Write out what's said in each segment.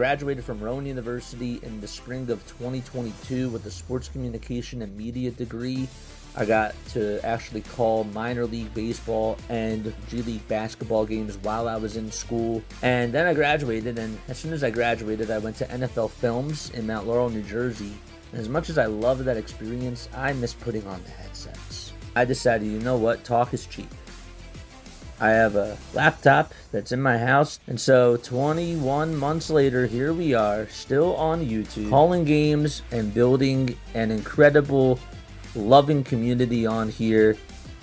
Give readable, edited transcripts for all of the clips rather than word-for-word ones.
graduated from Rowan University in the spring of 2022 with a sports communication and media degree. I got to actually call minor league baseball and G League basketball games while I was in school. And then I graduated, and as soon as I graduated, I went to NFL Films in Mount Laurel, New Jersey. And as much as I loved that experience, I miss putting on the headsets. I decided, you know what, talk is cheap. I have a laptop that's in my house, and so 21 months later, here we are, still on YouTube, calling games and building an incredible, loving community on here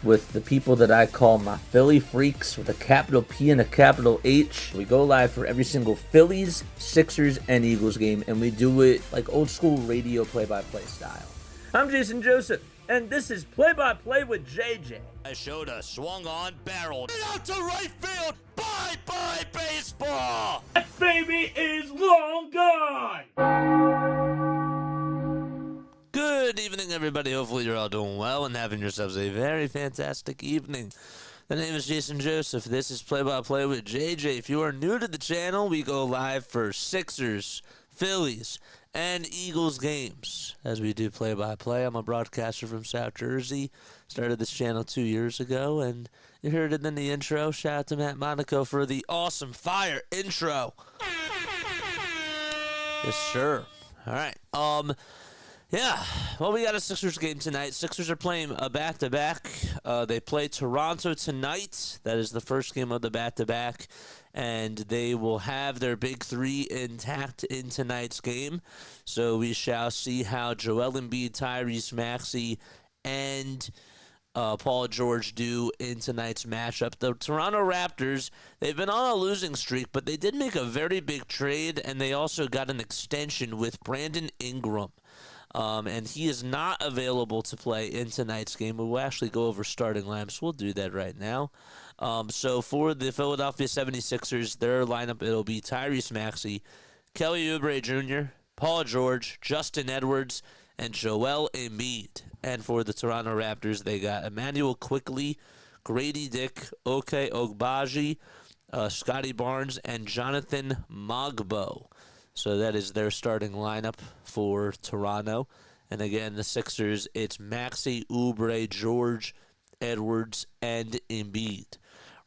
with the people that I call my Philly freaks with a capital P and a capital H. We go live for every single Phillies, Sixers, and Eagles game, and we do it like old school radio play-by-play style. I'm Jason Joseph, and this is Play-by-Play with JJ. I showed a swung on, barreled out to right field. Bye-bye baseball. That baby is long gone. Good evening, everybody. Hopefully you're all doing well and having yourselves a very fantastic evening. The name is Jason Joseph. This is Play-by-Play with JJ. If you are new to the channel, we go live for Sixers, Phillies, and Eagles games as we do play-by-play. I'm a broadcaster from South Jersey. Started this channel 2 years ago, and you heard it in the intro. Shout out to Matt Monaco for the awesome fire intro. Yes, sir. All right. Yeah, well, we got a Sixers game tonight. Sixers are playing a back-to-back. They play Toronto tonight. That is the first game of the back-to-back. And they will have their big three intact in tonight's game. So we shall see how Joel Embiid, Tyrese Maxey, and Paul George do in tonight's matchup. The Toronto Raptors, they've been on a losing streak, but they did make a very big trade, and they also got an extension with Brandon Ingram. And he is not available to play in tonight's game. We'll actually go over starting lineups. We'll do that right now. So for the Philadelphia 76ers, their lineup, it'll be Tyrese Maxey, Kelly Oubre Jr., Paul George, Justin Edwards, and Joel Embiid. And for the Toronto Raptors, they got Emmanuel Quickley, Grady Dick, Oke Ogbaji, Scotty Barnes, and Jonathan Mogbo. So that is their starting lineup for Toronto. And again, the Sixers, it's Maxey, Oubre, George, Edwards, and Embiid.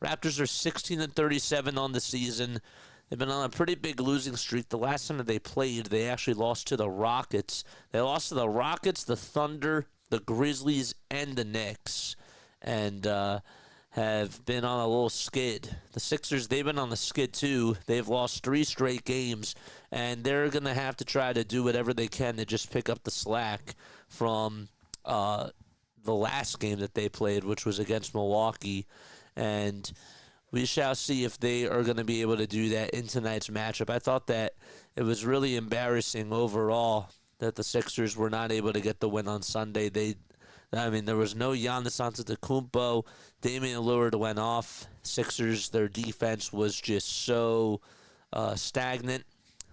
Raptors are 16-37 on the season. They've been on a pretty big losing streak. The last time that they played, they actually lost to the Rockets. They lost to the Rockets, the Thunder, the Grizzlies, and the Knicks. And have been on a little skid. The Sixers, they've been on the skid too. They've lost 3 straight games, and they're going to have to try to do whatever they can to just pick up the slack from the last game that they played, which was against Milwaukee. And we shall see if they are going to be able to do that in tonight's matchup. I thought that it was really embarrassing overall that the Sixers were not able to get the win on Sunday. There was no Giannis Antetokounmpo. Damian Lillard went off. Sixers, their defense was just so stagnant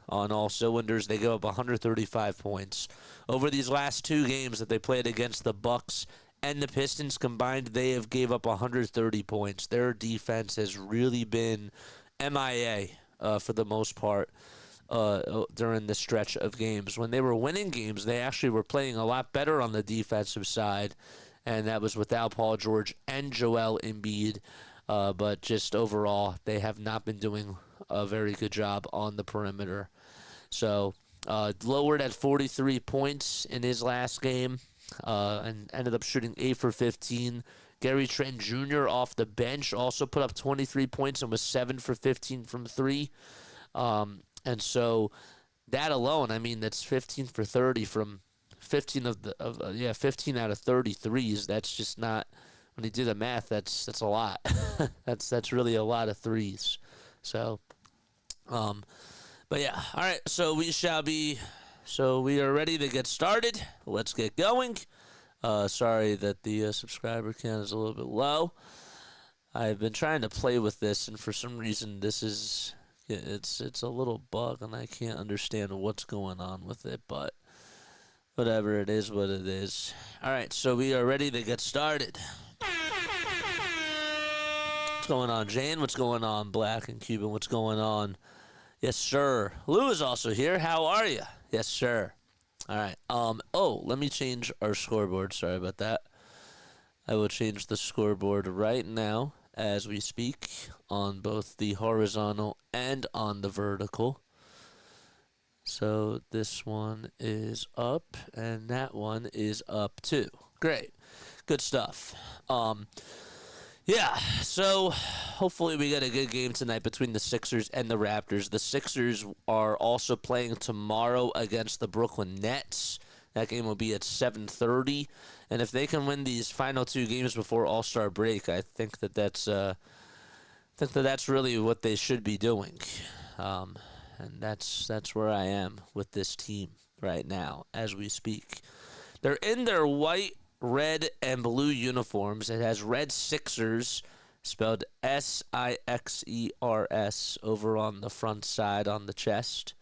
on all cylinders. They gave up 135 points. Over these last 2 games that they played against the Bucks and the Pistons combined, they have gave up 130 points. Their defense has really been MIA for the most part during the stretch of games. When they were winning games, they actually were playing a lot better on the defensive side, and that was without Paul George and Joel Embiid. But just overall, they have not been doing a very good job on the perimeter. So lowered at 43 points in his last game and ended up shooting 8 for 15. Gary Trent Jr. off the bench also put up 23 points and was 7 for 15 from 3. And so that alone, that's 15 for 30 from 15 15 out of 33s. That's just not, when you do the math, that's a lot. that's really a lot of threes. So, but yeah, all right. So we are ready to get started. Let's get going. Sorry that the subscriber count is a little bit low. I've been trying to play with this, and for some reason, it's a little bug, and I can't understand what's going on with it, but whatever, it is what it is. All right, so we are ready to get started. What's going on, Jane? What's going on, Black and Cuban? What's going on? Yes, sir. Lou is also here. How are you? Yes, sir. All right. Let me change our scoreboard. Sorry about that. I will change the scoreboard right now as we speak on both the horizontal and on the vertical. So this one is up and that one is up too. Great. Good stuff. Yeah, so hopefully we get a good game tonight between the Sixers and the Raptors. The Sixers are also playing tomorrow against the Brooklyn Nets. That game will be at 7:30, and if they can win these final two games before All-Star break, I think that's really what they should be doing. And that's where I am with this team right now as we speak. They're in their white, red, and blue uniforms. It has red Sixers, spelled Sixers, over on the front side on the chest.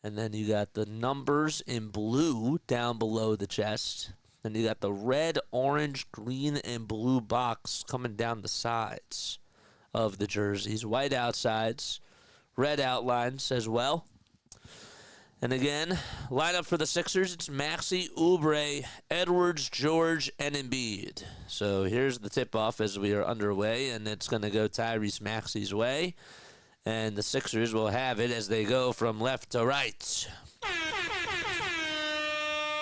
And then you got the numbers in blue down below the chest. Then you got the red, orange, green, and blue box coming down the sides of the jerseys. White outsides, red outlines as well. And again, lineup for the Sixers, it's Maxey, Oubre, Edwards, George, and Embiid. So here's the tip-off as we are underway, and it's going to go Tyrese Maxey's way. And the Sixers will have it as they go from left to right.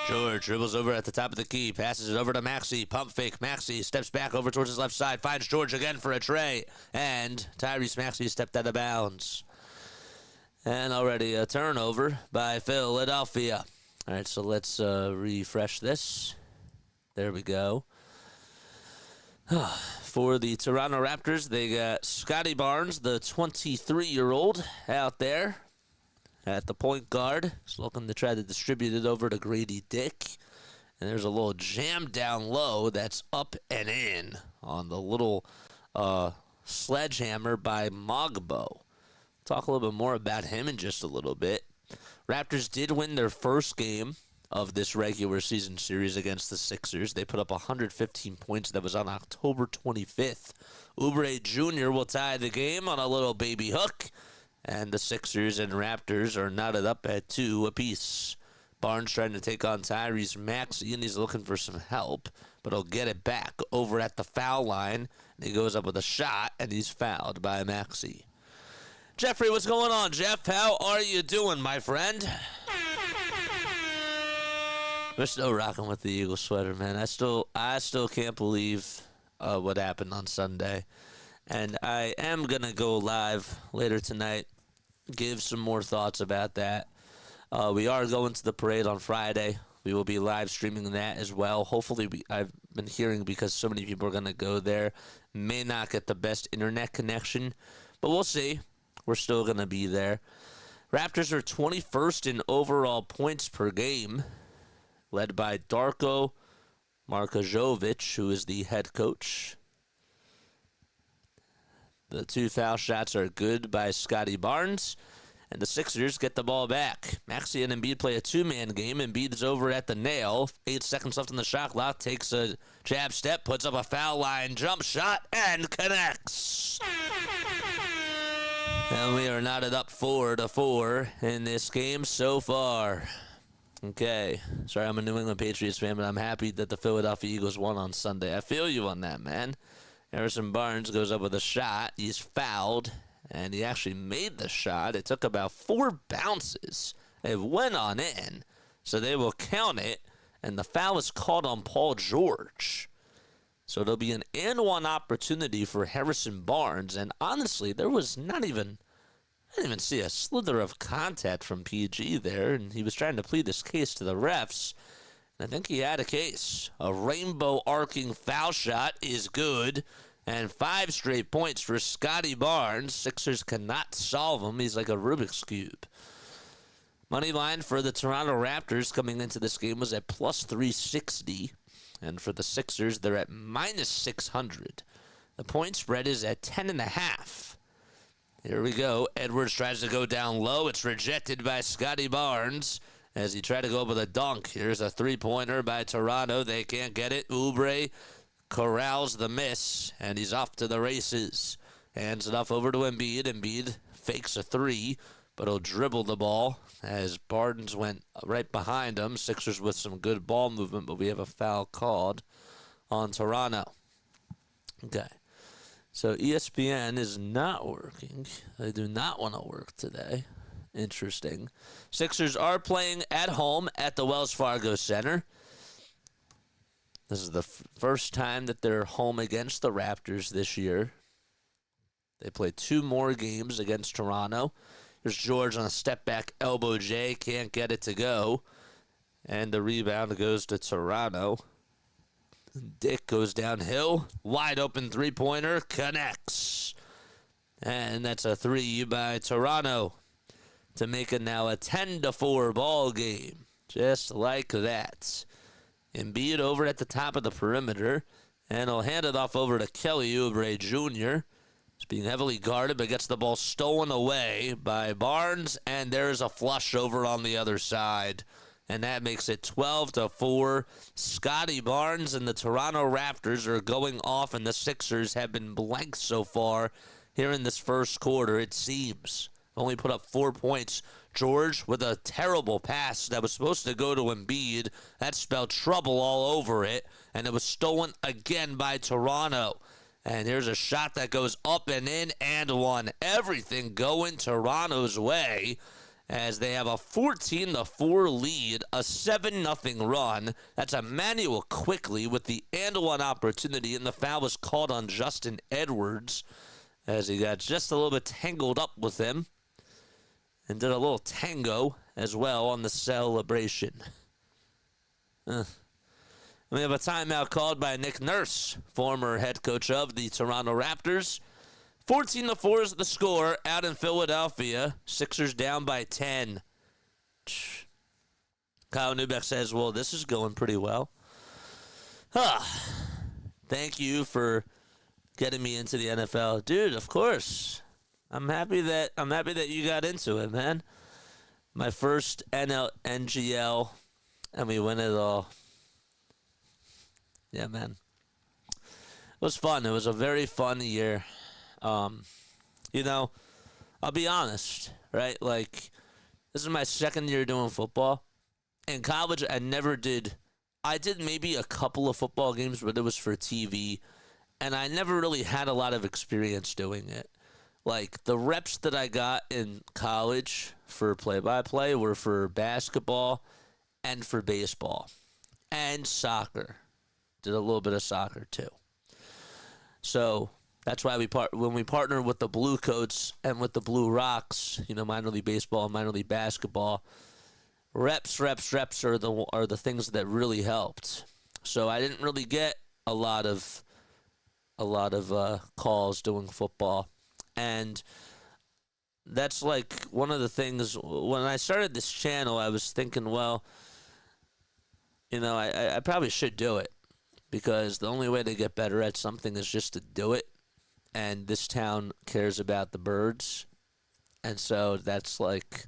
George dribbles over at the top of the key, passes it over to Maxey, pump fake. Maxey steps back over towards his left side, finds George again for a tray, and Tyrese Maxey stepped out of bounds. And already a turnover by Philadelphia. All right, so let's refresh this. There we go. For the Toronto Raptors, they got Scotty Barnes, the 23-year-old, out there at the point guard. He's looking to try to distribute it over to Grady Dick. And there's a little jam down low that's up and in on the little sledgehammer by Mogbo. Talk a little bit more about him in just a little bit. Raptors did win their first game of this regular season series against the Sixers. They put up 115 points. That was on October 25th. Oubre Jr. will tie the game on a little baby hook. And the Sixers and Raptors are knotted up at 2 apiece. Barnes trying to take on Tyrese Maxey, and he's looking for some help. But he'll get it back over at the foul line. And he goes up with a shot, and he's fouled by Maxey. Jeffrey, what's going on, Jeff? How are you doing, my friend? We're still rocking with the Eagle sweater, man. I still can't believe what happened on Sunday. And I am going to go live later tonight, give some more thoughts about that. We are going to the parade on Friday. We will be live streaming that as well. Hopefully, I've been hearing because so many people are going to go there, may not get the best internet connection, but we'll see. We're still going to be there. Raptors are 21st in overall points per game, led by Darko Markovic, who is the head coach. The 2 foul shots are good by Scotty Barnes, and the Sixers get the ball back. Maxey and Embiid play a 2-man game. Embiid is over at the nail. 8 seconds left on the shot clock. Takes a jab step, puts up a foul line jump shot, and connects. And we are knotted up 4-4 in this game so far. Okay. Sorry, I'm a New England Patriots fan, but I'm happy that the Philadelphia Eagles won on Sunday. I feel you on that, man. Harrison Barnes goes up with a shot. He's fouled, and he actually made the shot. It took about 4 bounces. It went on in, so they will count it, and the foul is called on Paul George. So it'll be an and-one opportunity for Harrison Barnes. And honestly, there was I didn't even see a slither of contact from PG there. And he was trying to plead this case to the refs. And I think he had a case. A rainbow arcing foul shot is good. And 5 straight points for Scotty Barnes. Sixers cannot solve him. He's like a Rubik's Cube. Money line for the Toronto Raptors coming into this game was at plus 360. And for the Sixers, they're at minus 600. The point spread is at 10.5. Here we go. Edwards tries to go down low. It's rejected by Scotty Barnes as he tried to go up with a dunk. Here's a 3-pointer by Toronto. They can't get it. Oubre corrals the miss, and he's off to the races. Hands it off over to Embiid. Embiid fakes a three, but he'll dribble the ball as Barnes went right behind him. Sixers with some good ball movement, but we have a foul called on Toronto. Okay. So ESPN is not working. They do not want to work today. Interesting. Sixers are playing at home at the Wells Fargo Center. This is the first time that they're home against the Raptors this year. They play 2 more games against Toronto. Here's George on a step-back elbow J. Can't get it to go. And the rebound goes to Toronto. Dick goes downhill. Wide open three-pointer. Connects. And that's a 3 by Toronto to make it now a 10-4 ball game. Just like that. Embiid over at the top of the perimeter. And he'll hand it off over to Kelly Oubre Jr. He's being heavily guarded, but gets the ball stolen away by Barnes. And there's a flush over on the other side. And that makes it 12-4. Scotty Barnes and the Toronto Raptors are going off, and the Sixers have been blank so far here in this first quarter, it seems. Only put up 4 points. George with a terrible pass that was supposed to go to Embiid. That spelled trouble all over it, and it was stolen again by Toronto. And here's a shot that goes up and in and one. Everything going Toronto's way as they have a 14-4 lead, a 7-0 run. That's Emmanuel Quickly with the and one opportunity, and the foul was called on Justin Edwards as he got just a little bit tangled up with him and did a little tango as well on the celebration. We have a timeout called by Nick Nurse, former head coach of the Toronto Raptors. 14-4 is the score out in Philadelphia. Sixers down by 10. Kyle Neubeck says, well, this is going pretty well. Thank you for getting me into the NFL. Dude, of course. I'm happy that you got into it, man. My first NGL, and we win it all. Yeah, man. It was fun. It was a very fun year. I'll be honest, right? Like, this is my second year doing football. In college, I did maybe a couple of football games, but it was for TV, and I never really had a lot of experience doing it. Like, the reps that I got in college for play-by-play were for basketball and for baseball and soccer. Did a little bit of soccer, too. So that's why when we partner with the Blue Coats and with the Blue Rocks, minor league baseball and minor league basketball, reps are the things that really helped. So I didn't really get a lot of calls doing football, and that's like one of the things. When I started this channel, I was thinking, well, I probably should do it, because the only way to get better at something is just to do it. And this town cares about the birds. And so that's like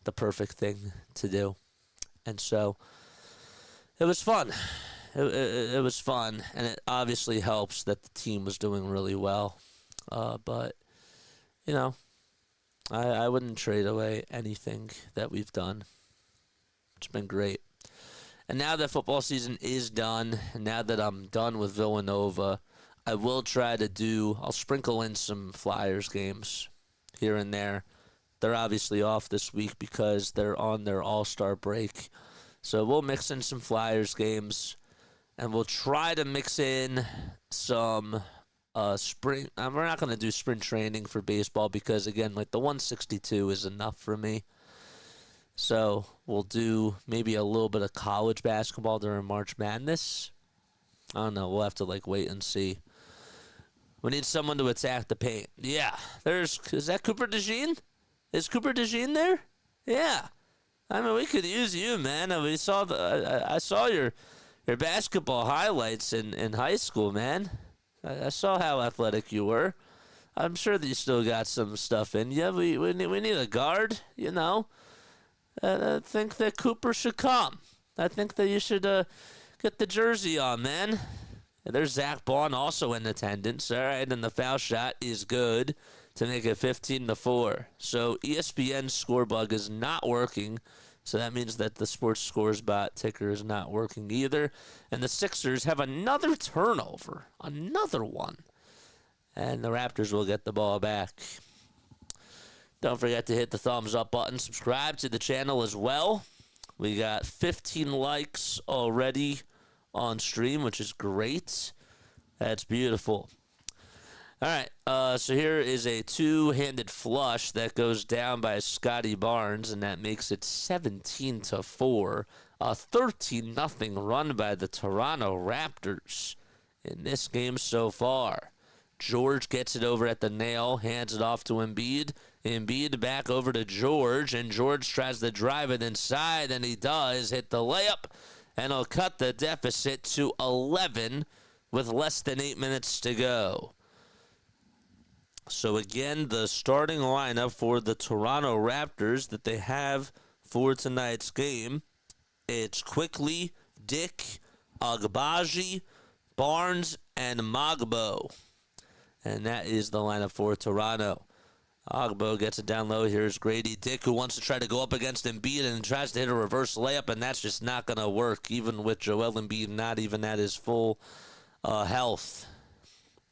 the perfect thing to do. And so it was fun. It was fun. And it obviously helps that the team was doing really well. But, I wouldn't trade away anything that we've done. It's been great. And now that football season is done, and now that I'm done with Villanova, I will I'll sprinkle in some Flyers games here and there. They're obviously off this week because they're on their all-star break. So we'll mix in some Flyers games, and we'll try to mix in some spring. We're not going to do spring training for baseball because, again, like the 162 is enough for me. So we'll do maybe a little bit of college basketball during March Madness. I don't know. We'll have to wait and see. We need someone to attack the paint. Yeah. Is that Cooper DeJean? Is Cooper DeJean there? Yeah. I mean, we could use you, man. I saw your basketball highlights in high school, man. I saw how athletic you were. I'm sure that you still got some stuff in you. We need a guard, I think that Cooper should come. I think that you should get the jersey on, man. And there's Zach Bond also in attendance. All right, and the foul shot is good to make it 15-4. So ESPN's score bug is not working. So that means that the Sports Scores bot ticker is not working either. And the Sixers have another turnover. Another one. And the Raptors will get the ball back. Don't forget to hit the thumbs up button. Subscribe to the channel as well. We got 15 likes already on stream, which is great. That's beautiful. All right, so here is a two-handed flush that goes down by Scotty Barnes, and that makes it 17-4. A 13-0 run by the Toronto Raptors in this game so far. George gets it over at the nail, hands it off to Embiid. Embiid back over to George, and George tries to drive it inside, and he does hit the layup, and he'll cut the deficit to 11 with less than 8 minutes to go. So again, the starting lineup for the Toronto Raptors that they have for tonight's game, it's Quickly, Dick, Agbaji, Barnes, and Magbo. And that is the lineup for Toronto. Agbo gets it down low. Here's Grady Dick, who wants to try to go up against Embiid and tries to hit a reverse layup, and that's just not going to work, even with Joel Embiid not even at his full health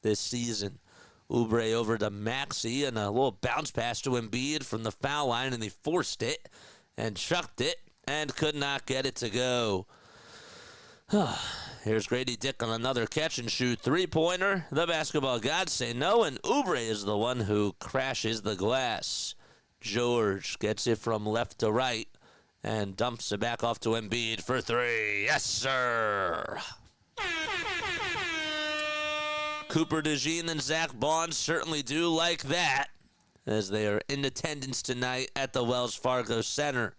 this season. Oubre over to Maxey, and a little bounce pass to Embiid from the foul line, and he forced it and chucked it and could not get it to go. Here's Grady Dick on another catch-and-shoot three-pointer. The basketball gods say no, and Oubre is the one who crashes the glass. George gets it from left to right and dumps it back off to Embiid for three. Yes, sir! Cooper DeJean and Zach Bond certainly do like that, as they are in attendance tonight at the Wells Fargo Center.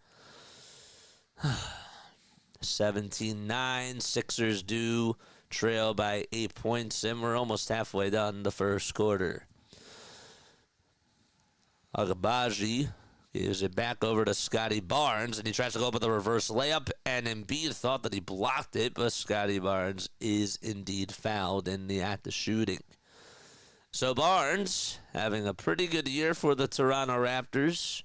17-9, Sixers do trail by 8 points, and we're almost halfway done the first quarter. Agbaji gives it back over to Scotty Barnes, and he tries to go up with a reverse layup, and Embiid thought that he blocked it, but Scotty Barnes is indeed fouled in the act of shooting. So Barnes having a pretty good year for the Toronto Raptors.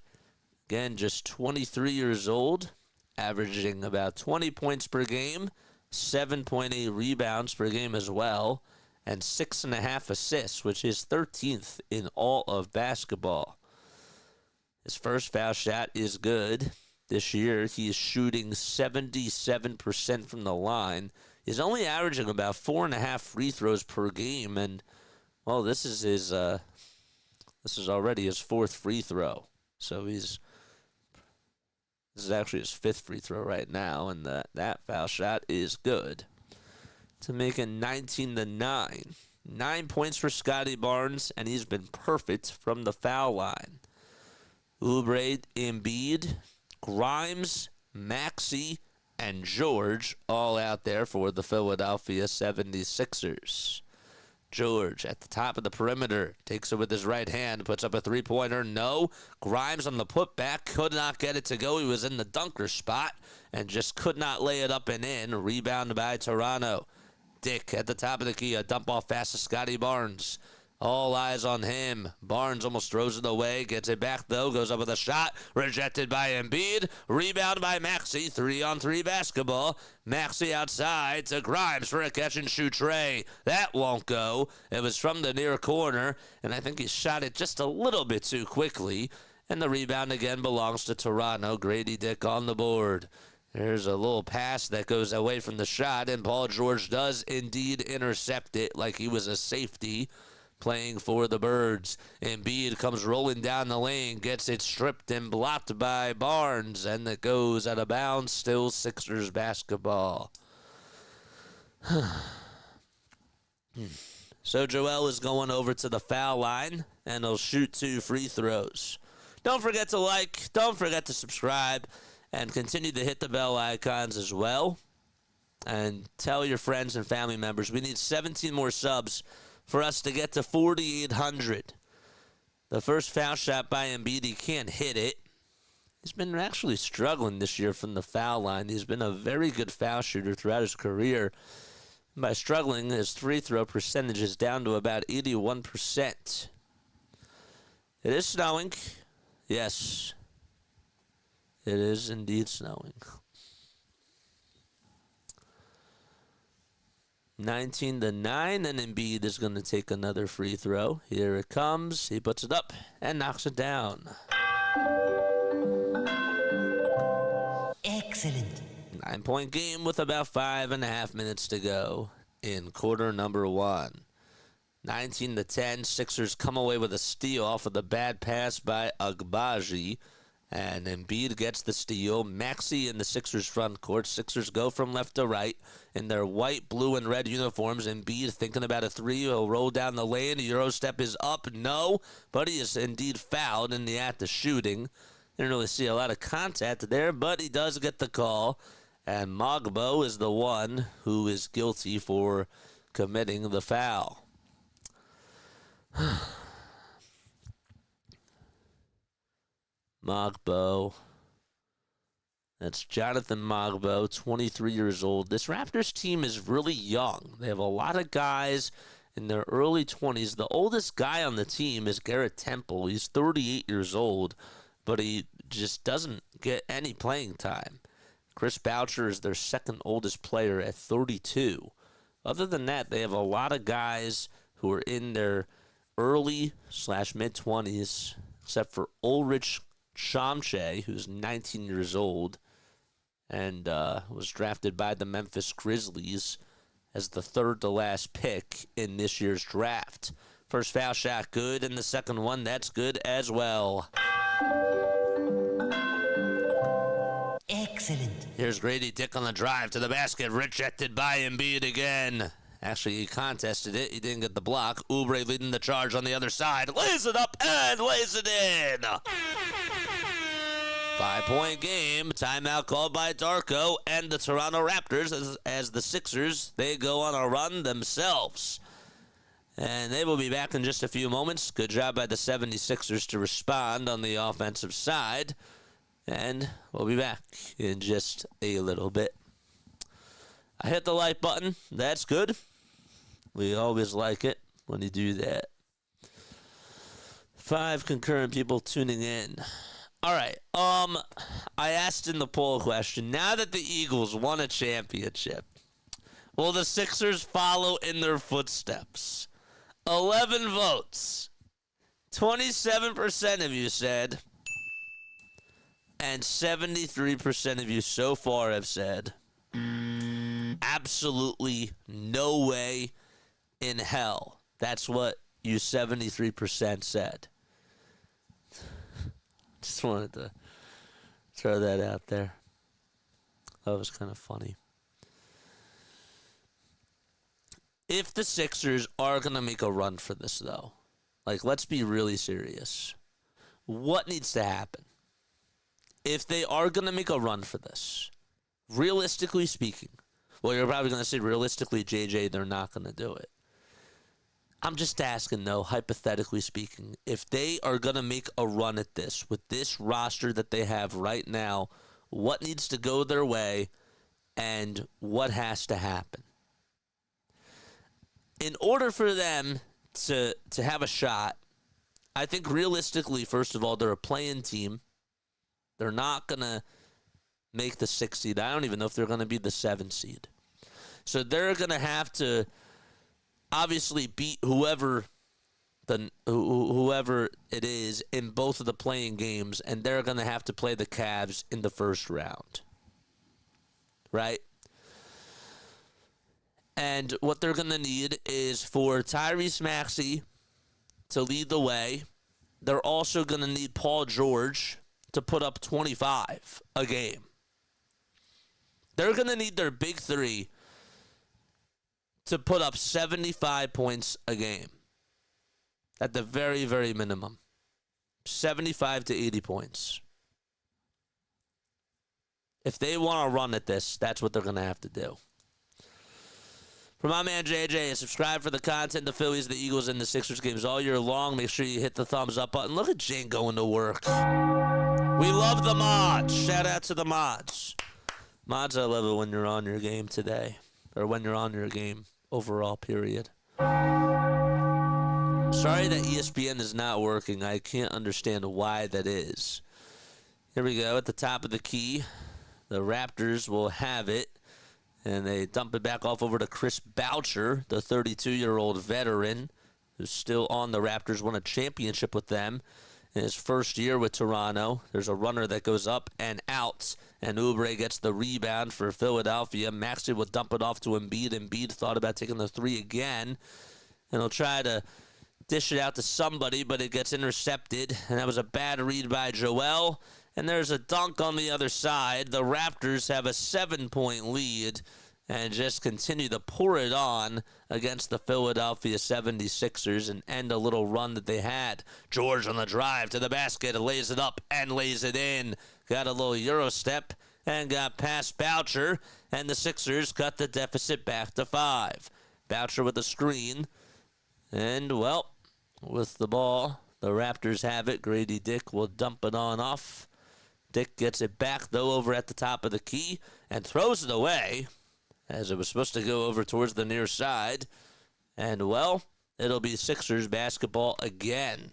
Again, just 23 years old, averaging about 20 points per game, 7.8 rebounds per game as well, and 6.5 assists, which is 13th in all of basketball. His first foul shot is good. This year, he is shooting 77% from the line. He's only averaging about 4.5 free throws per game, and well, this is already his fourth free throw. So this is actually his fifth free throw right now, and that foul shot is good to make it 19-9. 9 points for Scotty Barnes, and he's been perfect from the foul line. Oubre, Embiid, Grimes, Maxey, and George all out there for the Philadelphia 76ers. George at the top of the perimeter, takes it with his right hand, puts up a three-pointer. No. Grimes on the putback, could not get it to go. He was in the dunker spot and just could not lay it up and in. Rebound by Toronto. Dick at the top of the key, a dump off pass to Scotty Barnes. All eyes on him. Barnes almost throws it away. Gets it back, though. Goes up with a shot. Rejected by Embiid. Rebound by Maxey. 3-on-3 basketball. Maxey outside to Grimes for a catch-and-shoot tray. That won't go. It was from the near corner, and I think he shot it just a little bit too quickly. And the rebound again belongs to Toronto. Grady Dick on the board. There's a little pass that goes away from the shot, and Paul George does indeed intercept it like he was a safety playing for the Birds. Embiid comes rolling down the lane, gets it stripped and blocked by Barnes, and it goes out of bounds. Still Sixers basketball. So Joel is going over to the foul line, and he'll shoot 2 free throws. Don't forget to like, don't forget to subscribe, and continue to hit the bell icons as well. And tell your friends and family members. We need 17 more subs for us to get to 4,800. The first foul shot by Embiid, he can't hit it. He's been actually struggling this year from the foul line. He's been a very good foul shooter throughout his career. By struggling, his free throw percentage is down to about 81%. It is snowing. Yes. It is indeed snowing. 19-9, and Embiid is going to take another free throw. Here it comes. He puts it up and knocks it down. Excellent. 9-point game with about 5.5 minutes to go in quarter number 1. 19-10, Sixers come away with a steal off of the bad pass by Agbaji. And Embiid gets the steal. Maxey in the Sixers front court. Sixers go from left to right in their white, blue, and red uniforms. Embiid thinking about a three. He'll roll down the lane. The Euro step is up. No, but he is indeed fouled in the act of shooting. Didn't really see a lot of contact there, but he does get the call. And Mogbo is the one who is guilty for committing the foul. Mogbo. That's Jonathan Mogbo, 23 years old. This Raptors team is really young. They have a lot of guys in their early 20s. The oldest guy on the team is Garrett Temple. He's 38 years old, but he just doesn't get any playing time. Chris Boucher is their second oldest player at 32. Other than that, they have a lot of guys who are in their early/mid-20s, except for Ulrich Shamche, who's 19 years old and was drafted by the Memphis Grizzlies as the third to last pick in this year's draft. First foul shot good, and the second one, that's good as well. Excellent. Here's Grady Dick on the drive to the basket, rejected by Embiid again. Actually, he contested it. He didn't get the block. Oubre leading the charge on the other side. Lays it up and lays it in. 5-point game. Timeout called by Darko and the Toronto Raptors as the Sixers, they go on a run themselves. And they will be back in just a few moments. Good job by the 76ers to respond on the offensive side. And we'll be back in just a little bit. I hit the like button. That's good. We always like it when you do that. 5 concurrent people tuning in. All right. I asked in the poll question, now that the Eagles won a championship, will the Sixers follow in their footsteps? 11 votes. 27% of you said, and 73% of you so far have said, absolutely no way in hell. That's what you 73% said. Just wanted to throw that out there. That was kind of funny. If the Sixers are going to make a run for this, though, like, let's be really serious. What needs to happen? If they are going to make a run for this, realistically speaking, well, you're probably going to say realistically, JJ, they're not going to do it. I'm just asking, though, hypothetically speaking, if they are going to make a run at this with this roster that they have right now, what needs to go their way and what has to happen? In order for them to have a shot, I think realistically, first of all, they're a play-in team. They're not going to make the 6th seed. I don't even know if they're going to be the 7th seed. So they're going to have to obviously beat whoever it is in both of the playing games, and they're going to have to play the Cavs in the first round. Right? And what they're going to need is for Tyrese Maxey to lead the way. They're also going to need Paul George to put up 25 a game. They're going to need their big three to put up 75 points a game. At the very, very minimum. 75 to 80 points. If they want to run at this, that's what they're going to have to do. For my man JJ, subscribe for the content, the Phillies, the Eagles, and the Sixers games all year long. Make sure you hit the thumbs up button. Look at Jane going to work. We love the mods. Shout out to the mods. Mods, I love it when you're on your game today. or when you're on your game overall, period. Sorry that ESPN is not working. I can't understand why that is. Here we go at the top of the key. The Raptors will have it, and they dump it back off over to Chris Boucher, the 32-year-old veteran who's still on the Raptors, won a championship with them in his first year with Toronto. There's a runner that goes up and out, and Oubre gets the rebound for Philadelphia. Maxey will dump it off to Embiid. Embiid thought about taking the three again, and he'll try to dish it out to somebody, but it gets intercepted, and that was a bad read by Joel. And there's a dunk on the other side. The Raptors have a 7-point lead and just continue to pour it on against the Philadelphia 76ers and end a little run that they had. George on the drive to the basket, lays it up and lays it in. Got a little Euro step and got past Boucher, and the Sixers cut the deficit back to 5. Boucher with a screen, and, well, with the ball, the Raptors have it. Grady Dick will dump it on off. Dick gets it back, though, over at the top of the key and throws it away as it was supposed to go over towards the near side. And, well, it'll be Sixers basketball again.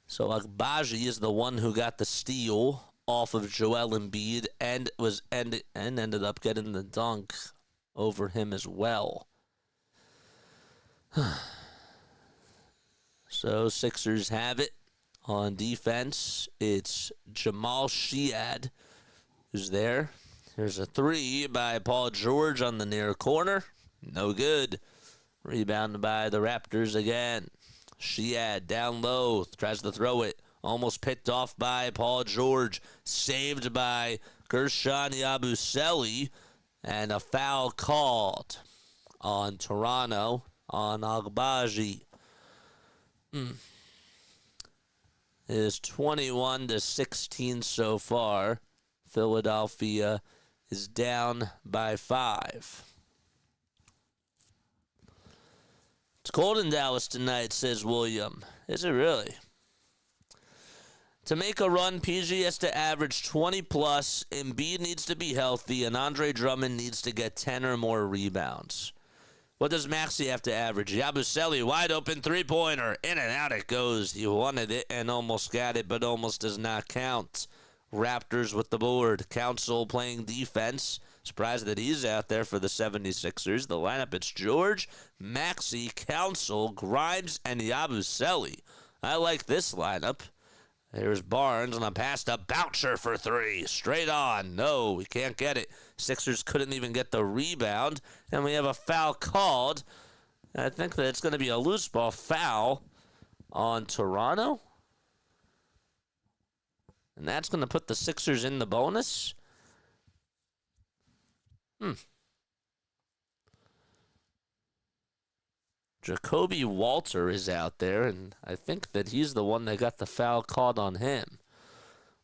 So Agbaji is the one who got the steal off of Joel Embiid and ended up getting the dunk over him as well. So Sixers have it. On defense, it's Jamal Shead who's there. There's a three by Paul George on the near corner. No good. Rebounded by the Raptors again. Shead down low, tries to throw it. Almost picked off by Paul George. Saved by Gershon Yabusele. And a foul called on Toronto on Agbaji. It is 21-16 so far. Philadelphia is down by 5. It's cold in Dallas tonight, says William. Is it really? To make a run, PG has to average 20-plus. Embiid needs to be healthy, and Andre Drummond needs to get 10 or more rebounds. What does Maxey have to average? Yabusele, wide open three-pointer. In and out it goes. He wanted it and almost got it, but almost does not count. Raptors with the board. Council playing defense. Surprised that he's out there for the 76ers. The lineup, it's George, Maxey, Council, Grimes, and Yabusele. I like this lineup. There's Barnes on a pass to Boucher for 3. Straight on. No, we can't get it. Sixers couldn't even get the rebound. And we have a foul called. I think that it's going to be a loose ball foul on Toronto. And that's going to put the Sixers in the bonus. Jacoby Walter is out there, and I think that he's the one that got the foul called on him.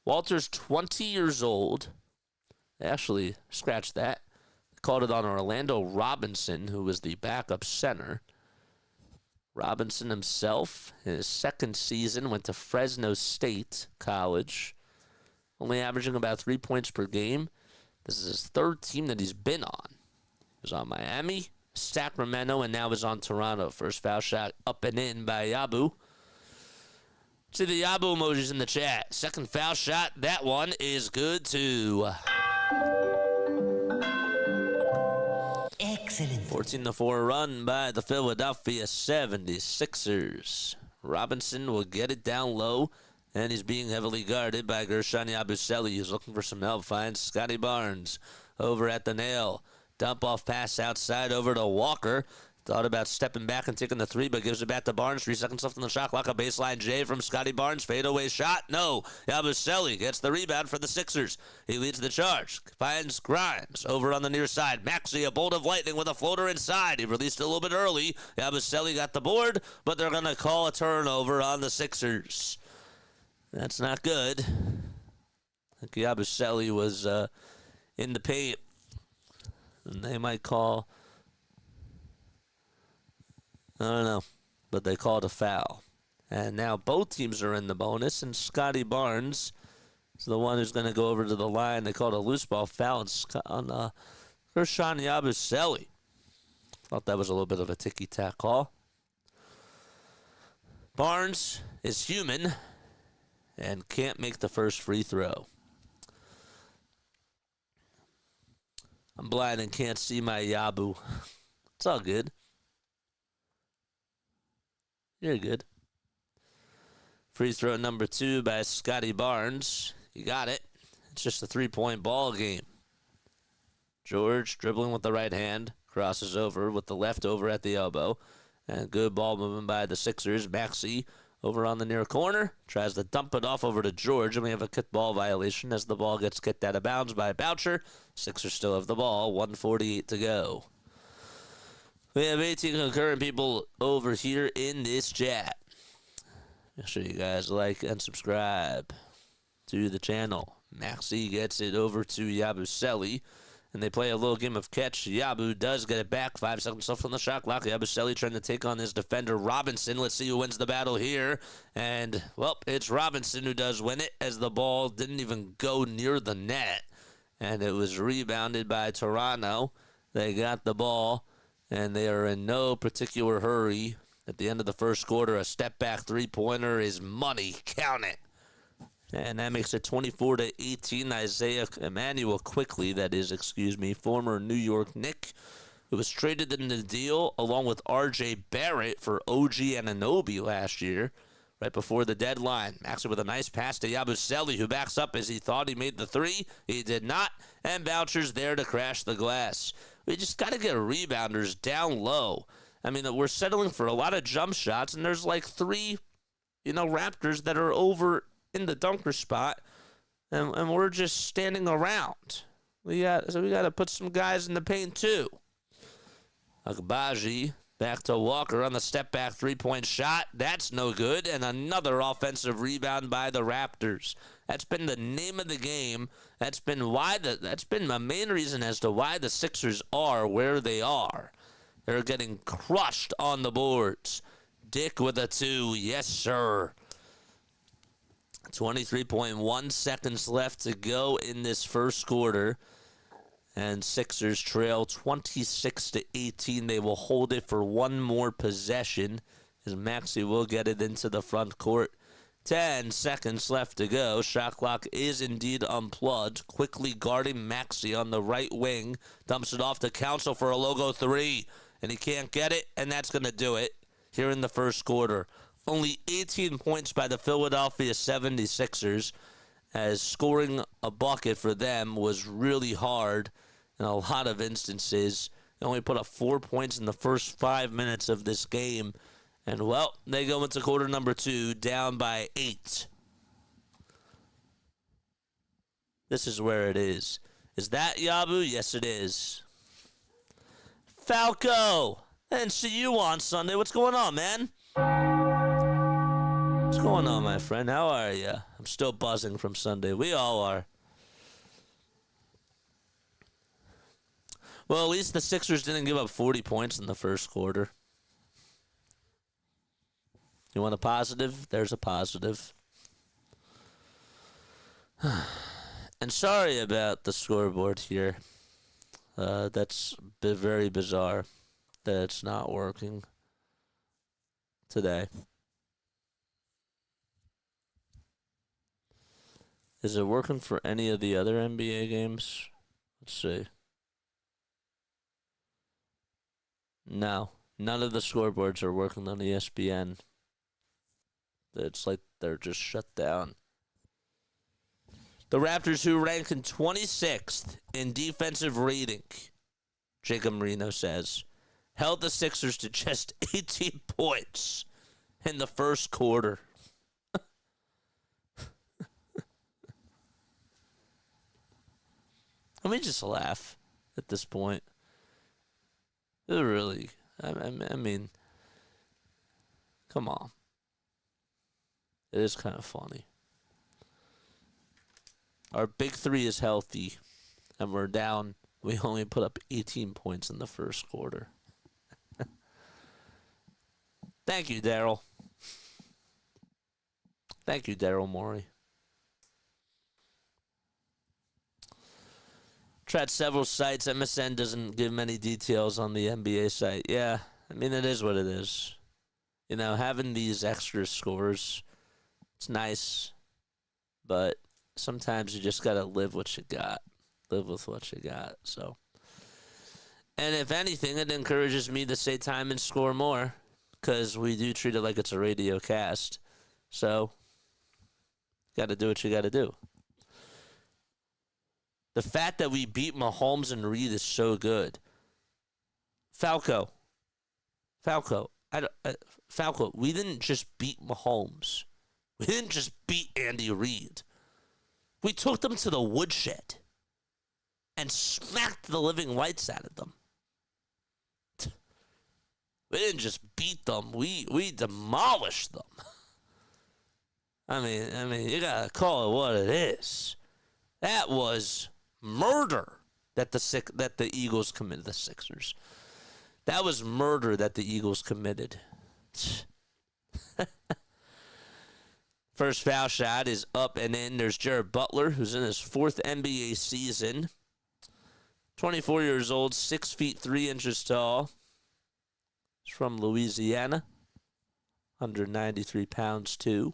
Walter's 20 years old. Actually, scratch that. Called it on Orlando Robinson, who was the backup center. Robinson himself, in his second season, went to Fresno State College, only averaging about 3 points per game. This is his third team that he's been on. He was on Miami, Sacramento, and now is on Toronto. First foul shot up and in by Yabu. See the Yabu emojis in the chat. Second foul shot, that one is good too. Excellent. 14-4 run by the Philadelphia 76ers. Robinson will get it down low, and he's being heavily guarded by Gershon Yabusele. He's looking for some help. Finds Scotty Barnes over at the nail. Dump off pass outside over to Walker. Thought about stepping back and taking the three, but gives it back to Barnes. 3 seconds left on the shot clock. A baseline J from Scotty Barnes. Fadeaway shot. No. Yabusele gets the rebound for the Sixers. He leads the charge. Finds Grimes over on the near side. Maxey, a bolt of lightning with a floater inside. He released it a little bit early. Yabusele got the board, but they're going to call a turnover on the Sixers. That's not good. I think Yabusele was in the paint. And they might call, I don't know, but they called a foul. And now both teams are in the bonus, and Scotty Barnes is the one who's going to go over to the line. They called a loose ball foul on Kershawn Yabusele. Thought that was a little bit of a ticky-tack call. Barnes is human and can't make the first free throw. I'm blind and can't see my Yabu. It's all good. You're good. Free throw number 2 by Scotty Barnes. You got it. It's just a 3-point ball game. George dribbling with the right hand. Crosses over with the left over at the elbow. And good ball movement by the Sixers. Maxey over on the near corner. Tries to dump it off over to George. And we have a kickball violation as the ball gets kicked out of bounds by Boucher. Sixers still have the ball. 1:48 to go. We have 18 concurrent people over here in this chat. Make sure you guys like and subscribe to the channel. Maxey gets it over to Yabusele. And they play a little game of catch. Yabu does get it back. 5 seconds left on the shot clock. Yabusele trying to take on his defender, Robinson. Let's see who wins the battle here. And, well, it's Robinson who does win it as the ball didn't even go near the net. And it was rebounded by Toronto. They got the ball, and they are in no particular hurry. At the end of the first quarter, a step-back three-pointer is money. Count it. And that makes it 24-18. Isaiah Emmanuel Quickly, former New York Knick, who was traded in the deal along with R.J. Barrett for OG Anunoby last year, right before the deadline. Maxey with a nice pass to Yabusele, who backs up as he thought he made the three. He did not, and Boucher's there to crash the glass. We just got to get rebounders down low. I mean, we're settling for a lot of jump shots, and there's like 3, Raptors that are over in the dunker spot, and we're just standing around. We got to put some guys in the paint too. Agbaji back to Walker on the step-back three-point shot. That's no good, and another offensive rebound by the Raptors. That's been the name of the game. That's been the main reason as to why the Sixers are where they are. They're getting crushed on the boards. Dick with a 2, yes sir. 23.1 seconds left to go in this first quarter. And Sixers trail 26-18. They will hold it for one more possession as Maxey will get it into the front court. 10 seconds left to go. Shot clock is indeed unplugged. Quickly guarding Maxey on the right wing. Dumps it off to Council for a logo 3. And he can't get it, and that's going to do it here in the first quarter. Only 18 points by the Philadelphia 76ers, as scoring a bucket for them was really hard in a lot of instances. They only put up 4 points in the first 5 minutes of this game. And, well, they go into quarter number 2 down by 8. This is where it is. Is that Yabu? Yes, it is. Falco! I didn't see you on Sunday. What's going on, man? What's going on, my friend? How are you? I'm still buzzing from Sunday. We all are. Well, at least the Sixers didn't give up 40 points in the first quarter. You want a positive? There's a positive. And sorry about the scoreboard here. That's very bizarre that it's not working today. Is it working for any of the other NBA games? Let's see. No, none of the scoreboards are working on ESPN. It's like they're just shut down. The Raptors, who rank in 26th in defensive rating, Jacob Marino says, held the Sixers to just 18 points in the first quarter. Let me just laugh at this point. It really, I mean, come on. It is kind of funny. Our big 3 is healthy, and we're down. We only put up 18 points in the first quarter. Thank you, Daryl. Thank you, Daryl Morey. Tried several sites. MSN doesn't give many details on the NBA site. Yeah, I mean, it is what it is. You know, having these extra scores, it's nice. But sometimes you just got to live what you got. Live with what you got, so. And if anything, it encourages me to say time and score more, because we do treat it like it's a radio cast. So, got to do what you got to do. The fact that we beat Mahomes and Reed is so good. Falco, we didn't just beat Mahomes. We didn't just beat Andy Reid. We took them to the woodshed and smacked the living lights out of them. We didn't just beat them. We demolished them. I mean, you gotta call it what it is. That was murder that the Eagles committed. The Sixers. That was murder that the Eagles committed. First foul shot is up and in. There's Jared Butler, who's in his 4th NBA season. 24 years old, 6 feet 3 inches tall. He's from Louisiana. 193 pounds, too.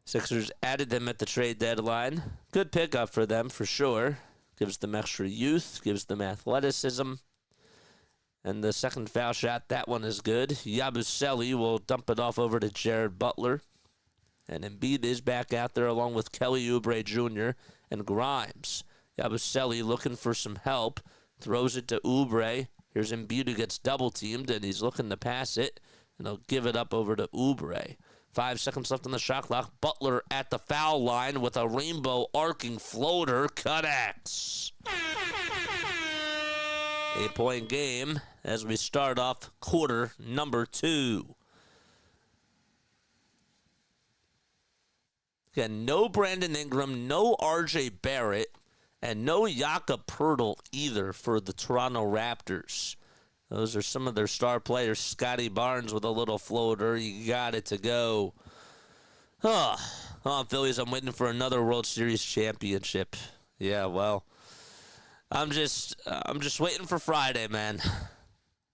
Sixers added them at the trade deadline. Good pickup for them, for sure. Gives them extra youth, gives them athleticism. And the second foul shot, that one is good. Yabusele will dump it off over to Jared Butler. And Embiid is back out there along with Kelly Oubre Jr. and Grimes. Yabusele looking for some help. Throws it to Oubre. Here's Embiid who gets double-teamed, and he's looking to pass it. And he'll give it up over to Oubre. 5 seconds left on the shot clock. Butler at the foul line with a rainbow arcing floater. Connects. 8-point game as we start off quarter number 2. Again, no Brandon Ingram, no R.J. Barrett, and no Jakob Poeltl either for the Toronto Raptors. Those are some of their star players. Scotty Barnes with a little floater. You got it to go. Phillies, I'm waiting for another World Series championship. Yeah, well, I'm just waiting for Friday, man.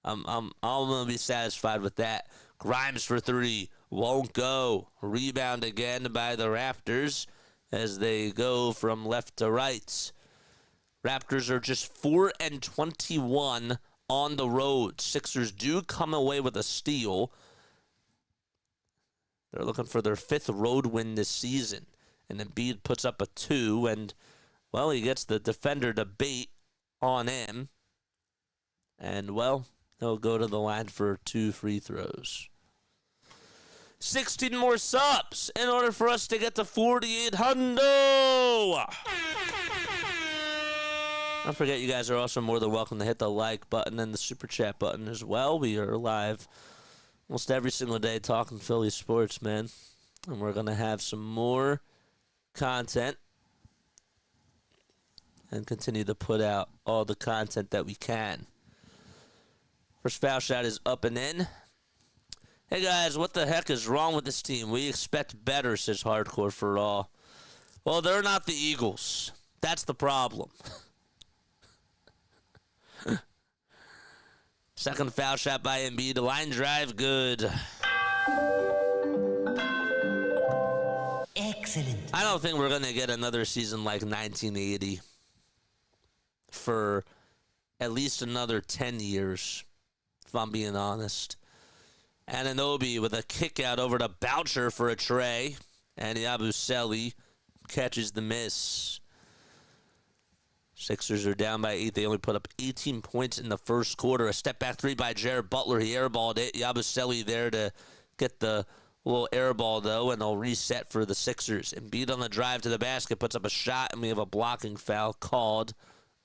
I'm gonna be satisfied with that. Grimes for 3. Won't go. Rebound again by the Raptors as they go from left to right. Raptors are just 4-21 on the road. Sixers do come away with a steal. They're looking for their 5th road win this season. And Embiid puts up a 2, and, well, he gets the defender to bait on him. And, well, he'll go to the line for 2 free throws. 16 more subs in order for us to get to 4,800. Don't forget, you guys are also more than welcome to hit the like button and the super chat button as well. We are live almost every single day talking Philly sports, man. And we're going to have some more content and continue to put out all the content that we can. First foul shot is up and in. Hey, guys, what the heck is wrong with this team? We expect better, says Hardcore for All. Well, they're not the Eagles. That's the problem. Second foul shot by Embiid. Line drive, good. Excellent. I don't think we're going to get another season like 1980 for at least another 10 years, if I'm being honest. Anunoby with a kick out over to Boucher for a tray. And Yabusele catches the miss. Sixers are down by 8. They only put up 18 points in the first quarter. A step back 3 by Jared Butler. He airballed it. Yabusele there to get the little airball, though, and they'll reset for the Sixers. Embiid on the drive to the basket puts up a shot, and we have a blocking foul called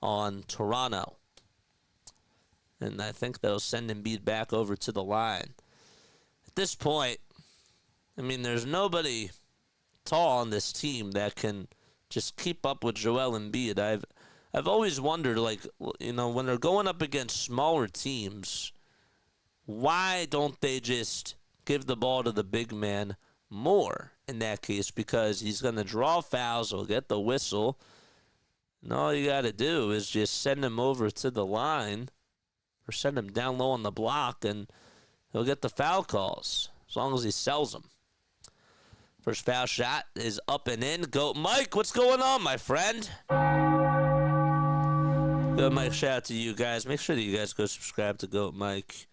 on Toronto. And I think they'll send Embiid back over to the line. At this point, I mean, there's nobody tall on this team that can just keep up with Joel Embiid. I've always wondered, like, you know, when they're going up against smaller teams, why don't they just give the ball to the big man more in that case? Because he's going to draw fouls, he'll get the whistle, And all you got to do is just send him over to the line or send him down low on the block, and he'll get the foul calls as long as he sells them. First foul shot is up and in. Goat Mike, what's going on, my friend? Goat Mike, shout out to you guys. Make sure that you guys go subscribe to Goat Mike.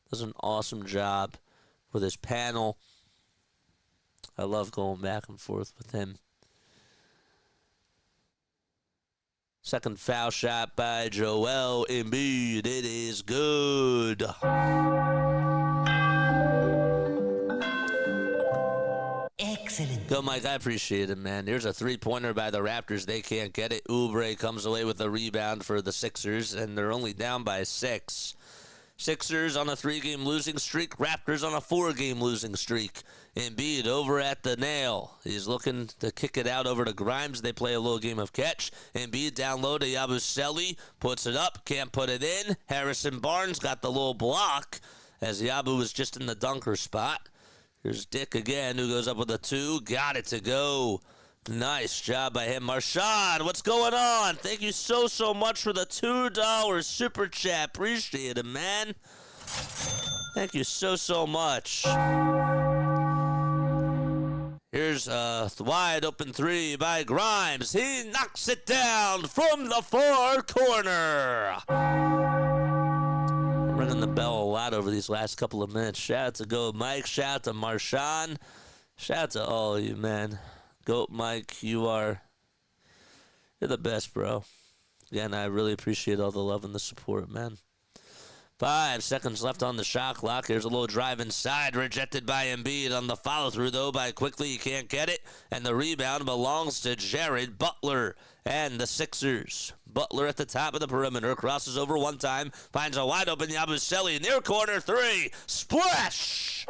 Does an awesome job with his panel. I love going back and forth with him. Second foul shot by Joel Embiid. It is good. Excellent. Go, Mike. I appreciate it, man. Here's a three-pointer by the Raptors. They can't get it. Oubre comes away with a rebound for the Sixers, and they're only down by 6. Sixers on a 3-game losing streak. Raptors on a 4-game losing streak. Embiid over at the nail. He's looking to kick it out over to Grimes. They play a little game of catch. Embiid down low to Yabusele. Puts it up. Can't put it in. Harrison Barnes got the little block as Yabu was just in the dunker spot. Here's Dick again, who goes up with a 2. Got it to go. Nice job by him. Marshawn, what's going on? Thank you so much for the $2 super chat. Appreciate it, man. Thank you so much. Here's a wide open 3 by Grimes. He knocks it down from the far corner. I'm ringing the bell a lot over these last couple of minutes. Shout out to Go Mike. Shout out to Marshawn. Shout out to all of you, man. Goat Mike, you're the best, bro. Again, I really appreciate all the love and the support, man. 5 seconds left on the shot clock. Here's a little drive inside, rejected by Embiid on the follow-through, though, by Quickly. He can't get it, and the rebound belongs to Jared Butler and the Sixers. Butler at the top of the perimeter, crosses over one time, finds a wide-open Yabusele, near corner 3, splash!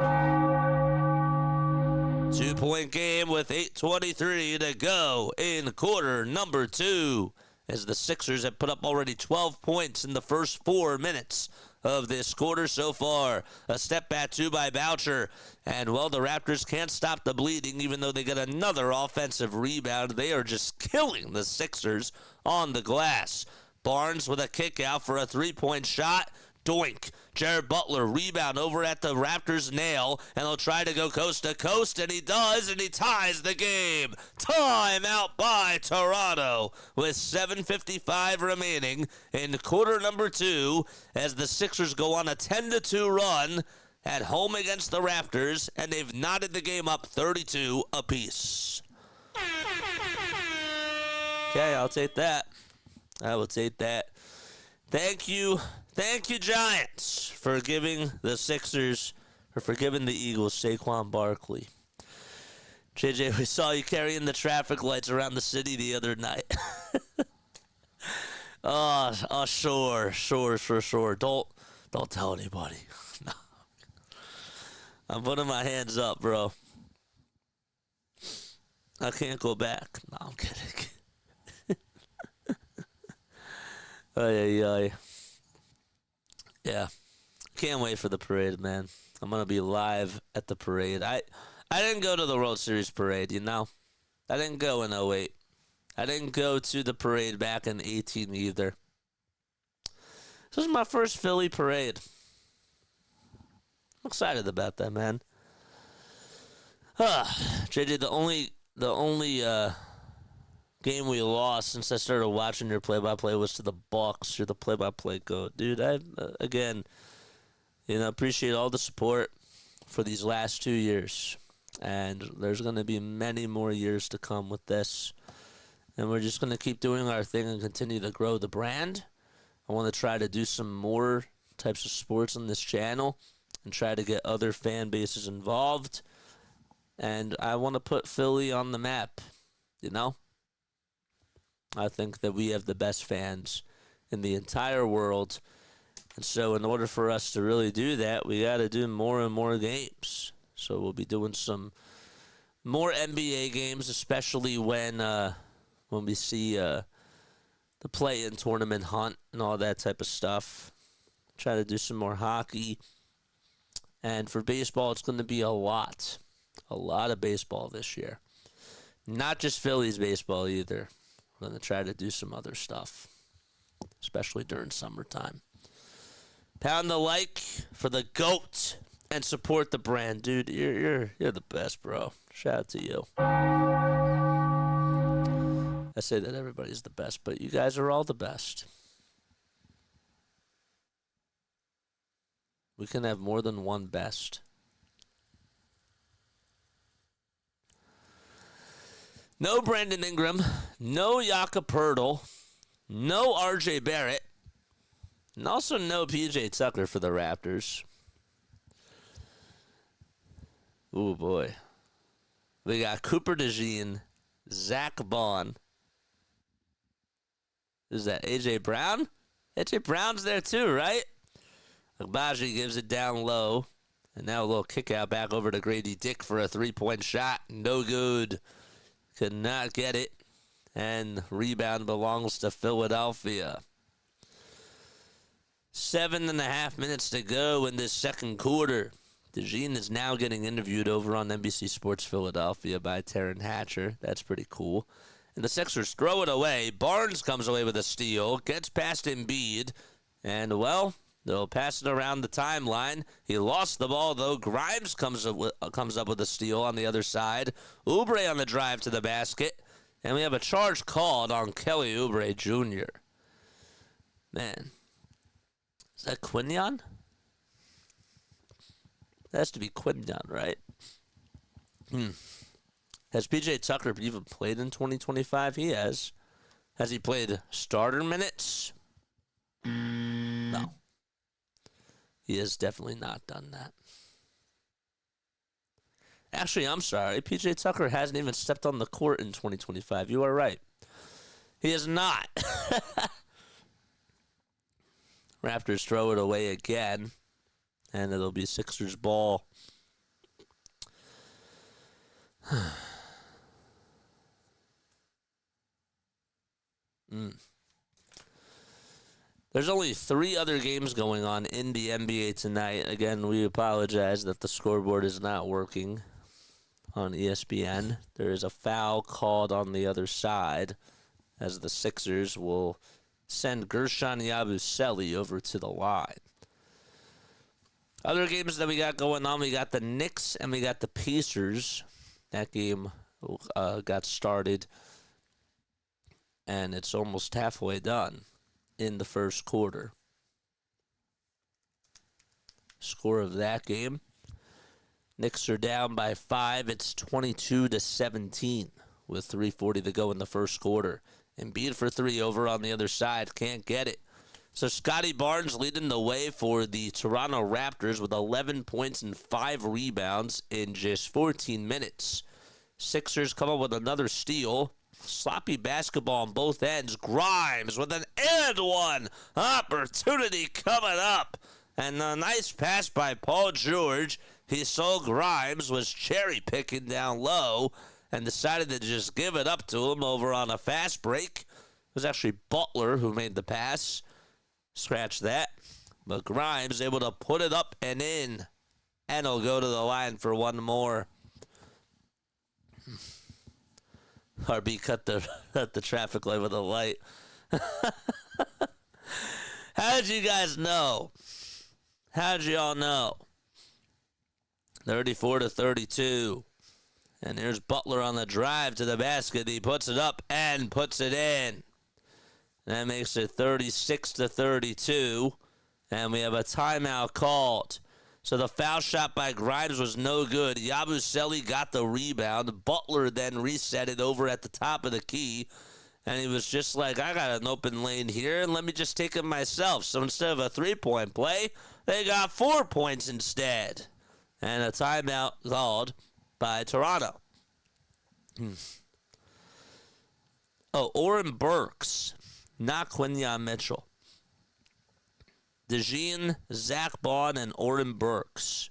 2-point game with 8:23 to go in quarter number 2, as the Sixers have put up already 12 points in the first 4 minutes of this quarter so far. A step back 2 by Boucher, and well, the Raptors can't stop the bleeding even though they get another offensive rebound. They are just killing the Sixers on the glass. Barnes with a kick out for a 3-point shot. Doink. Jared Butler rebound over at the Raptors nail, and he'll try to go coast to coast, and he does, and he ties the game. Time out by Toronto with 7:55 remaining in quarter number 2 as the Sixers go on a 10-2 run at home against the Raptors, and they've knotted the game up 32 apiece. Okay, I'll take that. I will take that. Thank you, Giants, for giving the Sixers, or for giving the Eagles Saquon Barkley. JJ, we saw you carrying the traffic lights around the city the other night. Sure. Don't tell anybody. No. I'm putting my hands up, bro. I can't go back. No, I'm kidding. Yeah. Can't wait for the parade, man. I'm going to be live at the parade. I didn't go to the World Series parade, you know. I didn't go in 08. I didn't go to the parade back in 18 either. This is my first Philly parade. I'm excited about that, man. JJ, the only game we lost since I started watching your play-by-play was to the Bucks. You're the play-by-play goat. Dude, I again, appreciate all the support for these last 2 years. And there's going to be many more years to come with this. And we're just going to keep doing our thing and continue to grow the brand. I want to try to do some more types of sports on this channel and try to get other fan bases involved. And I want to put Philly on the map, I think that we have the best fans in the entire world. And so in order for us to really do that, we got to do more and more games. So we'll be doing some more NBA games, especially when we see the play-in tournament hunt and all that type of stuff. Try to do some more hockey. And for baseball, it's going to be a lot of baseball this year. Not just Phillies baseball either. I'm going to try to do some other stuff, especially during summertime. Pound the like for the GOAT and support the brand. Dude, you're the best, bro. Shout out to you. I say that everybody's the best, but you guys are all the best. We can have more than one best. No Brandon Ingram, no Jakob Poeltl, no RJ Barrett, and also no PJ Tucker for the Raptors. Ooh, boy. We got Cooper DeJean, Zach Bond. Is that AJ Brown? AJ Brown's there too, right? Agbaji gives it down low. And now a little kick out back over to Grady Dick for a three-point shot. No good. Could not get it. And rebound belongs to Philadelphia. 7.5 minutes to go in this second quarter. DeJean is now getting interviewed over on NBC Sports Philadelphia by Taryn Hatcher. That's pretty cool. And the Sixers throw it away. Barnes comes away with a steal. Gets past Embiid. And, well, they'll pass it around the timeline. He lost the ball, though. Grimes comes up with a steal on the other side. Oubre on the drive to the basket. And we have a charge called on Kelly Oubre Jr. Man. Is that Quinion? That has to be Quinion, right? Has PJ Tucker even played in 2025? He has. Has he played starter minutes? No. He has definitely not done that. Actually, I'm sorry. PJ Tucker hasn't even stepped on the court in 2025. You are right. He is not. Raptors throw it away again. And it'll be Sixers ball. There's only 3 other games going on in the NBA tonight. Again, we apologize that the scoreboard is not working on ESPN. There is a foul called on the other side as the Sixers will send Gershon Yabusele over to the line. Other games that we got going on, we got the Knicks and we got the Pacers. That game got started, and it's almost halfway done in the first quarter. Score of that game. Knicks are down by 5. It's 22-17 with 3:40 to go in the first quarter. Embiid for 3 over on the other side. Can't get it. So Scotty Barnes leading the way for the Toronto Raptors with 11 points and 5 rebounds in just 14 minutes. Sixers come up with another steal. Sloppy basketball on both ends. Grimes with an and one opportunity coming up. And a nice pass by Paul George. He saw Grimes was cherry picking down low and decided to just give it up to him over on a fast break. It was actually Butler who made the pass. Scratch that. But Grimes able to put it up and in. And he'll go to the line for one more. RB cut the traffic light with a light. How did you guys know? How did you all know? 34-32. And here's Butler on the drive to the basket. He puts it up and puts it in. That makes it 36-32. And we have a timeout called. So the foul shot by Grimes was no good. Yabusele got the rebound. Butler then reset it over at the top of the key. And he was just like, I got an open lane here, and let me just take it myself. So instead of a 3-point play, they got 4 points instead. And a timeout called by Toronto. Oh, Oren Burks. Not Quinyon Mitchell. DeJean, Zach Bond, and Oren Burks.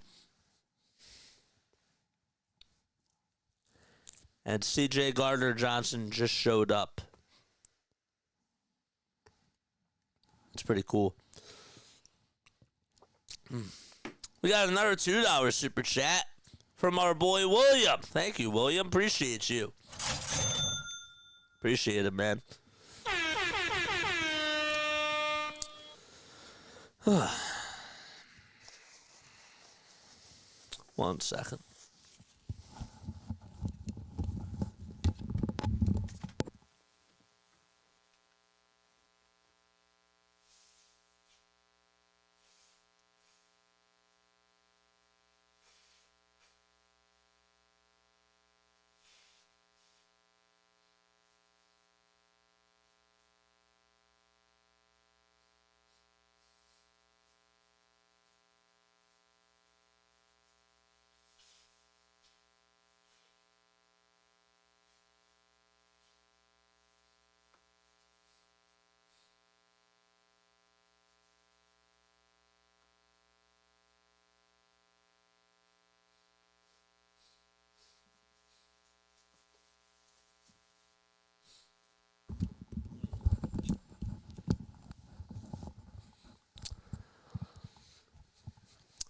And C.J. Gardner-Johnson just showed up. It's pretty cool. We got another $2 super chat from our boy William. Thank you, William. Appreciate you. Appreciate it, man. 1 second.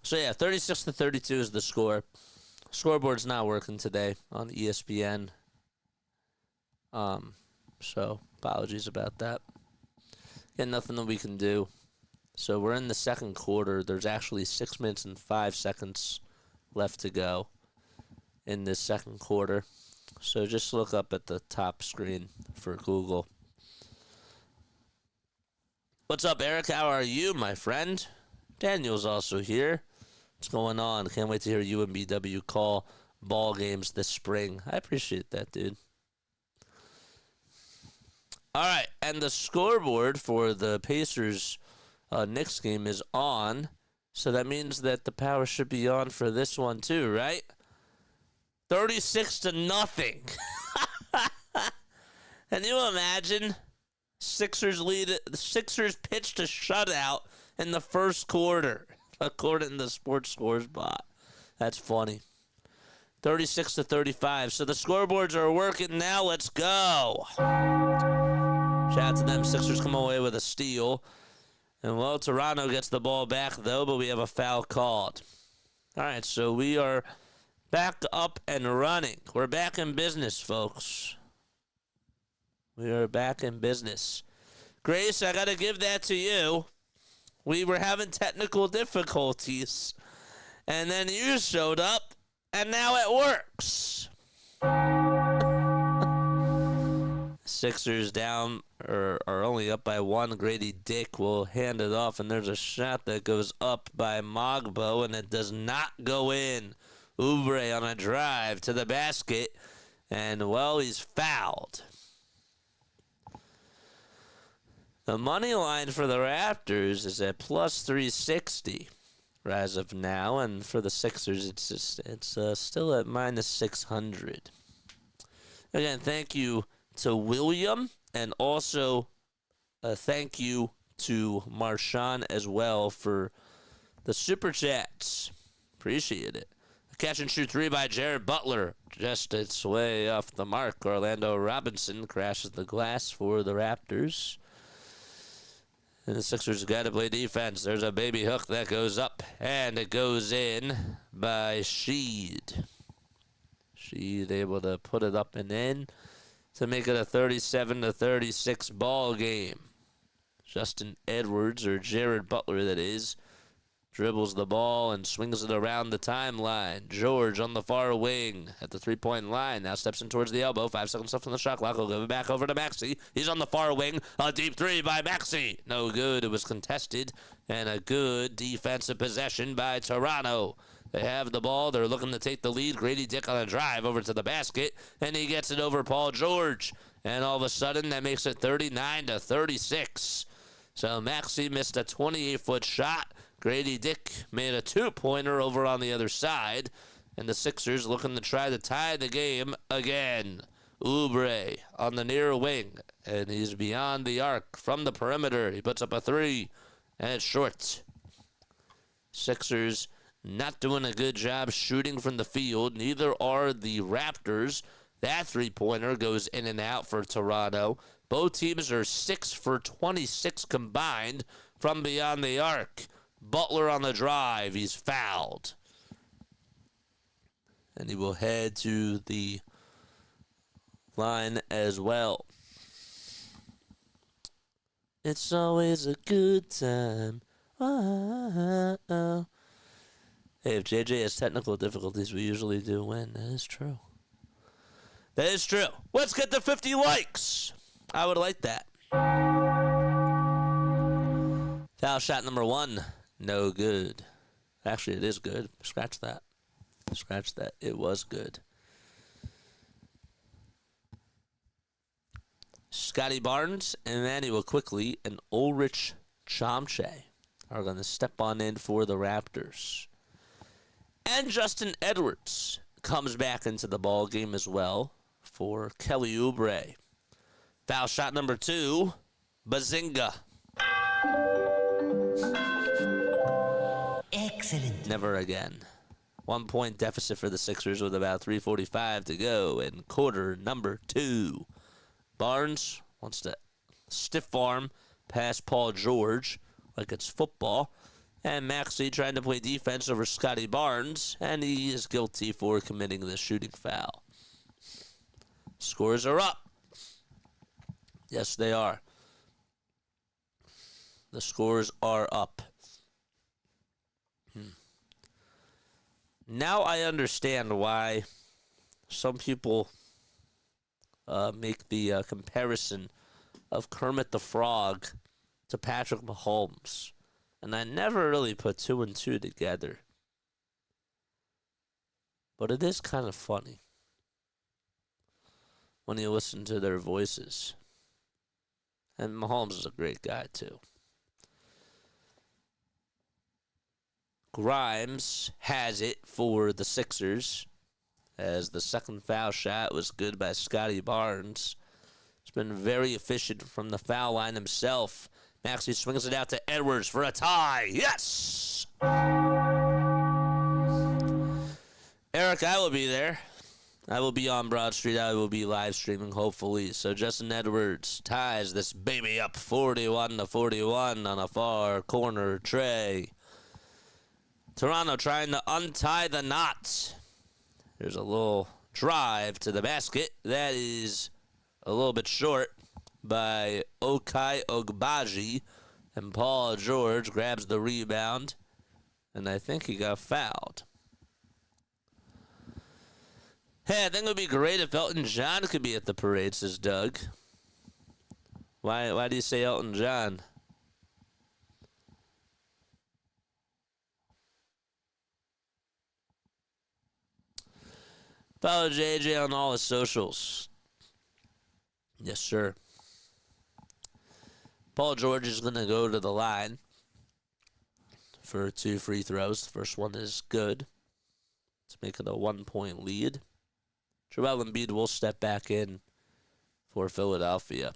So, yeah, 36-32 is the score. Scoreboard's not working today on ESPN. So, apologies about that. Got nothing that we can do. So, we're in the second quarter. There's actually 6 minutes and 5 seconds left to go in this second quarter. So, just look up at the top screen for Google. What's up, Eric? How are you, my friend? Daniel's also here. What's going on? Can't wait to hear you and BW call ball games this spring. I appreciate that, dude. All right, and the scoreboard for the Pacers Knicks game is on, so that means that the power should be on for this one too, right? 36-0. Can you imagine? Sixers pitched a shutout in the first quarter, according to the Sports Scores bot. That's funny. 36-35. So the scoreboards are working now. Let's go. Shout out to them. Sixers come away with a steal. And, well, Toronto gets the ball back, though, but we have a foul called. All right, so we are back up and running. We're back in business, folks. We are back in business. Grace, I got to give that to you. We were having technical difficulties, and then you showed up, and now it works. Sixers down, or are only up by 1. Grady Dick will hand it off, and there's a shot that goes up by Mogbo, and it does not go in. Oubre on a drive to the basket, and, well, he's fouled. The money line for the Raptors is at plus 360 as of now, and for the Sixers, it's still at minus 600. Again, thank you to William, and also thank you to Marshawn as well for the super chats. Appreciate it. A catch and shoot 3 by Jared Butler, just its way off the mark. Orlando Robinson crashes the glass for the Raptors. And the Sixers got to play defense. There's a baby hook that goes up, and it goes in by Sheed. Sheed able to put it up and in to make it a 37-36 ball game. Justin Edwards, or Jared Butler, that is, dribbles the ball and swings it around the timeline. George on the far wing at the three-point line. Now steps in towards the elbow. 5 seconds left on the shot clock. He'll give it back over to Maxey. He's on the far wing. A deep 3 by Maxey. No good. It was contested. And a good defensive possession by Toronto. They have the ball. They're looking to take the lead. Grady Dick on a drive over to the basket. And he gets it over Paul George. And all of a sudden, that makes it 39-36. So Maxey missed a 28-foot shot. Grady Dick made a 2-pointer over on the other side. And the Sixers looking to try to tie the game again. Oubre on the near wing. And he's beyond the arc from the perimeter. He puts up a 3. And it's short. Sixers not doing a good job shooting from the field. Neither are the Raptors. That 3-pointer goes in and out for Toronto. Both teams are 6 for 26 combined from beyond the arc. Butler on the drive. He's fouled. And he will head to the line as well. It's always a good time. Oh. Hey, if JJ has technical difficulties, we usually do win. That is true. That is true. Let's get to 50 likes. I would like that. Foul shot number 1. No good. Actually, it is good. Scratch that. Scratch that. It was good. Scotty Barnes, Emmanuel Quickly, and Ulrich Chomche are going to step on in for the Raptors. And Justin Edwards comes back into the ball game as well for Kelly Oubre. Foul shot number 2, Bazinga. Excellent. Never again. 1 point deficit for the Sixers with about 3:45 to go in quarter number 2. Barnes wants to stiff arm past Paul George like it's football. And Maxey trying to play defense over Scotty Barnes, and he is guilty for committing the shooting foul. Scores are up. Yes, they are. The scores are up. Now I understand why some people make the comparison of Kermit the Frog to Patrick Mahomes. And I never really put 2 and 2 together. But it is kind of funny when you listen to their voices. And Mahomes is a great guy, too. Grimes has it for the Sixers, as the second foul shot was good by Scotty Barnes. He's been very efficient from the foul line himself. Maxey swings it out to Edwards for a tie. Yes! Eric, I will be there. I will be on Broad Street. I will be live streaming, hopefully. So Justin Edwards ties this baby up 41-41 on a far corner tray. Toronto trying to untie the knot. There's a little drive to the basket. That is a little bit short by Okai Ogbaji. And Paul George grabs the rebound. And I think he got fouled. Hey, I think it would be great if Elton John could be at the parade, says Doug. Why do you say Elton John? Follow JJ on all his socials. Yes, sir. Paul George is going to go to the line for 2 free throws. The first one is good to make it a 1-point lead. Joel Embiid will step back in for Philadelphia.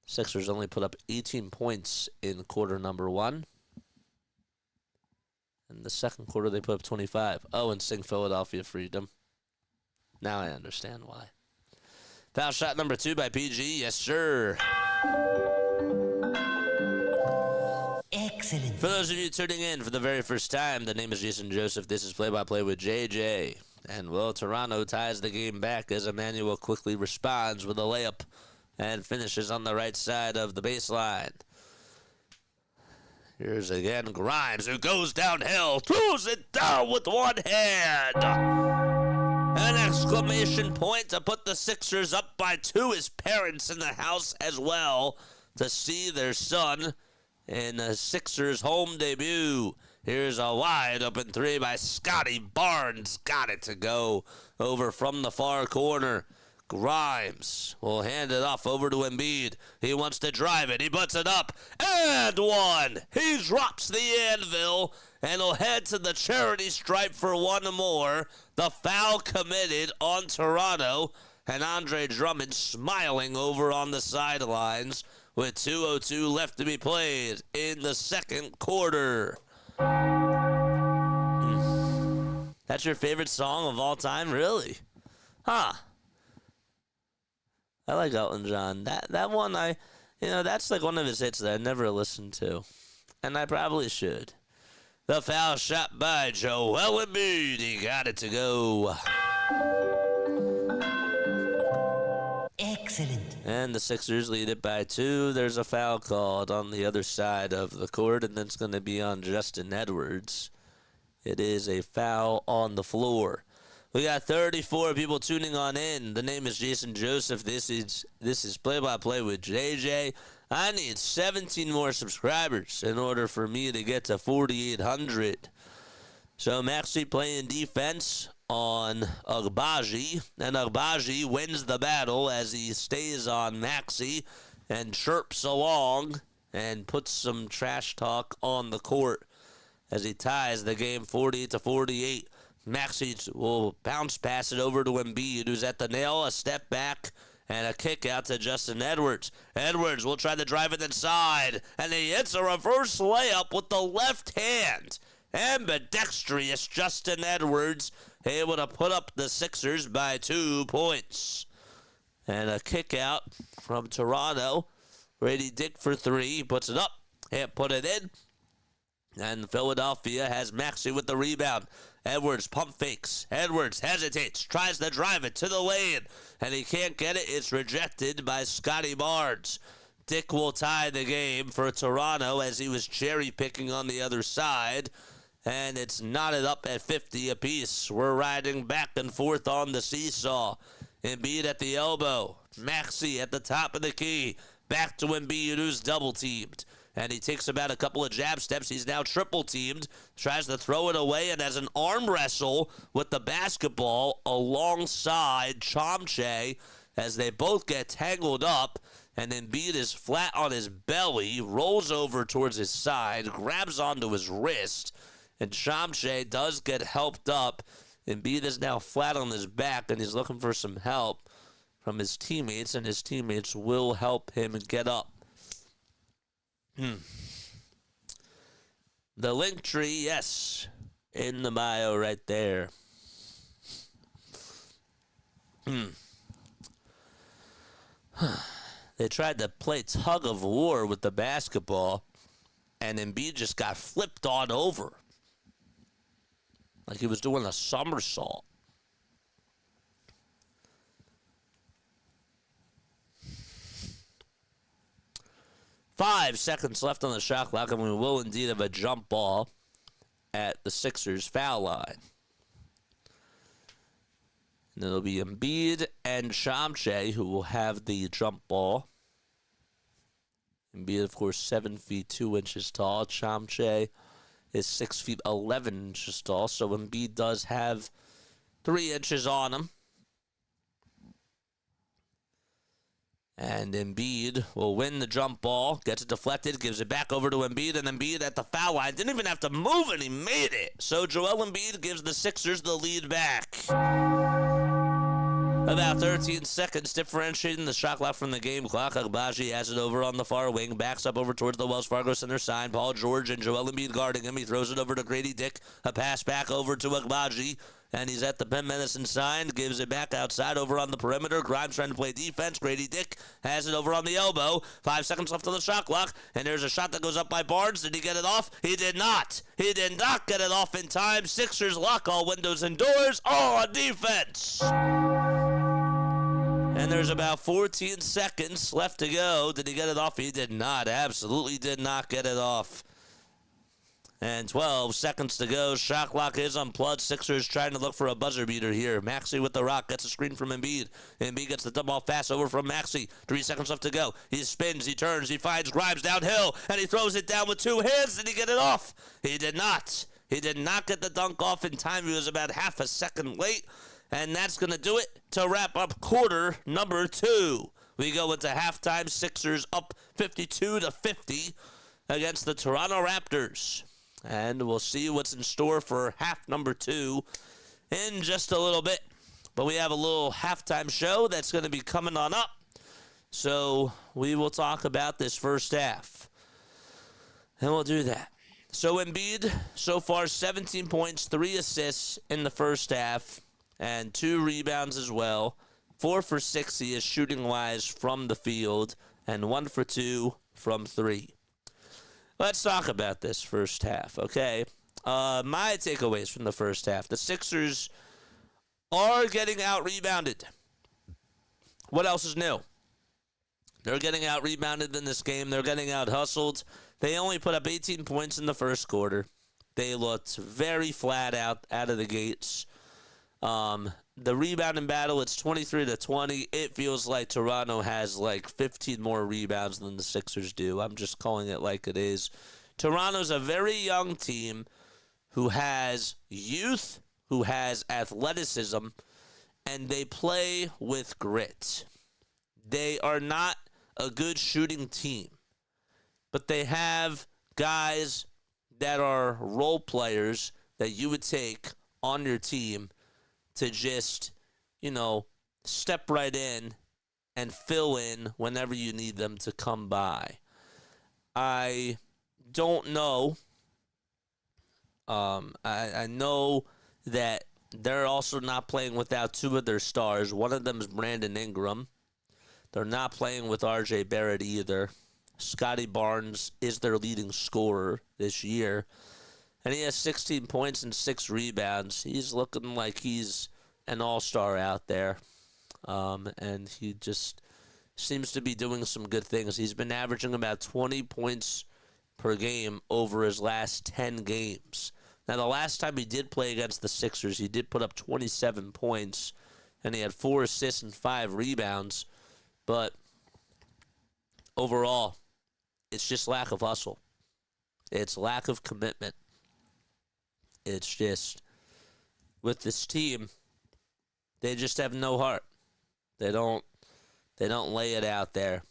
Sixers only put up 18 points in quarter number 1. In the second quarter, they put up 25. Oh, and sing Philadelphia Freedom. Now I understand why. Foul shot number 2 by PG. Yes, sir. Excellent. For those of you tuning in for the very first time, the name is Jason Joseph. This is Play-by-Play with JJ. And, well, Toronto ties the game back as Emmanuel quickly responds with a layup and finishes on the right side of the baseline. Here's again Grimes, who goes downhill, throws it down with one hand. An exclamation point to put the Sixers up by 2. His parents in the house as well to see their son in the Sixers' home debut. Here's a wide open 3 by Scotty Barnes. Got it to go over from the far corner. Grimes will hand it off over to Embiid. He wants to drive it. He puts it up. And 1. He drops the anvil and will head to the charity stripe for 1 more. The foul committed on Toronto. And Andre Drummond smiling over on the sidelines with 2:02 left to be played in the second quarter. That's your favorite song of all time? Really? Huh. I like Elton John. That one, that's like one of his hits that I never listened to. And I probably should. The foul shot by Joel Embiid. He got it to go. Excellent. Excellent. And the Sixers lead it by 2. There's a foul called on the other side of the court, and that's going to be on Justin Edwards. It is a foul on the floor. We got 34 people tuning on in. The name is Jason Joseph. This is Play-by-Play with JJ. I need 17 more subscribers in order for me to get to 4,800. So Maxey playing defense on Agbaji, and Agbaji wins the battle as he stays on Maxey and chirps along and puts some trash talk on the court as he ties the game 40-48. Maxey will bounce pass it over to Embiid, who's at the nail, a step back, and a kick out to Justin Edwards. Edwards will try to drive it inside, and he hits a reverse layup with the left hand. Ambidextrous Justin Edwards able to put up the Sixers by 2 points. And a kick out from Toronto. Grady Dick for 3. He puts it up. Can't put it in. And Philadelphia has Maxey with the rebound. Edwards pump fakes. Edwards hesitates. Tries to drive it to the lane. And he can't get it. It's rejected by Scotty Barnes. Dick will tie the game for Toronto as he was cherry picking on the other side. And it's knotted up at 50 apiece. We're riding back and forth on the seesaw. Embiid at the elbow. Maxey at the top of the key. Back to Embiid, who's double-teamed. And he takes about a couple of jab steps. He's now triple-teamed. Tries to throw it away and has an arm wrestle with the basketball alongside Chomche as they both get tangled up. And Embiid is flat on his belly, rolls over towards his side, grabs onto his wrist. And Chomche does get helped up. Embiid is now flat on his back, and he's looking for some help from his teammates, and his teammates will help him get up. The link tree, yes, in the bio right there. They tried to play tug of war with the basketball, and Embiid just got flipped on over. Like he was doing a somersault. Five seconds left on the shot clock, and we will indeed have a jump ball at the Sixers foul line. And it'll be Embiid and Chomche who will have the jump ball. Embiid, of course, 7 feet 2 inches tall. Chomche is 6 feet 11 inches tall, so Embiid does have 3 inches on him. And Embiid will win the jump ball, gets it deflected, gives it back over to Embiid, and Embiid at the foul line didn't even have to move, and he made it. So Joel Embiid gives the Sixers the lead back. About 13 seconds differentiating the shot clock from the game clock. Agbaji has it over on the far wing, backs up over towards the Wells Fargo Center sign. Paul George and Joel Embiid guarding him. He throws it over to Grady Dick. A pass back over to Agbaji. And he's at the Penn Medicine sign. Gives it back outside over on the perimeter. Grimes trying to play defense. Grady Dick has it over on the elbow. 5 seconds left on the shot clock. And there's a shot that goes up by Barnes. Did he get it off? He did not. He did not get it off in time. Sixers lock all windows and doors. All on defense. And there's about 14 seconds left to go. Did he get it off? He did not. Absolutely did not get it off. And 12 seconds to go. Shot clock is unplugged. Sixers trying to look for a buzzer beater here. Maxey with the rock. Gets a screen from Embiid. Embiid gets the dump ball pass over from Maxey. 3 seconds left to go. He spins. He turns. He finds Grimes downhill. And he throws it down with 2 hands. Did he get it off? He did not. He did not get the dunk off in time. He was about half a second late. And that's going to do it to wrap up quarter number 2. We go into halftime. Sixers up 52-50 against the Toronto Raptors. And we'll see what's in store for half number 2 in just a little bit. But we have a little halftime show that's going to be coming on up. So we will talk about this first half. And we'll do that. So Embiid, so far 17 points, 3 assists in the first half. And 2 rebounds as well. 4 for 6 he is shooting-wise from the field. And 1 for 2 from 3. Let's talk about this first half, okay? My takeaways from the first half. The Sixers are getting out-rebounded. What else is new? They're getting out-rebounded in this game. They're getting out-hustled. They only put up 18 points in the first quarter. They looked very flat out of the gates. The rebounding battle, it's 23-20. It feels like Toronto has like 15 more rebounds than the Sixers do. I'm just calling it like it is. Toronto's a very young team who has youth, who has athleticism, and they play with grit. They are not a good shooting team, but they have guys that are role players that you would take on your team to just, step right in and fill in whenever you need them to come by. I don't know. I know that they're also not playing without two of their stars. One of them is Brandon Ingram. They're not playing with R.J. Barrett either. Scotty Barnes is their leading scorer this year. And he has 16 points and 6 rebounds. He's looking like he's an all-star out there. And he just seems to be doing some good things. He's been averaging about 20 points per game over his last 10 games. Now, the last time he did play against the Sixers, he did put up 27 points, and he had 4 assists and 5 rebounds. But overall, it's just lack of hustle. It's lack of commitment. It's just, with this team, they just have no heart. They don't lay it out there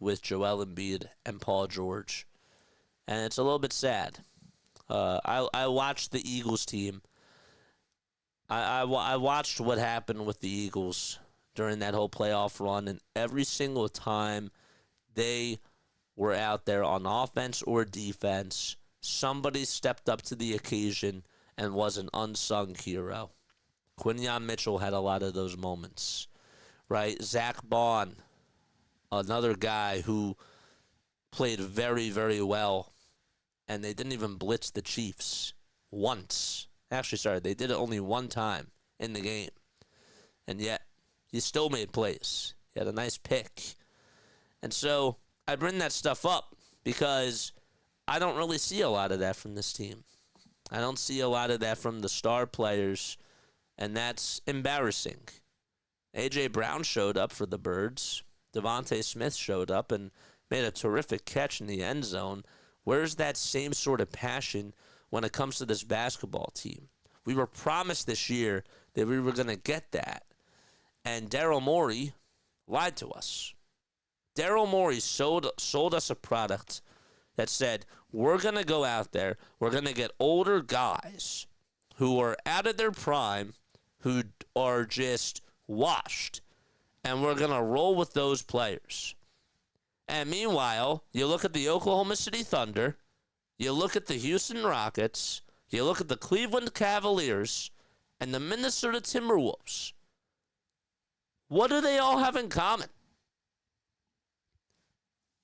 with Joel Embiid and Paul George. And it's a little bit sad. I watched the Eagles team. I watched what happened with the Eagles during that whole playoff run, and every single time they were out there on offense or defense, somebody stepped up to the occasion and was an unsung hero. Quinyon Mitchell had a lot of those moments, right? Zach Bond, another guy who played very, very well, and they didn't even blitz the Chiefs once. Actually, sorry, they did it only one time in the game, and yet he still made plays. He had a nice pick. And so I bring that stuff up because I don't really see a lot of that from this team. I don't see a lot of that from the star players, and that's embarrassing. A.J. Brown showed up for the Birds. Devontae Smith showed up and made a terrific catch in the end zone. Where's that same sort of passion when it comes to this basketball team? We were promised this year that we were going to get that. And Daryl Morey lied to us. Daryl Morey sold us a product that said, we're going to go out there, we're going to get older guys who are out of their prime, who are just washed, and we're going to roll with those players. And meanwhile, you look at the Oklahoma City Thunder, you look at the Houston Rockets, you look at the Cleveland Cavaliers, and the Minnesota Timberwolves. What do they all have in common?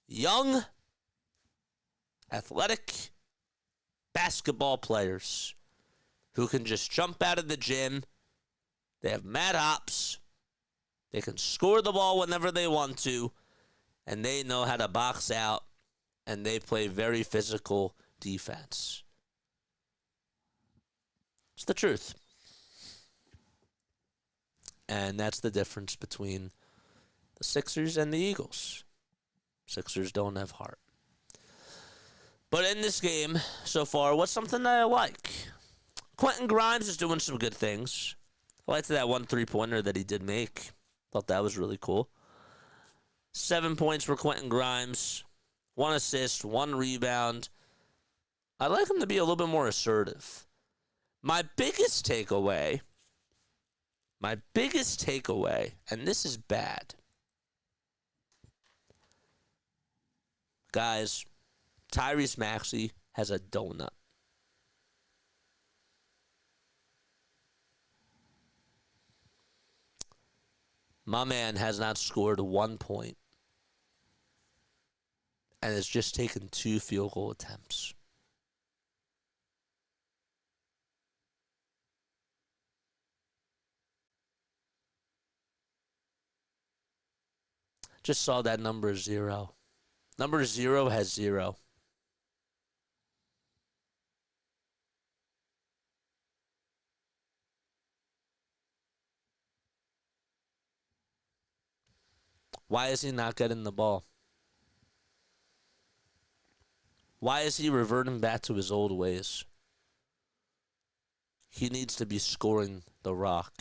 Young, athletic basketball players who can just jump out of the gym. They have mad hops. They can score the ball whenever they want to. And they know how to box out. And they play very physical defense. It's the truth. And that's the difference between the Sixers and the Eagles. Sixers don't have heart. But in this game so far, what's something that I like? Quentin Grimes is doing some good things. I liked that one three-pointer that he did make. Thought that was really cool. 7 points for Quentin Grimes. 1 assist, 1 rebound. I'd like him to be a little bit more assertive. My biggest takeaway, and this is bad. Guys, Tyrese Maxey has a donut. My man has not scored 1 point and has just taken 2 field goal attempts. Just saw that number 0. Number 0 has 0. Why is he not getting the ball? Why is he reverting back to his old ways? He needs to be scoring the rock.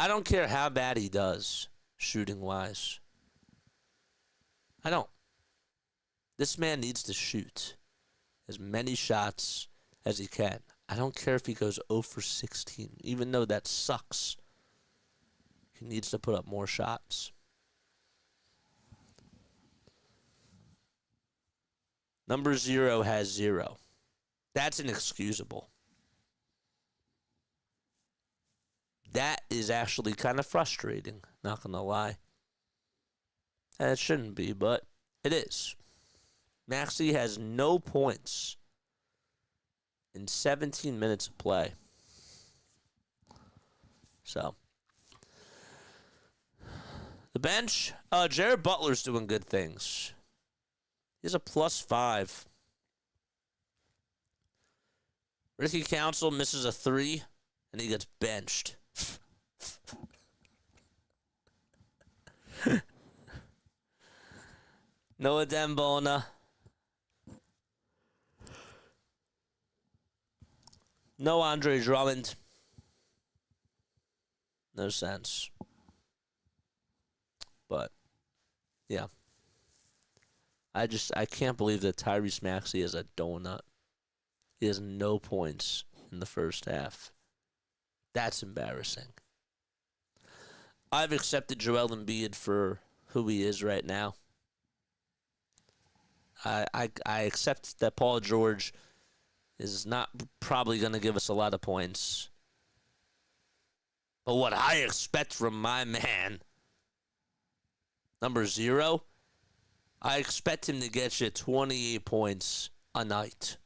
I don't care how bad he does, shooting-wise. I don't. This man needs to shoot as many shots as he can. I don't care if he goes 0 for 16, even though that sucks. He needs to put up more shots. Number 0 has 0. That's inexcusable. That is actually kind of frustrating, not going to lie. And it shouldn't be, but it is. Maxey has no points in 17 minutes of play. So, the bench, Jared Butler's doing good things. He's a +5. Ricky Council misses a 3, and he gets benched. Noah Dembona. No Andre Drummond. No sense. But, yeah. I can't believe that Tyrese Maxey is a donut. He has no points in the first half. That's embarrassing. I've accepted Joel Embiid for who he is right now. I accept that Paul George is not probably going to give us a lot of points. But what I expect from my man, number 0, I expect him to get you 28 points a night.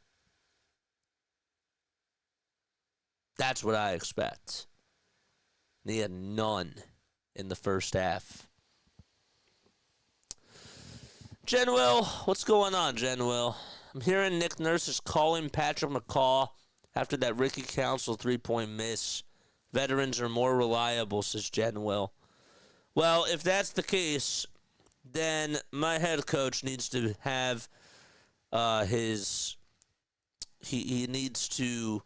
That's what I expect. And he had none in the first half. Jen Will, what's going on, Jen Will? I'm hearing Nick Nurse is calling Patrick McCaw after that Ricky Council 3-point miss. Veterans are more reliable, says Jen Will. Well, if that's the case, then my head coach needs to have he needs to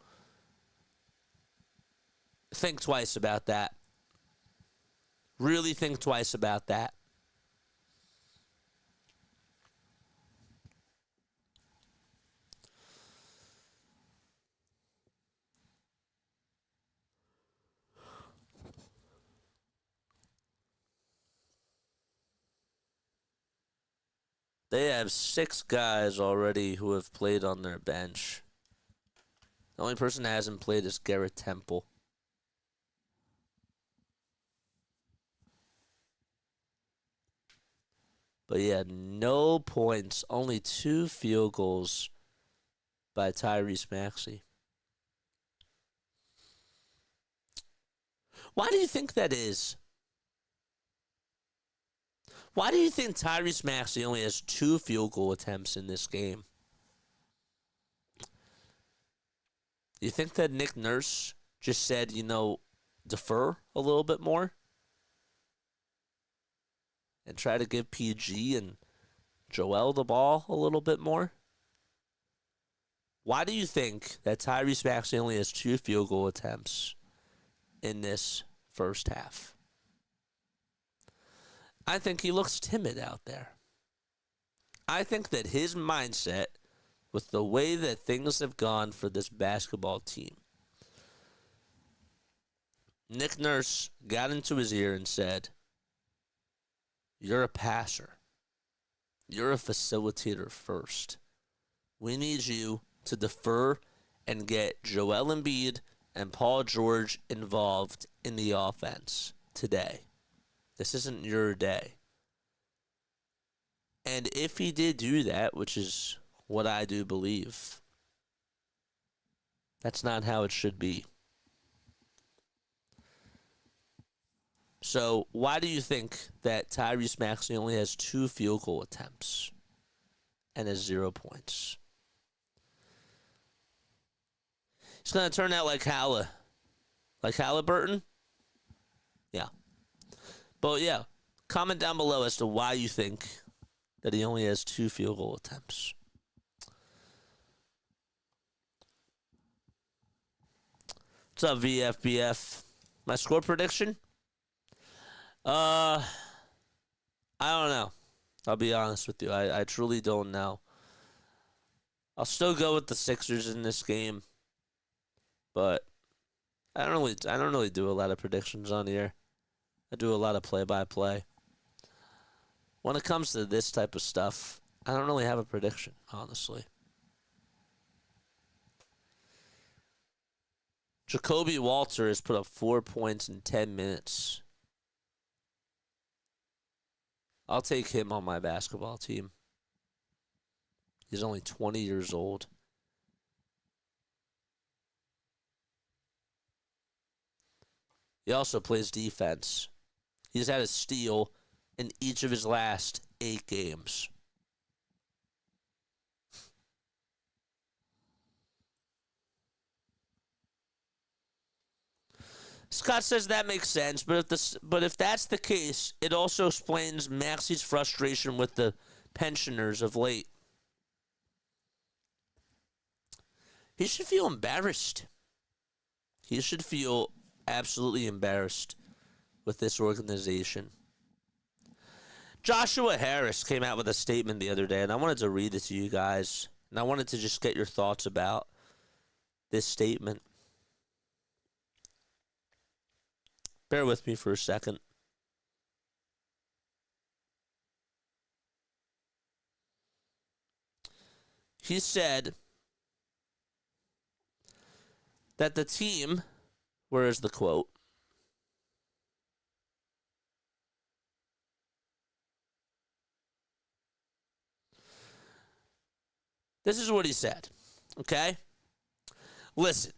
think twice about that. Really think twice about that. They have 6 guys already who have played on their bench. The only person that hasn't played is Garrett Temple. But yeah, no points, only 2 field goals by Tyrese Maxey. Why do you think that is? Why do you think Tyrese Maxey only has 2 field goal attempts in this game? You think that Nick Nurse just said, defer a little bit more? And try to give PG and Joel the ball a little bit more? Why do you think that Tyrese Maxey only has 2 field goal attempts in this first half? I think he looks timid out there. I think that his mindset, with the way that things have gone for this basketball team, Nick Nurse got into his ear and said, "You're a passer. You're a facilitator first. We need you to defer and get Joel Embiid and Paul George involved in the offense today. This isn't your day." And if he did do that, which is what I do believe, that's not how it should be. So why do you think that Tyrese Maxey only has 2 field goal attempts and has 0 points? He's going to turn out like Halliburton? Yeah. But yeah, comment down below as to why you think that he only has 2 field goal attempts. What's up, VFBF? My score prediction? I don't know. I'll be honest with you. I truly don't know. I'll still go with the Sixers in this game, but I don't really do a lot of predictions on here. I do a lot of play-by-play. When it comes to this type of stuff, I don't really have a prediction, honestly. Jacoby Walter has put up 4 points in 10 minutes. I'll take him on my basketball team. He's only 20 years old. He also plays defense. He's had a steal in each of his last 8 games. Scott says that makes sense, but if that's the case, it also explains Maxey's frustration with the pensioners of late. He should feel embarrassed. He should feel absolutely embarrassed with this organization. Joshua Harris came out with a statement the other day, and I wanted to read it to you guys, and I wanted to just get your thoughts about this statement. Bear with me for a second. He said that the team, where is the quote? This is what he said, okay? Listen,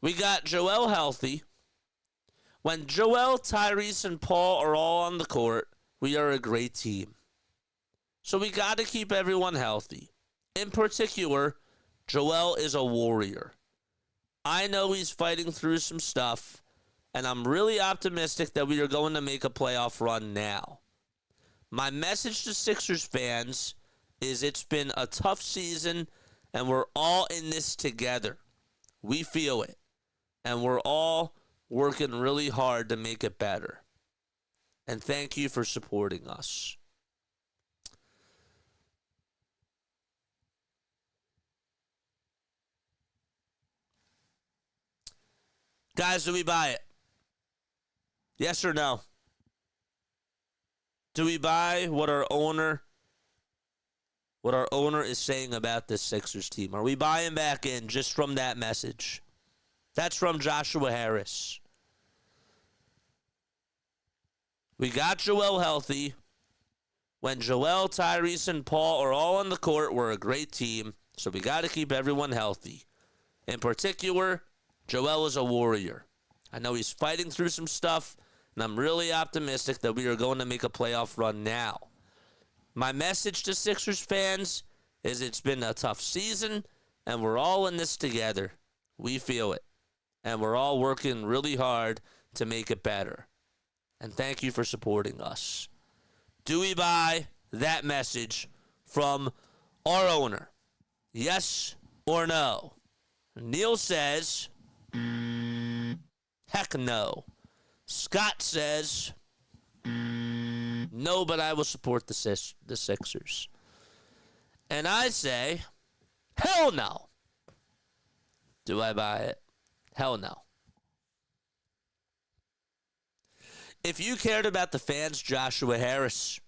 we got Joel healthy. When Joel, Tyrese, and Paul are all on the court, we are a great team. So we got to keep everyone healthy. In particular, Joel is a warrior. I know he's fighting through some stuff, and I'm really optimistic that we are going to make a playoff run now. My message to Sixers fans is it's been a tough season, and we're all in this together. We feel it, and we're all working really hard to make it better. And thank you for supporting us. Guys, do we buy it? Yes or no? Do we buy what our owner is saying about this Sixers team? Are we buying back in just from that message? That's from Joshua Harris. We got Joel healthy. When Joel, Tyrese, and Paul are all on the court, we're a great team. So we got to keep everyone healthy. In particular, Joel is a warrior. I know he's fighting through some stuff, and I'm really optimistic that we are going to make a playoff run now. My message to Sixers fans is it's been a tough season, and we're all in this together. We feel it. And we're all working really hard to make it better. And thank you for supporting us. Do we buy that message from our owner? Yes or no? Neil says, heck no. Scott says, no, but I will support the Sixers. And I say, hell no. Do I buy it? Hell no. If you cared about the fans, Joshua Harris,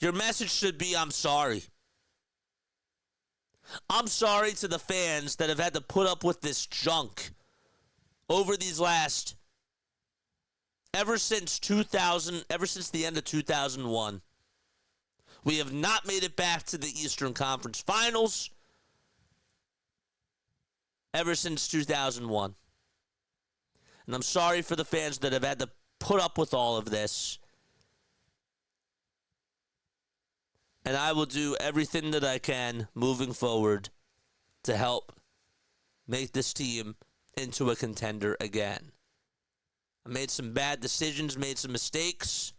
your message should be, I'm sorry. I'm sorry to the fans that have had to put up with this junk over these last, ever since the end of 2001. We have not made it back to the Eastern Conference Finals ever since 2001. And I'm sorry for the fans that have had to put up with all of this. And I will do everything that I can moving forward to help make this team into a contender again. I made some bad decisions, made some mistakes.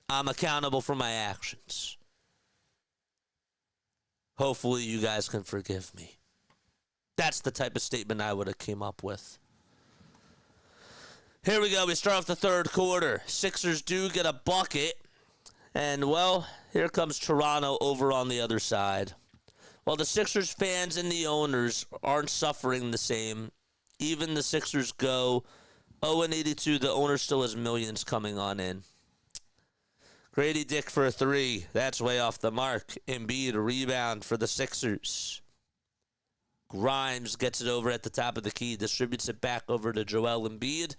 I'm accountable for my actions. Hopefully you guys can forgive me. That's the type of statement I would have came up with. Here we go. We start off the third quarter. Sixers do get a bucket. And, well, here comes Toronto over on the other side. Well, the Sixers fans and the owners aren't suffering the same. Even the Sixers go 0-82. The owner still has millions coming on in. Grady Dick for a three. That's way off the mark. Embiid, a rebound for the Sixers. Grimes gets it over at the top of the key. Distributes it back over to Joel Embiid.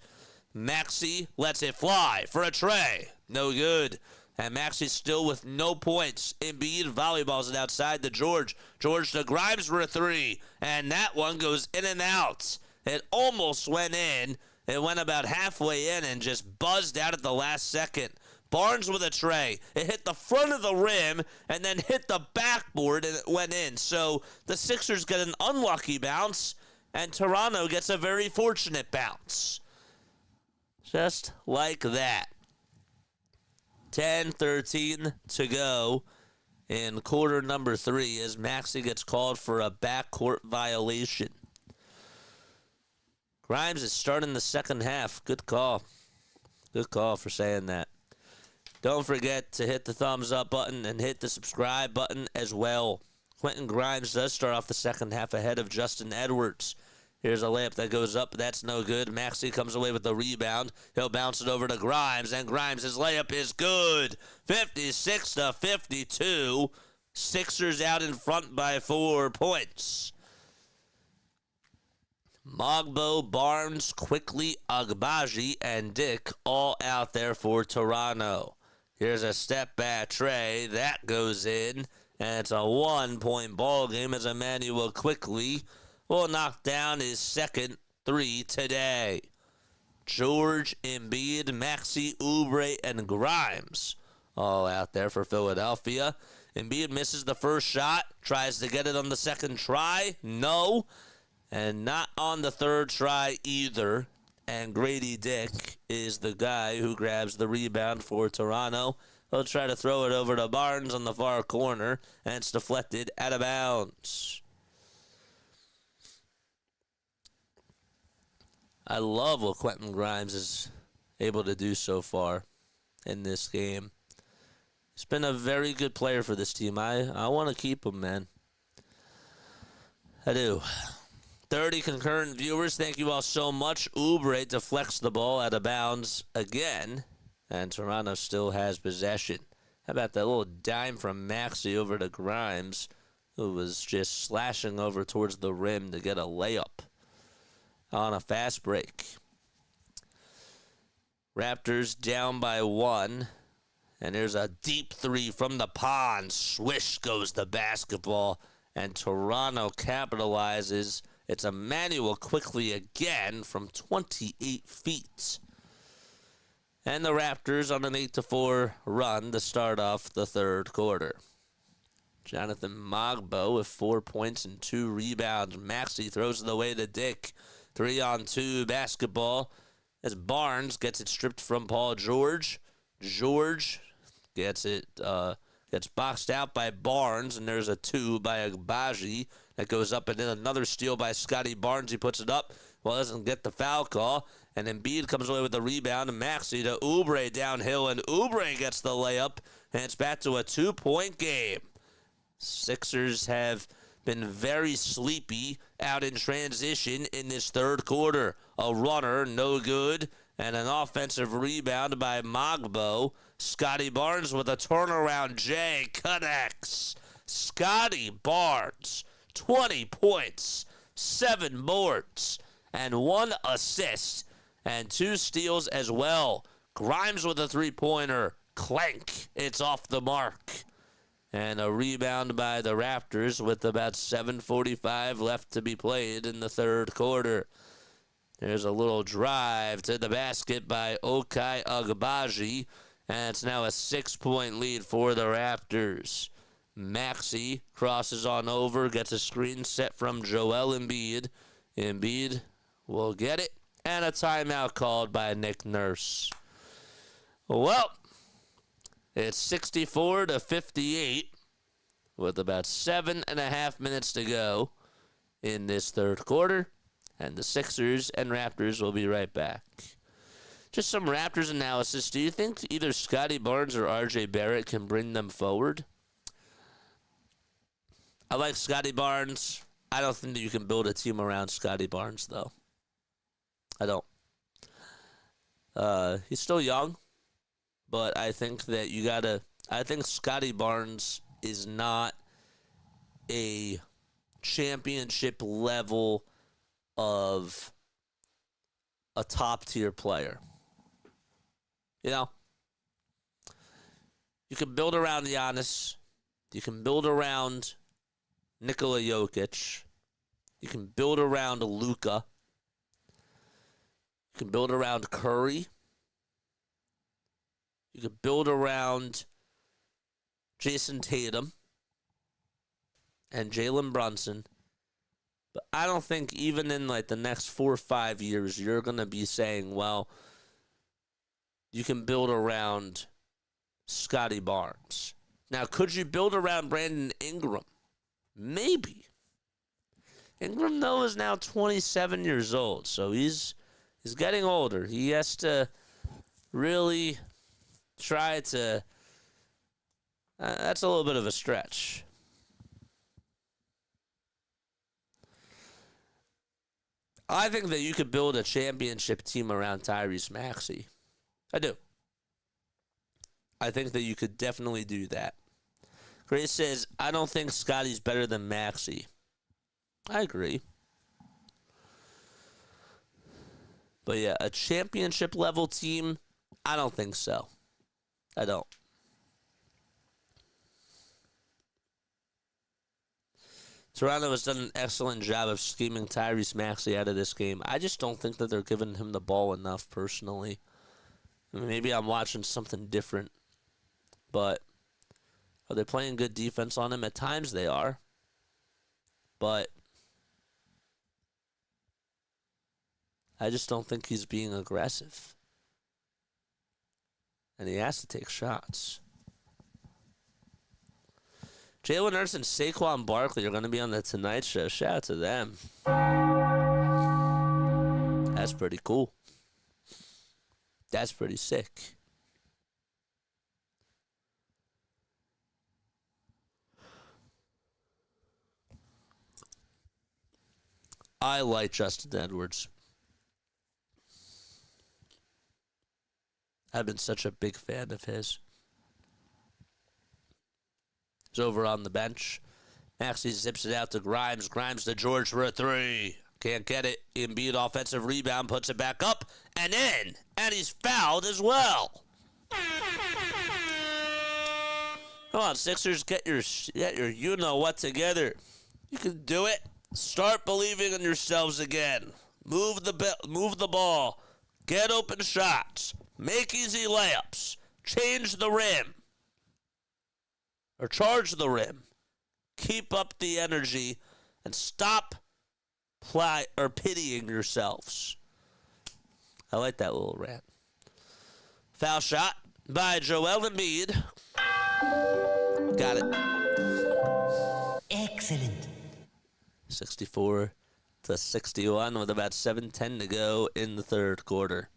Maxey lets it fly for a tray. No good. And Maxey's still with no points. Embiid volleyballs it outside to George. George to Grimes for a three. And that one goes in and out. It almost went in. It went about halfway in and just buzzed out at the last second. Barnes with a tray. It hit the front of the rim and then hit the backboard and it went in. So the Sixers get an unlucky bounce and Toronto gets a very fortunate bounce. Just like that. 10-13 to go in quarter number 3 as Maxey gets called for a backcourt violation. Grimes is starting the second half. Good call. Good call for saying that. Don't forget to hit the thumbs up button and hit the subscribe button as well. Quentin Grimes does start off the second half ahead of Justin Edwards. Here's a layup that goes up. That's no good. Maxey comes away with the rebound. He'll bounce it over to Grimes, and Grimes' layup is good. 56-52. Sixers out in front by 4 points. Mogbo, Barnes, Quickly, Agbaji, and Dick all out there for Toronto. Here's a step back tray. That goes in, and it's a 1-point ball game as Emmanuel Quickly will knock down his second 3 today. George, Embiid, Maxey, Oubre, and Grimes all out there for Philadelphia. Embiid misses the first shot, tries to get it on the second try. No. And not on the third try either. And Grady Dick is the guy who grabs the rebound for Toronto. He'll try to throw it over to Barnes on the far corner, and it's deflected out of bounds. I love what Quentin Grimes is able to do so far in this game. He's been a very good player for this team. I want to keep him, man. I do. 30 concurrent viewers. Thank you all so much. Oubre deflects the ball out of bounds again, and Toronto still has possession. How about that little dime from Maxey over to Grimes, who was just slashing over towards the rim to get a layup on a fast break. Raptors down by 1, and there's a deep 3 from the pond. Swish goes the basketball, and Toronto capitalizes. It's Emmanuel Quickly again from 28 feet. And the Raptors on an 8-4 run to start off the third quarter. Jonathan Mogbo with 4 points and 2 rebounds. Maxey throws it away to Dick. 3-on-2 basketball as Barnes gets it stripped from Paul George. George gets it, gets boxed out by Barnes, and there's a 2 by Agbaji that goes up, and then another steal by Scotty Barnes. He puts it up. Well, doesn't get the foul call, and Embiid comes away with the rebound, and Maxey to Oubre downhill, and Oubre gets the layup, and it's back to a 2-point game. Sixers have been very sleepy out in transition in this third quarter. A runner, no good, and an offensive rebound by Mogbo. Scotty Barnes with a turnaround J connects. Scotty Barnes, 20 points, 7 boards, and 1 assist, and 2 steals as well. Grimes with a 3-pointer. Clank. It's off the mark. And a rebound by the Raptors with about 7:45 left to be played in the third quarter. There's a little drive to the basket by Okai Agbaji, and it's now a 6-point lead for the Raptors. Maxey crosses on over, gets a screen set from Joel Embiid. Embiid will get it, and a timeout called by Nick Nurse. Well, it's 64-58 with about 7.5 minutes to go in this third quarter. And the Sixers and Raptors will be right back. Just some Raptors analysis. Do you think either Scotty Barnes or R.J. Barrett can bring them forward? I like Scotty Barnes. I don't think that you can build a team around Scotty Barnes, though. I don't. He's still young, but I think that you gotta. I think Scotty Barnes is not a championship level of a top-tier player. You know? You can build around Giannis. You can build around Nikola Jokic. You can build around Luka. You can build around Curry. You can build around Jason Tatum and Jalen Brunson. But I don't think even in like the next 4 or 5 years, you're going to be saying, well, you can build around Scotty Barnes. Now, could you build around Brandon Ingram? Maybe. Ingram, though, is now 27 years old, so he's getting older. He has to really try to... that's a little bit of a stretch. I think that you could build a championship team around Tyrese Maxey. I do. I think that you could definitely do that. Grace says, I don't think Scotty's better than Maxey. I agree. But yeah, a championship level team, I don't think so. I don't. Toronto has done an excellent job of scheming Tyrese Maxey out of this game. I just don't think that they're giving him the ball enough, personally. I mean, maybe I'm watching something different. But are they playing good defense on him? At times they are. But I just don't think he's being aggressive. And he has to take shots. Jalen Hurts and Saquon Barkley are going to be on the Tonight Show. Shout out to them. That's pretty cool. That's pretty sick. I like Justin Edwards. I've been such a big fan of his. He's over on the bench. Maxey zips it out to Grimes. Grimes to George for a three. Can't get it. Embiid offensive rebound, puts it back up and in. And he's fouled as well. Come on, Sixers, get your you-know-what together. You can do it. Start believing in yourselves again. Move the ball. Get open shots. Make easy layups. Change the rim. Or charge the rim. Keep up the energy and stop pitying yourselves. I like that little rant. Foul shot by Joel Embiid. Got it. Excellent. 64-61 with about 7:10 to go in the third quarter.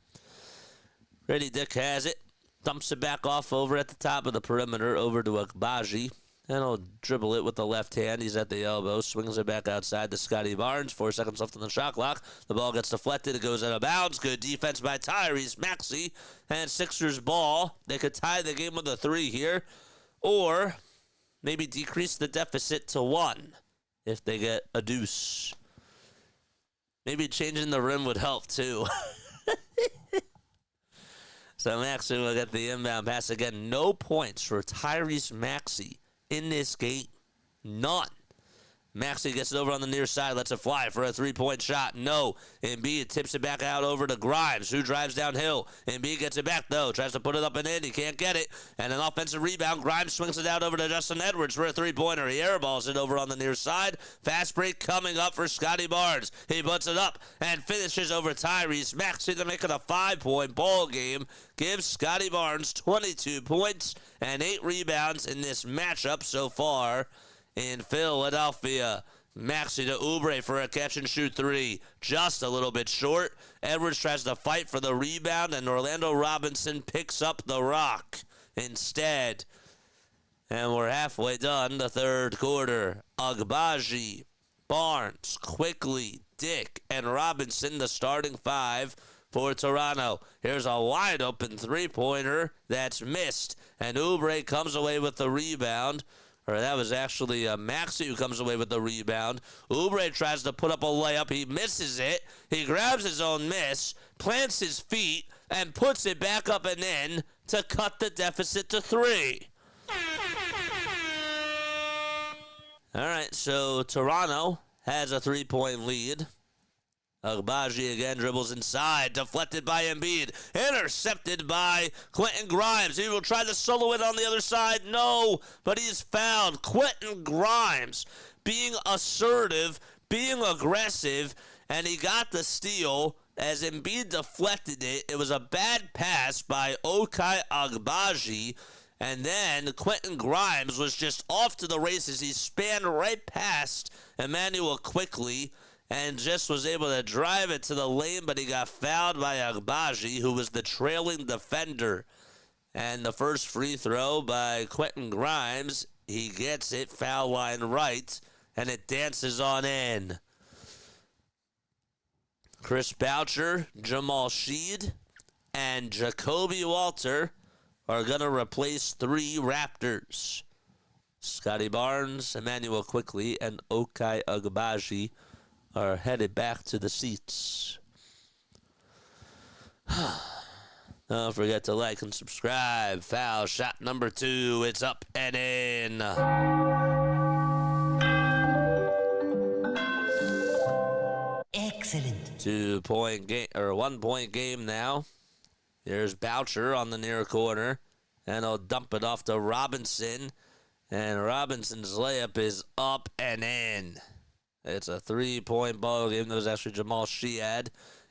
Grady Dick has it. Dumps it back off over at the top of the perimeter over to Agbaji. And he'll dribble it with the left hand. He's at the elbow. Swings it back outside to Scotty Barnes. 4 seconds left on the shot clock. The ball gets deflected. It goes out of bounds. Good defense by Tyrese Maxey. And Sixers ball. They could tie the game with a 3 here. Or maybe decrease the deficit to 1 if they get a deuce. Maybe changing the rim would help too. So Maxey will get the inbound pass again. No points for Tyrese Maxey in this game. None. Maxey gets it over on the near side, lets it fly for a three-point shot. No. Embiid tips it back out over to Grimes, who drives downhill. Embiid gets it back, though. Tries to put it up and in. He can't get it. And an offensive rebound. Grimes swings it out over to Justin Edwards for a three-pointer. He airballs it over on the near side. Fast break coming up for Scotty Barnes. He puts it up and finishes over Tyrese Maxey to make it a 5-point ball game. Gives Scotty Barnes 22 points and 8 rebounds in this matchup so far in Philadelphia. Maxey to Oubre for a catch-and-shoot three. Just a little bit short. Edwards tries to fight for the rebound, and Orlando Robinson picks up the rock instead. And we're halfway done the third quarter. Agbaji, Barnes, Quickly, Dick, and Robinson, the starting five for Toronto. Here's a wide-open three-pointer that's missed, and Oubre comes away with the rebound. Or that was actually Maxey who comes away with the rebound. Oubre tries to put up a layup. He misses it. He grabs his own miss, plants his feet, and puts it back up and in to cut the deficit to 3. All right, so Toronto has a 3-point lead. Agbaji again dribbles inside, deflected by Embiid, intercepted by Quentin Grimes. He will try to solo it on the other side. No, but he's fouled. Quentin Grimes being assertive, being aggressive, and he got the steal as Embiid deflected it. It was a bad pass by Ochai Agbaji, and then Quentin Grimes was just off to the races. He spanned right past Emmanuel Quickly and just was able to drive it to the lane, but he got fouled by Agbaji, who was the trailing defender. And the first free throw by Quentin Grimes, he gets it foul line right, and it dances on in. Chris Boucher, Jamal Sheed, and Jacoby Walter are going to replace 3 Raptors. Scotty Barnes, Emmanuel Quickly, and Ochai Agbaji are headed back to the seats. Don't forget to like and subscribe. Foul shot number 2. It's up and in. Excellent. 2-point game, or 1-point game now. There's Boucher on the near corner, and he'll dump it off to Robinson, and Robinson's layup is up and in. It's a 3-point ball game. That was actually Jamal Shead.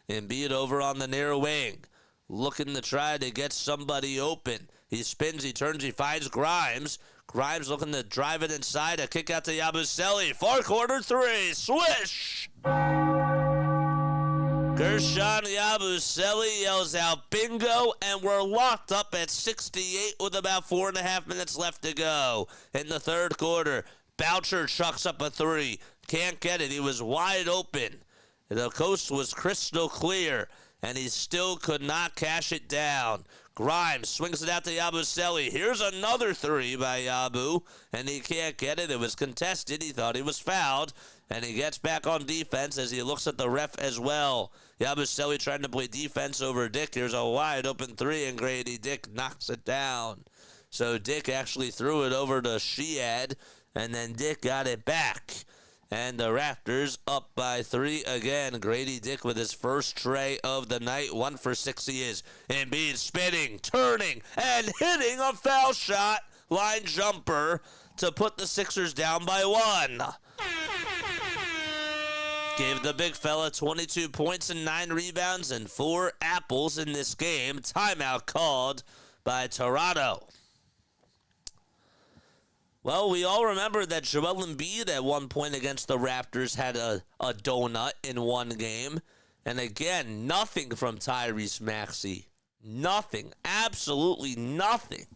Embiid over on the near wing, looking to try to get somebody open. He spins, he turns, he finds Grimes. Grimes looking to drive it inside. A kick out to Yabusele. Far corner 3. Swish! Gershon Yabusele yells out bingo, and we're locked up at 68 with about 4.5 minutes left to go in the third quarter. Boucher chucks up a 3. Can't get it. He was wide open. The coast was crystal clear, and he still could not cash it down. Grimes swings it out to Yabusele. Here's another 3 by Yabu, and he can't get it. It was contested. He thought he was fouled, and he gets back on defense as he looks at the ref as well. Yabusele trying to play defense over Dick. Here's a wide open 3, and Grady Dick knocks it down. So Dick actually threw it over to Shead, and then Dick got it back. And the Raptors up by 3 again. Grady Dick with his first tray of the night. 1 for 6 he is. Embiid spinning, turning, and hitting a foul shot. Line jumper to put the Sixers down by 1. Gave the big fella 22 points and 9 rebounds and 4 apples in this game. Timeout called by Toronto. Well, we all remember that Joel Embiid at one point against the Raptors had a donut in one game. And again, nothing from Tyrese Maxey. Nothing. Absolutely nothing.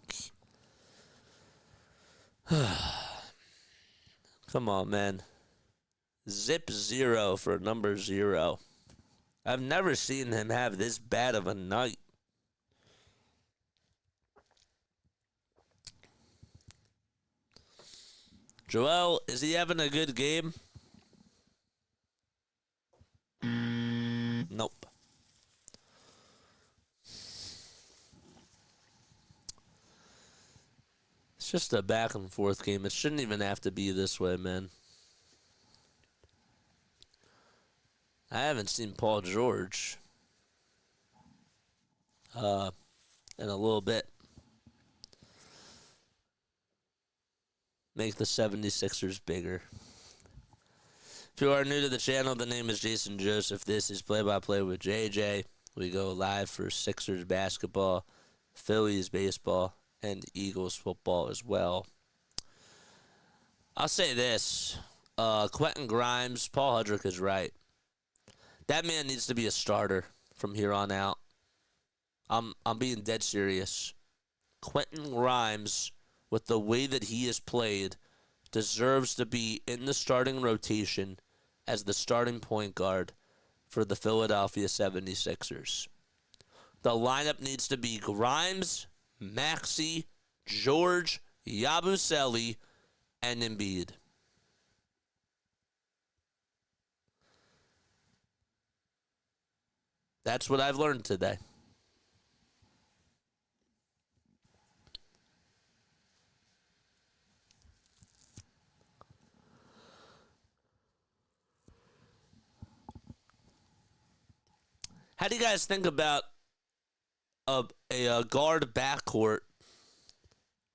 Come on, man. Zip 0 for number 0. I've never seen him have this bad of a night. Joel, is he having a good game? Nope. It's just a back and forth game. It shouldn't even have to be this way, man. I haven't seen Paul George in a little bit. Make the 76ers bigger. If you are new to the channel, the name is Jason Joseph. This is Play-by-Play with JJ. We go live for Sixers basketball, Phillies baseball, and Eagles football as well. I'll say this. Quentin Grimes, Paul Hudrick is right. That man needs to be a starter from here on out. I'm being dead serious. Quentin Grimes, with the way that he has played, deserves to be in the starting rotation as the starting point guard for the Philadelphia 76ers. The lineup needs to be Grimes, Maxey, George, Yabusele, and Embiid. That's what I've learned today. How do you guys think about a guard backcourt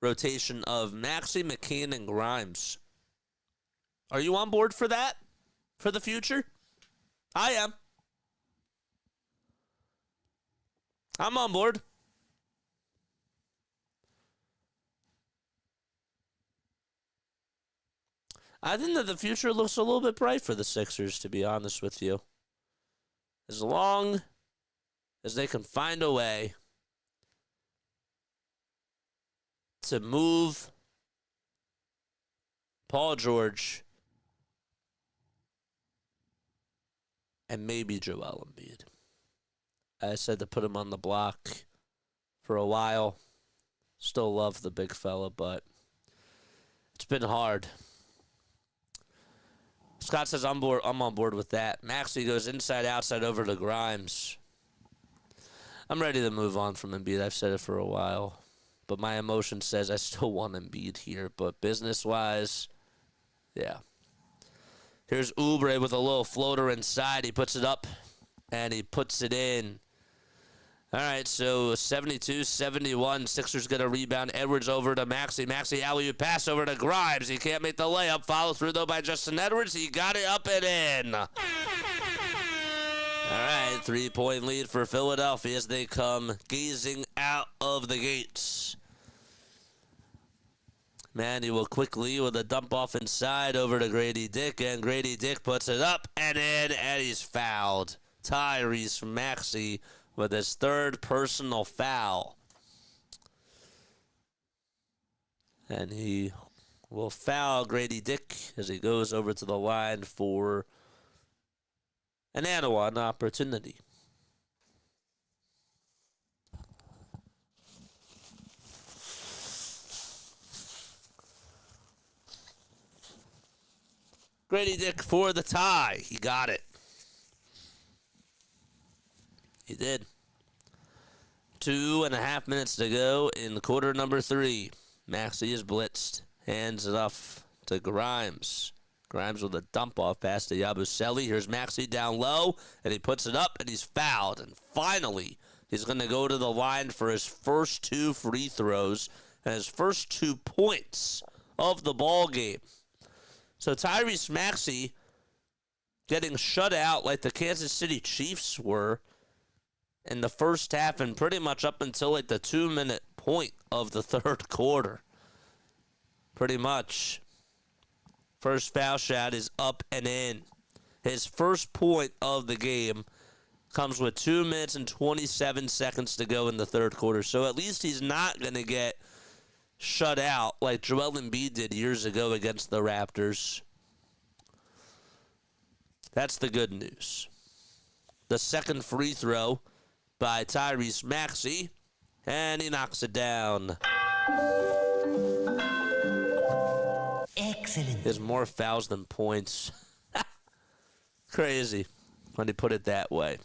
rotation of Maxey, McCain, and Grimes? Are you on board for that for the future? I am. I'm on board. I think that the future looks a little bit bright for the Sixers, to be honest with you. As long as they can find a way to move Paul George and maybe Joel Embiid. I said to put him on the block for a while. Still love the big fella, but it's been hard. Scott says I'm on board with that. Maxey goes inside, outside over to Grimes. I'm ready to move on from Embiid. I've said it for a while. But my emotion says I still want Embiid here. But business-wise, yeah. Here's Oubre with a little floater inside. He puts it up, and he puts it in. All right, so 72-71. Sixers get a rebound. Edwards over to Maxey. Maxey alley-oop pass over to Grimes. He can't make the layup. Follow through, though, by Justin Edwards. He got it up and in. All right, 3-point lead for Philadelphia as they come gazing out of the gates. Manny will quickly with a dump off inside over to Grady Dick, and Grady Dick puts it up and in, and he's fouled. Tyrese Maxey with his third personal foul. And he will foul Grady Dick as he goes over to the line for an and one opportunity. Grady Dick for the tie. He got it. He did. 2.5 minutes to go in quarter number 3. Maxey is blitzed. Hands it off to Grimes. Grimes with a dump-off pass to Yabusele. Here's Maxey down low, and he puts it up, and he's fouled. And finally, he's going to go to the line for his first 2 free throws and his first 2 points of the ball game. So Tyrese Maxey getting shut out like the Kansas City Chiefs were in the first half and pretty much up until like the 2-minute point of the third quarter. Pretty much. First foul shot is up and in. His first point of the game comes with 2 minutes and 27 seconds to go in the third quarter. So at least he's not going to get shut out like Joel Embiid did years ago against the Raptors. That's the good news. The second free throw by Tyrese Maxey, and he knocks it down. Excellent. He has more fouls than points. Crazy when you put it that way.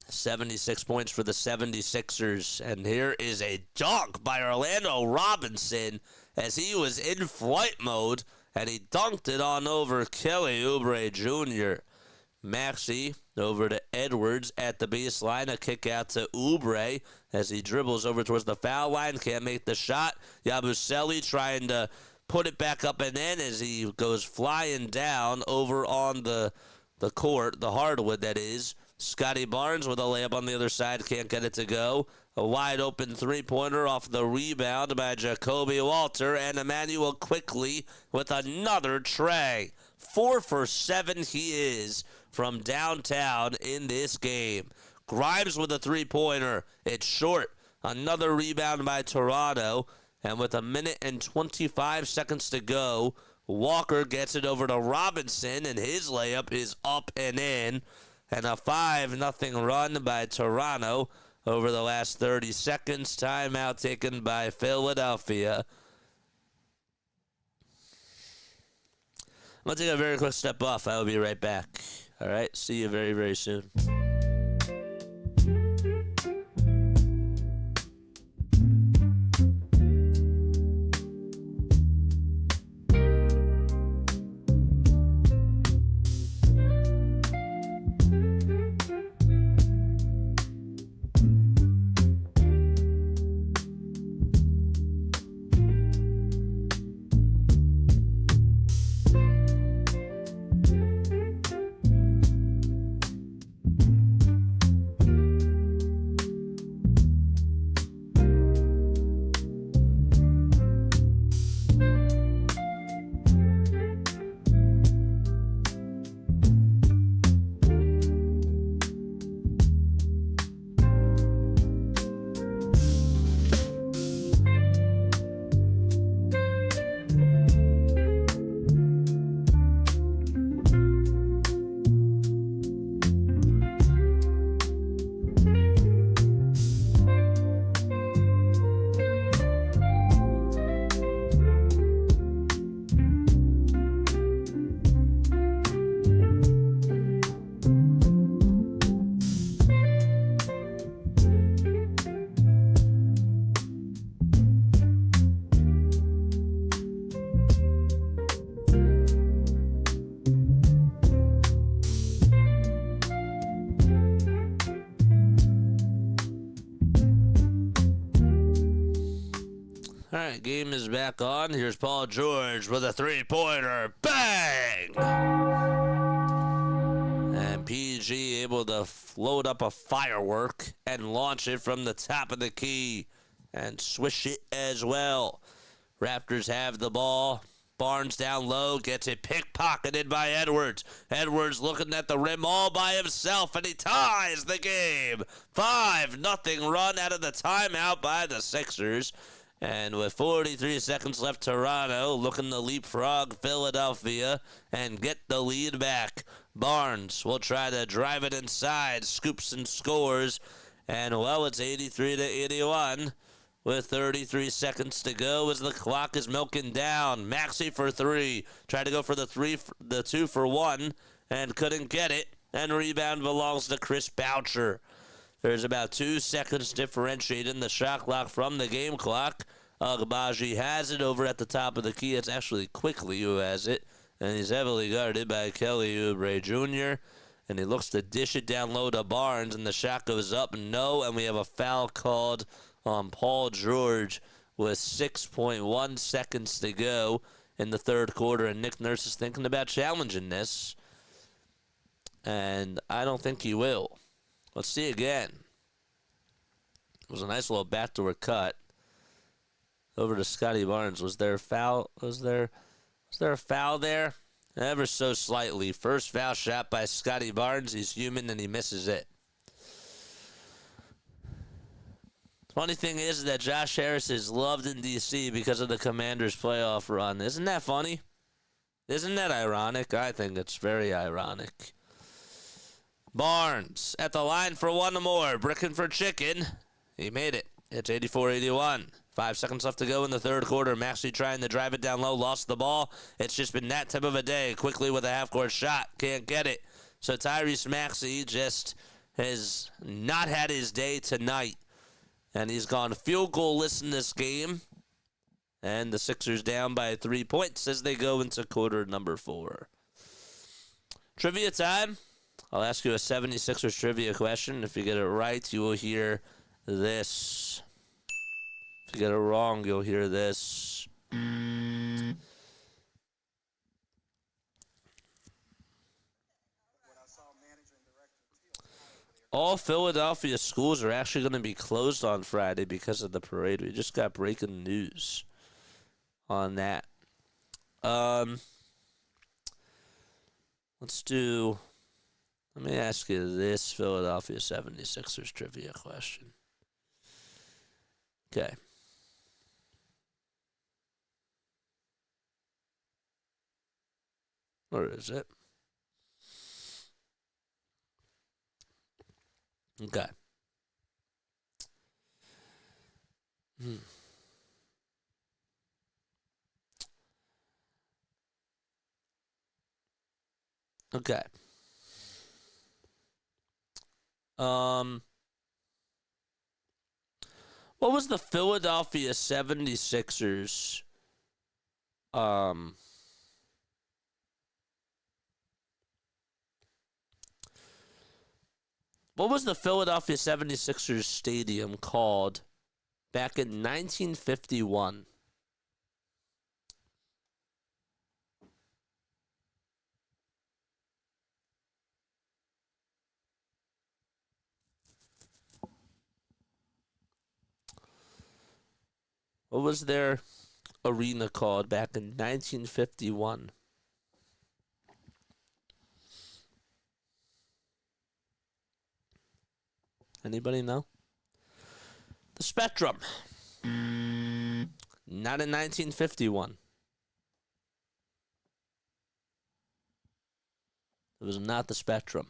76 points for the 76ers. And here is a dunk by Orlando Robinson as he was in flight mode, and he dunked it on over Kelly Oubre Jr. Maxey over to Edwards at the baseline. A kick out to Oubre as he dribbles over towards the foul line. Can't make the shot. Yabusele trying to put it back up and in as he goes flying down over on the court, the hardwood that is. Scotty Barnes with a layup on the other side. Can't get it to go. A wide open three-pointer off the rebound by Jacoby Walter. And Emmanuel quickly with another tray. 4 for 7 he is from downtown in this game. Grimes with a three-pointer. It's short. Another rebound by Toronto. And with 1:25 to go, Walker gets it over to Robinson, and his layup is up and in. And a 5-0 run by Toronto over the last 30 seconds. Timeout taken by Philadelphia. I'm going to take a very quick step off. I will be right back. All right, see you very, very soon. All right, game is back on. Here's Paul George with a three-pointer. Bang! And PG able to float up a firework and launch it from the top of the key and swish it as well. Raptors have the ball. Barnes down low, gets it pickpocketed by Edwards. Edwards looking at the rim all by himself, and he ties the game. 5-0 run out of the timeout by the Sixers. And with 43 seconds left, Toronto looking to leapfrog Philadelphia and get the lead back. Barnes will try to drive it inside, scoops and scores. And, well, it's 83-81 with 33 seconds to go as the clock is milking down. Maxey for three. Tried to go for the 2 for 1 and couldn't get it. And rebound belongs to Chris Boucher. There's about 2 seconds differentiating the shot clock from the game clock. Agbaji has it over at the top of the key. It's actually Quickly who has it. And he's heavily guarded by Kelly Oubre Jr. And he looks to dish it down low to Barnes. And the shot goes up. No. And we have a foul called on Paul George with 6.1 seconds to go in the third quarter. And Nick Nurse is thinking about challenging this. And I don't think he will. Let's see again. It was a nice little backdoor cut over to Scotty Barnes. Was there a foul? Was there a foul there? Ever so slightly. First foul shot by Scotty Barnes. He's human and he misses it. Funny thing is that Josh Harris is loved in D.C. because of the Commanders' playoff run. Isn't that funny? Isn't that ironic? I think it's very ironic. Barnes at the line for one more. Bricking for chicken. He made it. It's 84-81. 5 seconds left to go in the third quarter. Maxey trying to drive it down low. Lost the ball. It's just been that type of a day. Quickly with a half-court shot. Can't get it. So Tyrese Maxey just has not had his day tonight. And he's gone field goal-less in this game. And the Sixers down by 3 points as they go into quarter number 4. Trivia time. I'll ask you a 76ers trivia question. If you get it right, you will hear this. If you get it wrong, you'll hear this. All Philadelphia schools are actually going to be closed on Friday because of the parade. We just got breaking news on that. Let me ask you this Philadelphia 76ers trivia question. Okay. Where is it? Okay. Okay. What was the Philadelphia 76ers what was the Philadelphia 76ers stadium called back in 1951? What was their arena called back in 1951? Anybody know? The Spectrum. Not in 1951. It was not the Spectrum.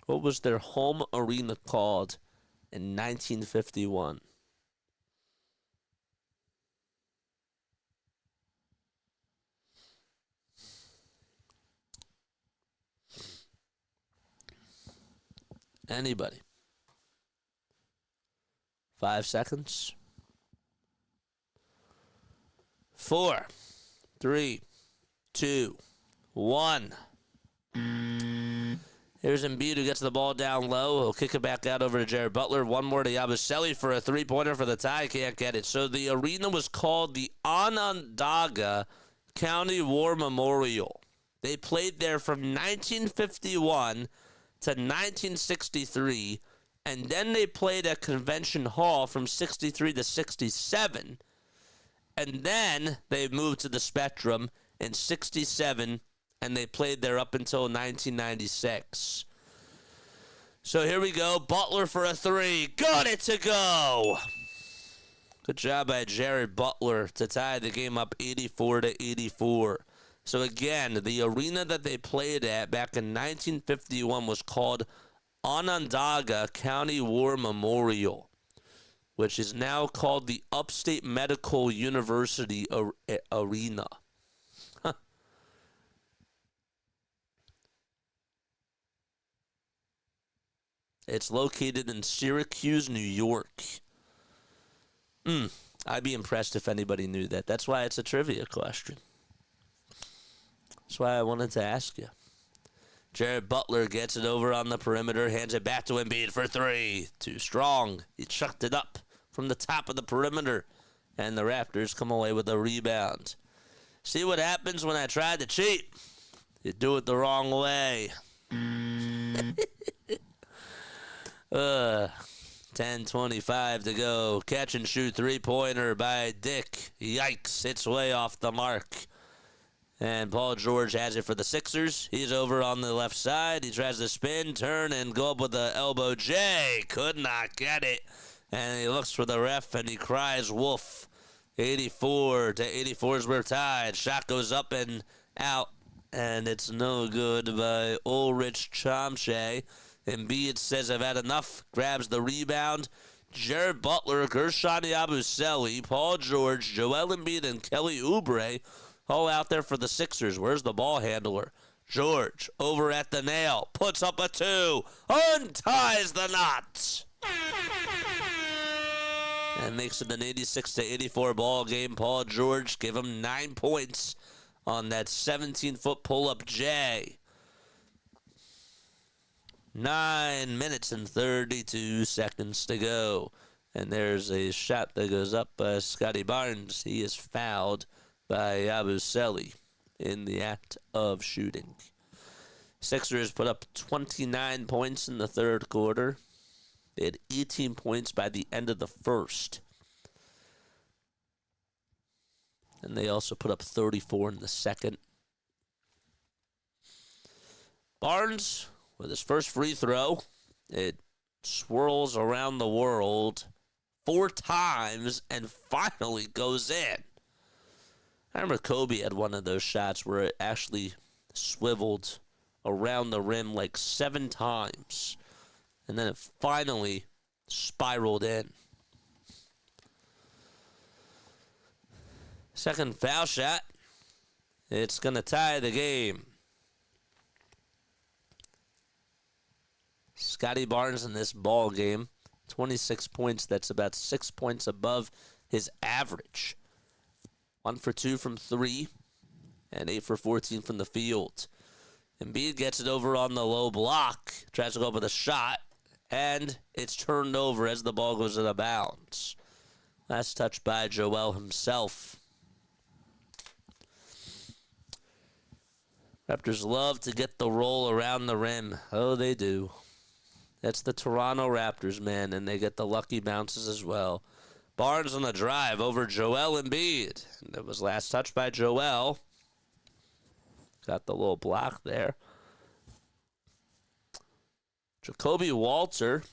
What was their home arena called in 1951? Anybody? 5 seconds. 4, 3, 2, 1. Here's Embiid, who gets the ball down low. He'll kick it back out over to Jared Butler. One more to Yabusele for a three-pointer for the tie. Can't get it. So the arena was called the Onondaga County War Memorial. They played there from 1951 to 1963, and then they played at Convention Hall from 63 to 67, and then they moved to the Spectrum in 67, and they played there up until 1996. So here we go. Butler for a three. Got it to go. Good job by Jared Butler to tie the game up 84 to 84. So again, the arena that they played at back in 1951 was called Onondaga County War Memorial, which is now called the Upstate Medical University Arena. It's located in Syracuse, New York. I'd be impressed if anybody knew that. That's why it's a trivia question. That's why I wanted to ask you. Jared Butler gets it over on the perimeter, hands it back to Embiid for three. Too strong. He chucked it up from the top of the perimeter, and the Raptors come away with a rebound. See what happens when I try to cheat? You do it the wrong way. 10:25 to go. Catch and shoot three-pointer by Dick. Yikes, it's way off the mark. And Paul George has it for the Sixers. He's over on the left side. He tries to spin, turn, and go up with the elbow J. Could not get it. And he looks for the ref, and he cries, wolf. 84 to 84 is we're tied. Shot goes up and out, and it's no good by Ulrich Chomche. Embiid says, I've had enough. Grabs the rebound. Jared Butler, Gershon Yabusele, Paul George, Joel Embiid, and Kelly Oubre all out there for the Sixers. Where's the ball handler? George over at the nail. Puts up a two. Unties the knot. and makes it an 86-84 ball game. Paul George gave him 9 points on that 17-foot pull-up J. 9 minutes and 32 seconds to go. And there's a shot that goes up by Scotty Barnes. He is fouled by Yabusele in the act of shooting. Sixers put up 29 points in the third quarter. They had 18 points by the end of the first. And they also put up 34 in the second. Barnes, with his first free throw, it swirls around the world 4 times and finally goes in. I remember Kobe had one of those shots where it actually swiveled around the rim like 7 times, and then it finally spiraled in. Second foul shot. It's going to tie the game. Scotty Barnes in this ball game, 26 points. That's about 6 points above his average. 1 for 2 from 3, and 8 for 14 from the field. Embiid gets it over on the low block, tries to go up with a shot, and it's turned over as the ball goes out of bounds. Last touch by Joel himself. Raptors love to get the roll around the rim. Oh, they do. That's the Toronto Raptors, man, and they get the lucky bounces as well. Barnes on the drive over Joel Embiid. And that was last touch by Joel. Got the little block there. Jacoby Walter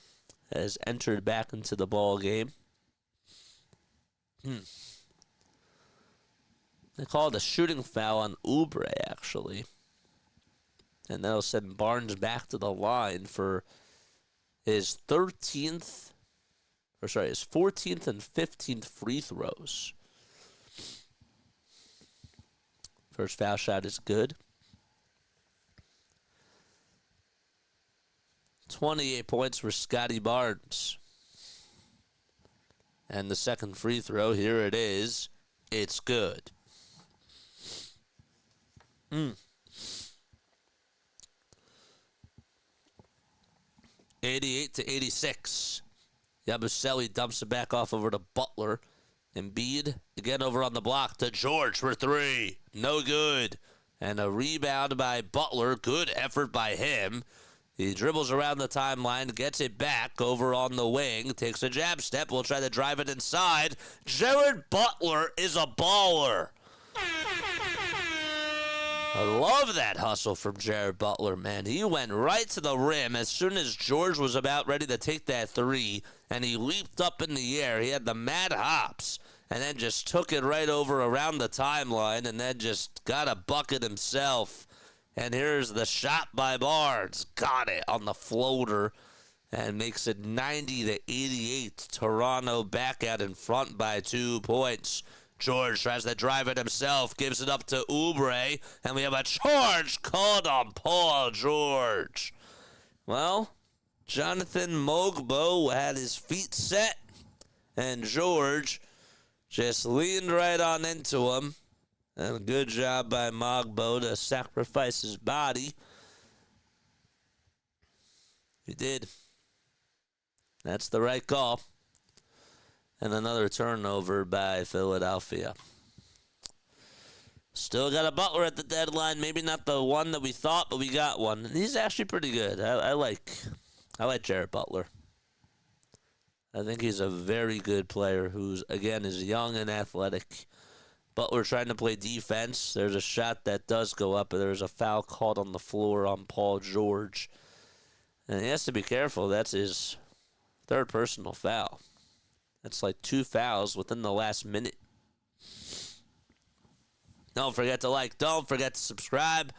has entered back into the ball game. They called a shooting foul on Oubre, actually. And that'll send Barnes back to the line for his 14th and 15th free throws. First foul shot is good. 28 points for Scotty Barnes. And the second free throw, here it is. It's good. 88-86. Yabusele dumps it back off over to Butler. Embiid again over on the block to George for 3. No good. And a rebound by Butler. Good effort by him. He dribbles around the timeline, gets it back over on the wing, takes a jab step, will try to drive it inside. Jared Butler is a baller. I love that hustle from Jared Butler, man. He went right to the rim as soon as George was about ready to take that 3, and he leaped up in the air. He had the mad hops, and then just took it right over around the timeline, and then just got a bucket himself. And here's the shot by Barnes. Got it on the floater, and makes it 90-88. Toronto back out in front by 2 points. George tries to drive it himself, gives it up to Oubre, and we have a charge called on Paul George. Well, Jonathan Mogbo had his feet set, and George just leaned right on into him. And a good job by Mogbo to sacrifice his body. He did. That's the right call. And another turnover by Philadelphia. Still got a Butler at the deadline. Maybe not the one that we thought, but we got one. And he's actually pretty good. I like Jared Butler. I think he's a very good player who's, again, is young and athletic. Butler trying to play defense. There's a shot that does go up, but there's a foul called on the floor on Paul George. And he has to be careful. That's his 3rd personal foul. That's like 2 fouls within the last minute. Don't forget to like, don't forget to subscribe,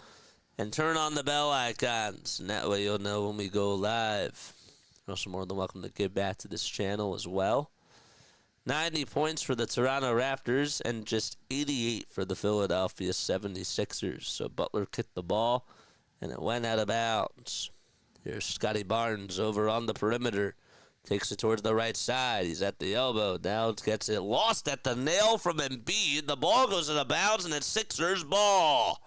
and turn on the bell icons. And that way you'll know when we go live. You're also more than welcome to give back to this channel as well. 90 points for the Toronto Raptors and just 88 for the Philadelphia 76ers. So Butler kicked the ball, and it went out of bounds. Here's Scotty Barnes over on the perimeter. Takes it towards the right side. He's at the elbow. Now gets it lost at the nail from Embiid. The ball goes out of bounds, and it's Sixers ball.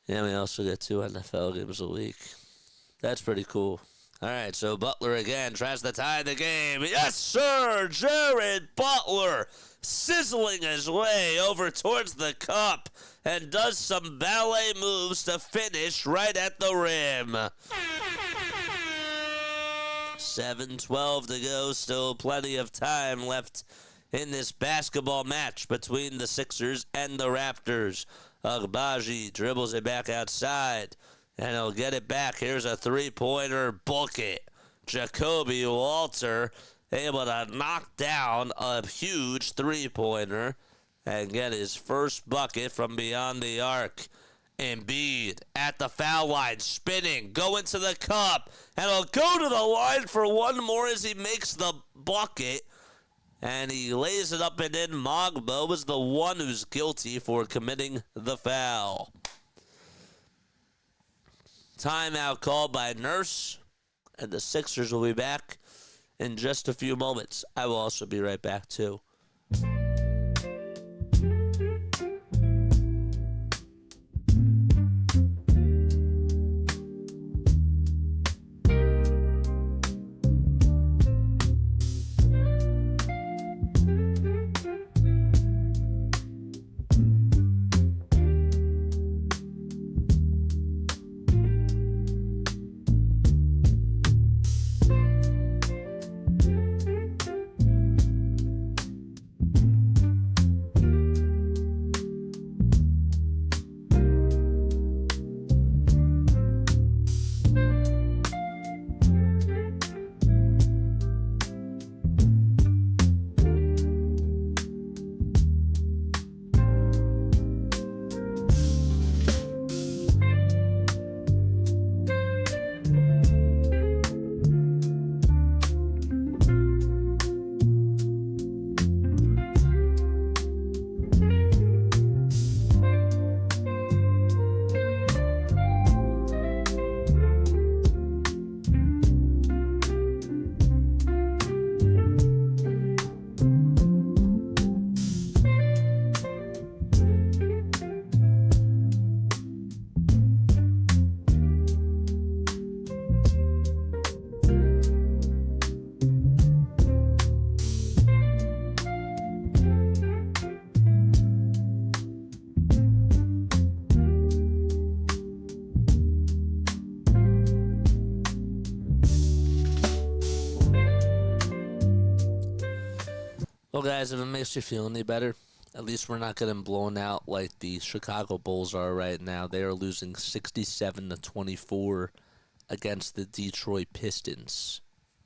Yeah, we also get 2 NFL games a week. That's pretty cool. All right, so Butler again tries to tie the game. Yes, sir, Jared Butler sizzling his way over towards the cup and does some ballet moves to finish right at the rim. 7:12 to go, still plenty of time left in this basketball match between the Sixers and the Raptors. Agbaji dribbles it back outside, and he'll get it back. Here's a three-pointer, book it. Jacoby Walter able to knock down a huge three-pointer and get his first bucket from beyond the arc. Embiid at the foul line, spinning, going to the cup, and he'll go to the line for one more as he makes the bucket. And he lays it up and in. Mogbo was the one who's guilty for committing the foul. Timeout called by Nurse, and the Sixers will be back in just a few moments. I will also be right back, too. Well, guys, if it makes you feel any better, at least we're not getting blown out like the Chicago Bulls are right now. They are losing 67-24 against the Detroit Pistons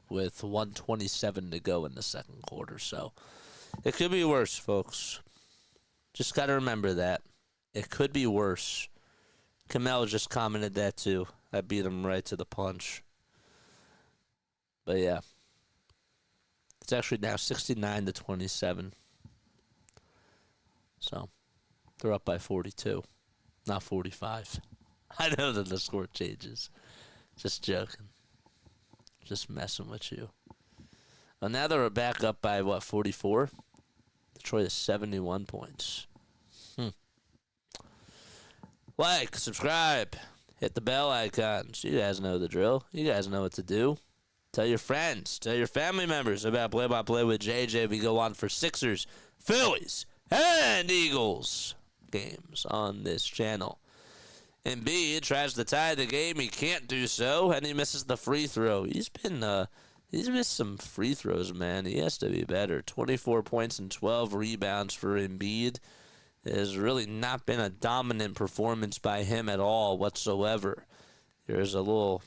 with 1:27 to go in the second quarter. So it could be worse, folks. Just got to remember that. It could be worse. Kamel just commented that too. I beat him right to the punch. But yeah. It's actually now 69-27. So they're up by 42, not 45. I know that the score changes. Just joking. Just messing with you. Well, now they're back up by, 44? Detroit is 71 points. Like, subscribe, hit the bell icon so you guys know the drill. You guys know what to do. Tell your friends, tell your family members about Play-by-Play with JJ. We go on for Sixers, Phillies, and Eagles games on this channel. Embiid tries to tie the game. He can't do so, and he misses the free throw. He's missed some free throws, man. He has to be better. 24 points and 12 rebounds for Embiid. It has really not been a dominant performance by him at all whatsoever. There's a little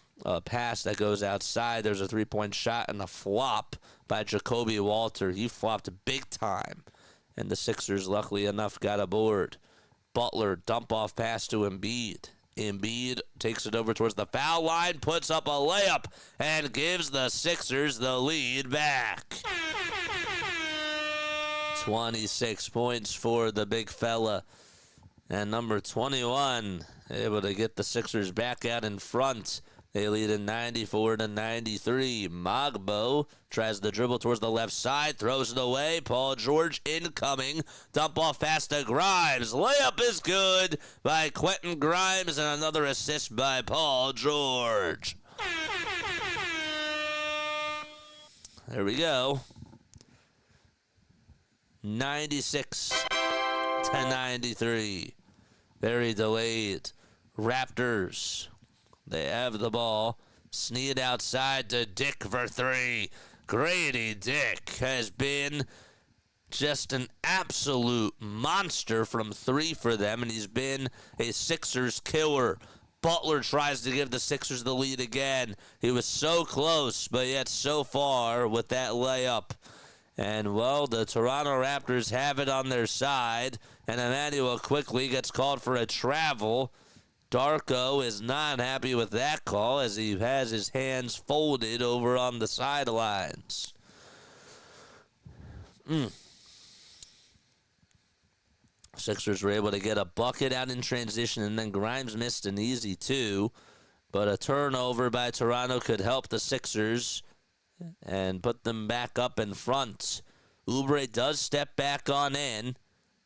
pass that goes outside. There's a three-point shot and a flop by Jacoby Walter. He flopped big time, and the Sixers, luckily enough, got a board. Butler dump-off pass to Embiid. Embiid takes it over towards the foul line, puts up a layup, and gives the Sixers the lead back. 26 points for the big fella. And number 21 able to get the Sixers back out in front. They lead in 94-93. Magbo tries the dribble towards the left side, throws it away. Paul George incoming. Dump off pass to Grimes. Layup is good by Quentin Grimes, and another assist by Paul George. There we go. 96-93. Very delayed. Raptors. They have the ball. Sneed outside to Dick for three. Grady Dick has been just an absolute monster from three for them, and he's been a Sixers killer. Butler tries to give the Sixers the lead again. He was so close, but yet so far with that layup. And, well, the Toronto Raptors have it on their side, and Emmanuel quickly gets called for a travel. Darko is not happy with that call as he has his hands folded over on the sidelines. Sixers were able to get a bucket out in transition, and then Grimes missed an easy two. But a turnover by Toronto could help the Sixers and put them back up in front. Oubre does step back on in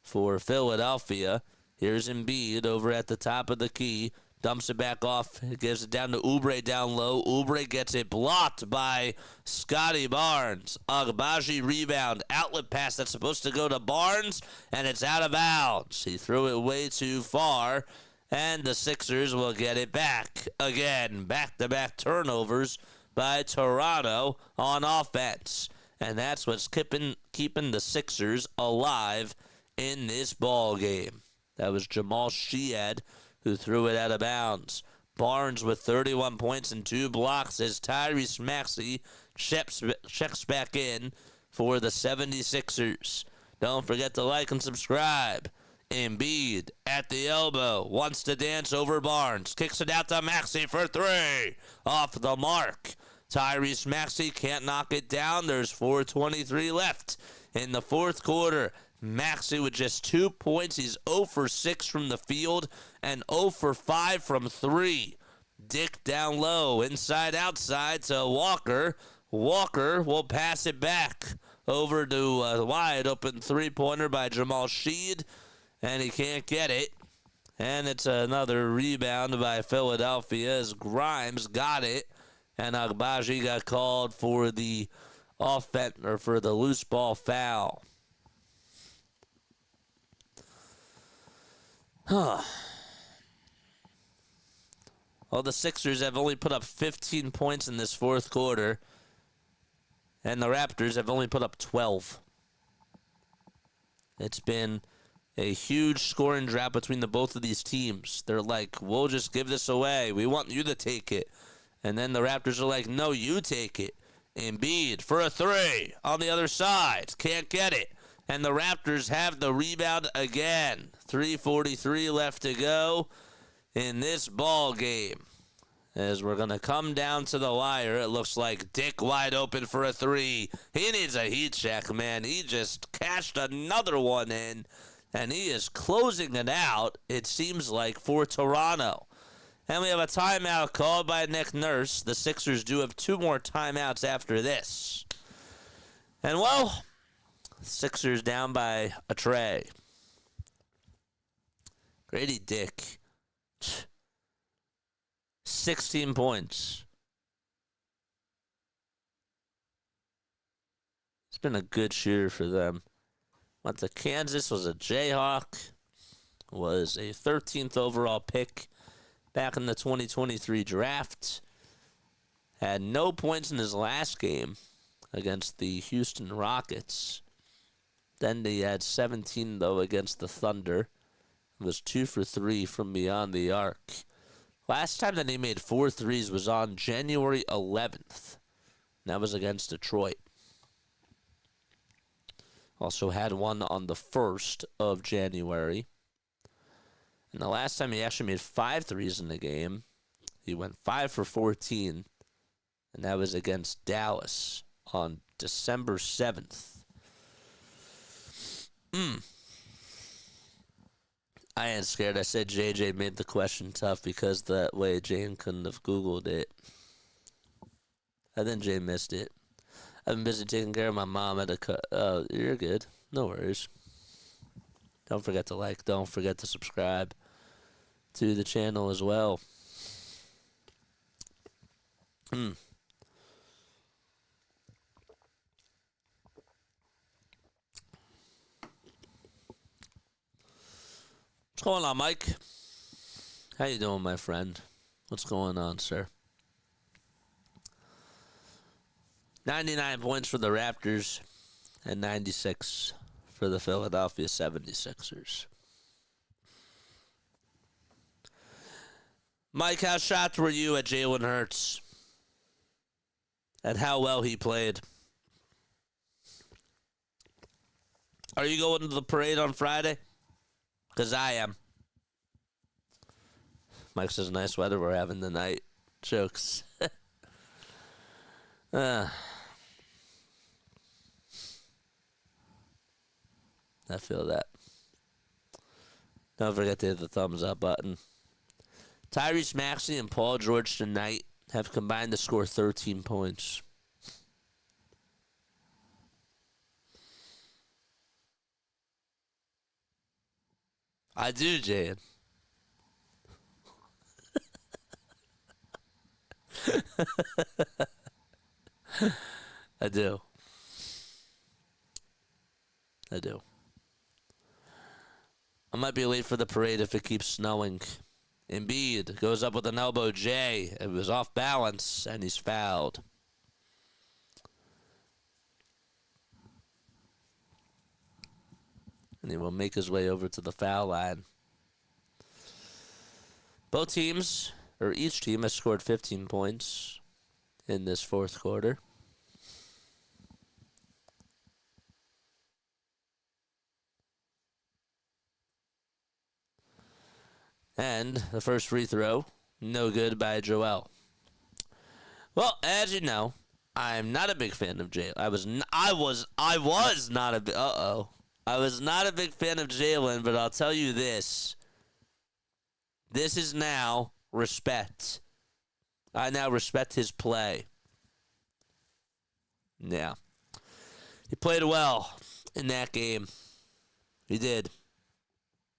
for Philadelphia. Here's Embiid over at the top of the key. Dumps it back off. Gives it down to Oubre down low. Oubre gets it blocked by Scotty Barnes. Agbaji rebound. Outlet pass that's supposed to go to Barnes, and it's out of bounds. He threw it way too far, and the Sixers will get it back. Again, back-to-back turnovers by Toronto on offense. And that's what's keeping the Sixers alive in this ball game. That was Jamal Shead who threw it out of bounds. Barnes with 31 points and 2 blocks as Tyrese Maxey checks back in for the 76ers. Don't forget to like and subscribe. Embiid at the elbow. Wants to dance over Barnes. Kicks it out to Maxey for three. Off the mark. Tyrese Maxey can't knock it down. There's 4:23 left in the fourth quarter. Maxey with just 2 points. He's 0 for 6 from the field and 0 for 5 from 3. Dick down low, inside, outside to Walker. Walker will pass it back over to a wide open three-pointer by Jamal Shead, and he can't get it. And it's another rebound by Philadelphia as Grimes got it, and Agbaji got called for the for the loose ball foul. Well, the Sixers have only put up 15 points in this fourth quarter, and the Raptors have only put up 12. It's been a huge scoring drought between the both of these teams. They're like, we'll just give this away. We want you to take it. And then the Raptors are like, no, you take it. Embiid for a three on the other side. Can't get it. And the Raptors have the rebound again. 3:43 left to go in this ball game. As we're going to come down to the wire, it looks like Dick wide open for a three. He needs a heat check, man. He just cashed another one in, and he is closing it out, it seems like, for Toronto. And we have a timeout called by Nick Nurse. The Sixers do have 2 more timeouts after this. And, well, Sixers down by a tray. Grady Dick, 16 points. It's been a good shooter for them. Went to Kansas, was a Jayhawk, was a 13th overall pick back in the 2023 draft. Had no points in his last game against the Houston Rockets. Then he had 17, though, against the Thunder. Was 2 for 3 from beyond the arc. Last time that he made 4 threes was on January 11th. That was against Detroit. Also had one on the 1st of January. And the last time he actually made 5 threes in the game, he went 5 for 14. And that was against Dallas on December 7th. I ain't scared. I said JJ made the question tough because that way Jane couldn't have Googled it. I think Jay missed it. I've been busy taking care of my mom at a you're good. No worries. Don't forget to like. Don't forget to subscribe to the channel as well. What's going on, Mike? How you doing, my friend? What's going on, sir? 99 points for the Raptors and 96 for the Philadelphia 76ers. Mike, how shocked were you at Jalen Hurts and how well he played? Are you going to the parade on Friday? Because I am. Mike says, nice weather we're having tonight. Jokes. I feel that. Don't forget to hit the thumbs up button. Tyrese Maxey and Paul George tonight have combined to score 13 points. I do, Jan. I do. I might be late for the parade if it keeps snowing. Embiid goes up with an elbow J. It was off balance, and he's fouled. And he will make his way over to the foul line. Both teams, or each team, has scored 15 points in this fourth quarter. And the first free throw, no good by Joel. Well, as you know, I'm not a big fan of Jalen. I was not a big fan of Jalen, but I'll tell you this. This is now respect. I now respect his play. Yeah. He played well in that game. He did.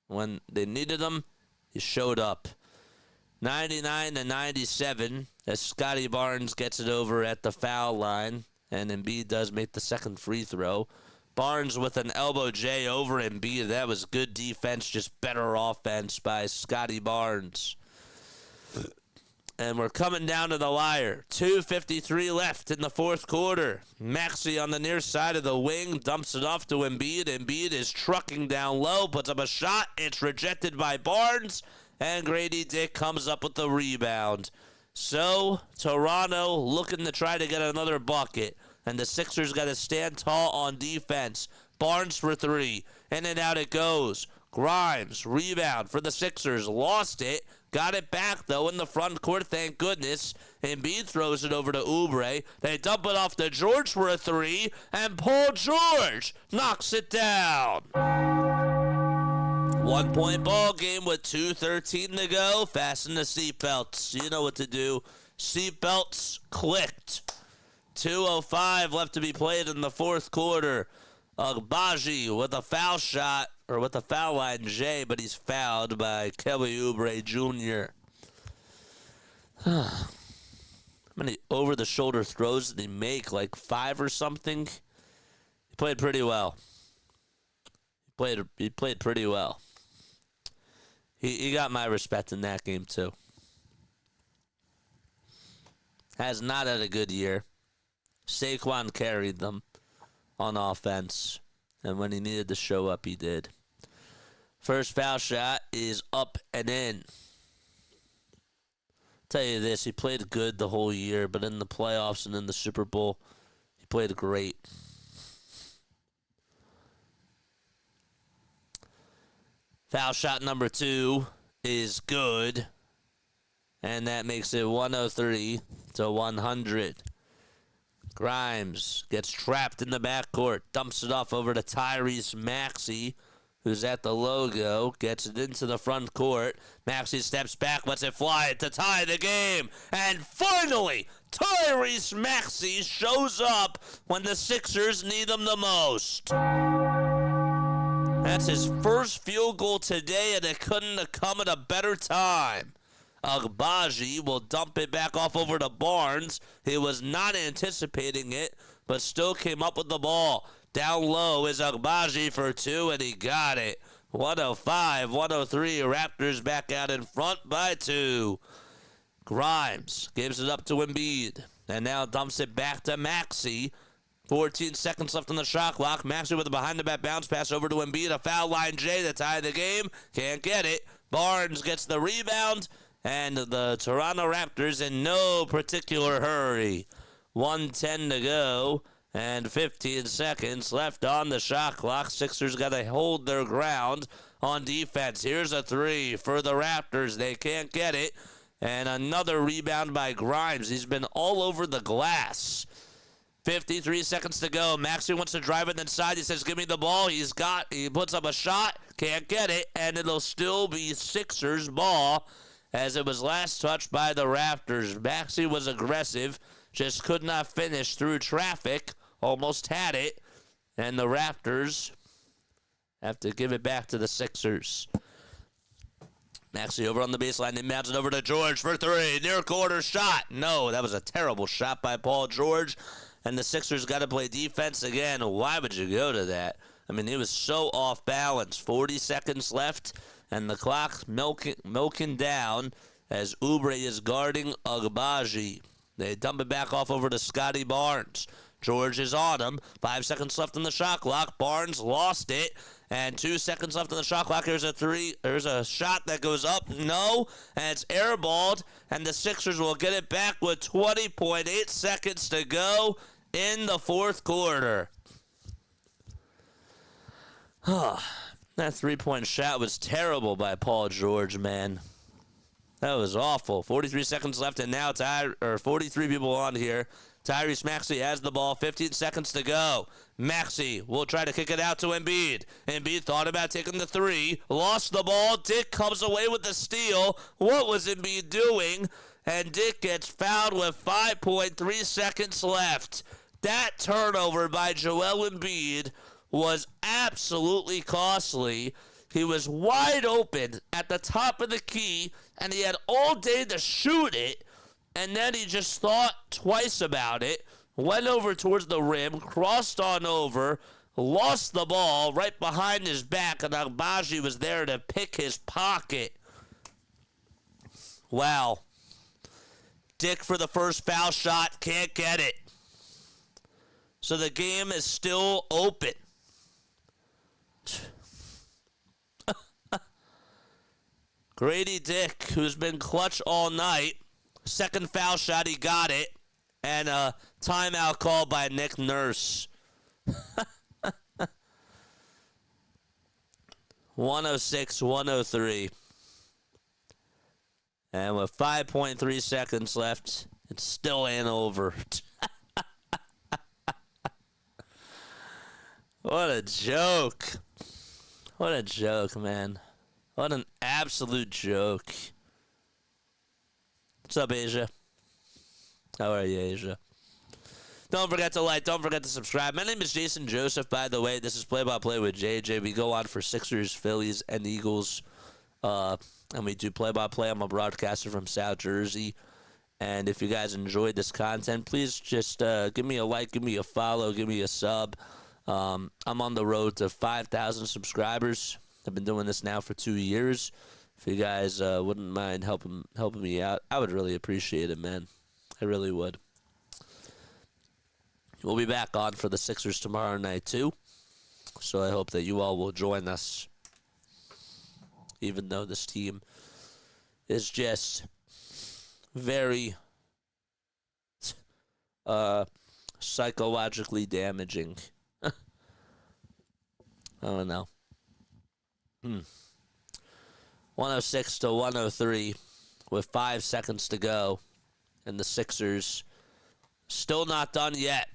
When they needed him, he showed up. 99-97 as Scotty Barnes gets it over at the foul line, and Embiid does make the second free throw. Barnes with an elbow J over Embiid. That was good defense, just better offense by Scotty Barnes. And we're coming down to the wire. 2:53 left in the fourth quarter. Maxey on the near side of the wing dumps it off to Embiid. Embiid is trucking down low, puts up a shot. It's rejected by Barnes, and Grady Dick comes up with the rebound. So Toronto looking to try to get another bucket, and the Sixers got to stand tall on defense. Barnes for three. In and out it goes. Grimes, rebound for the Sixers. Lost it. Got it back, though, in the front court, thank goodness. Embiid throws it over to Oubre. They dump it off to George for a three, and Paul George knocks it down. 1 point ball game with 2:13 to go. Fasten the seatbelts. You know what to do. Seatbelts clicked. 2:05 left to be played in the fourth quarter. Agbaji with a foul shot, or with a foul line J, but he's fouled by Kelly Oubre Jr. How many over-the-shoulder throws did he make? Like 5 or something? He played pretty well. He played pretty well. He got my respect in that game, too. Has not had a good year. Saquon carried them on offense, and when he needed to show up, he did. First foul shot is up and in. Tell you this, he played good the whole year, but in the playoffs and in the Super Bowl, he played great. Foul shot number 2 is good, and that makes it 103-100. Grimes gets trapped in the backcourt, dumps it off over to Tyrese Maxey. who's at the logo, gets it into the front court. Maxey steps back, lets it fly to tie the game. And finally, Tyrese Maxey shows up when the Sixers need him the most. That's his first field goal today, and it couldn't have come at a better time. Agbaji will dump it back off over to Barnes. He was not anticipating it, but still came up with the ball. Down low is Agbaji for two, and he got it. 105-103, Raptors back out in front by two. Grimes gives it up to Embiid, and now dumps it back to Maxey. 14 seconds left on the shot clock. Maxey with a behind-the-back bounce pass over to Embiid. A foul line J to tie the game. Can't get it. Barnes gets the rebound, and the Toronto Raptors in no particular hurry. 1:10 to go, and 15 seconds left on the shot clock. Sixers got to hold their ground on defense. Here's a three for the Raptors. They can't get it. And another rebound by Grimes. He's been all over the glass. 53 seconds to go. Maxey wants to drive it inside. He says, give me the ball. He puts up a shot. Can't get it. And it'll still be Sixers ball as it was last touched by the Raptors. Maxey was aggressive. Just could not finish through traffic. Almost had it. And the Raptors have to give it back to the Sixers. Maxey over on the baseline. Inbounds it over to George for three. Near quarter shot. No, that was a terrible shot by Paul George. And the Sixers got to play defense again. Why would you go to that? I mean, he was so off balance. 40 seconds left, and the clock's milking down as Oubre is guarding Agbaji. They dump it back off over to Scotty Barnes. George is on him. 5 seconds left on the shot clock. Barnes lost it. And 2 seconds left on the shot clock. Here's a three. There's a shot that goes up. No. And it's airballed. And the Sixers will get it back with 20.8 seconds to go in the fourth quarter. That three-point shot was terrible by Paul George, man. That was awful. 43 seconds left, and now 43 people on here. Tyrese Maxey has the ball. 15 seconds to go. Maxey will try to kick it out to Embiid. Embiid thought about taking the three. Lost the ball. Dick comes away with the steal. What was Embiid doing? And Dick gets fouled with 5.3 seconds left. That turnover by Joel Embiid was absolutely costly. He was wide open at the top of the key, and he had all day to shoot it. And then he just thought twice about it, went over towards the rim, crossed on over, lost the ball right behind his back, and Agbaji was there to pick his pocket. Wow. Dick for the first foul shot, can't get it. So the game is still open. Grady Dick, who's been clutch all night. Second foul shot, he got it. And a timeout call by Nick Nurse. 106-103. And with 5.3 seconds left, it still ain't over. What a joke. What a joke, man. What an absolute joke. What's up, Asia? How are you, Asia? Don't forget to like. Don't forget to subscribe. My name is Jason Joseph, by the way. This is Play-by-Play with JJ. We go on for Sixers, Phillies, and Eagles. And we do play-by-play. I'm a broadcaster from South Jersey. And if you guys enjoyed this content, please just give me a like, give me a follow, give me a sub. I'm on the road to 5,000 subscribers. I've been doing this now for 2 years. If you guys wouldn't mind helping me out, I would really appreciate it, man. I really would. We'll be back on for the Sixers tomorrow night, too. So I hope that you all will join us. Even though this team is just very psychologically damaging. I don't know. 106-103 with 5 seconds to go. And the Sixers still not done yet.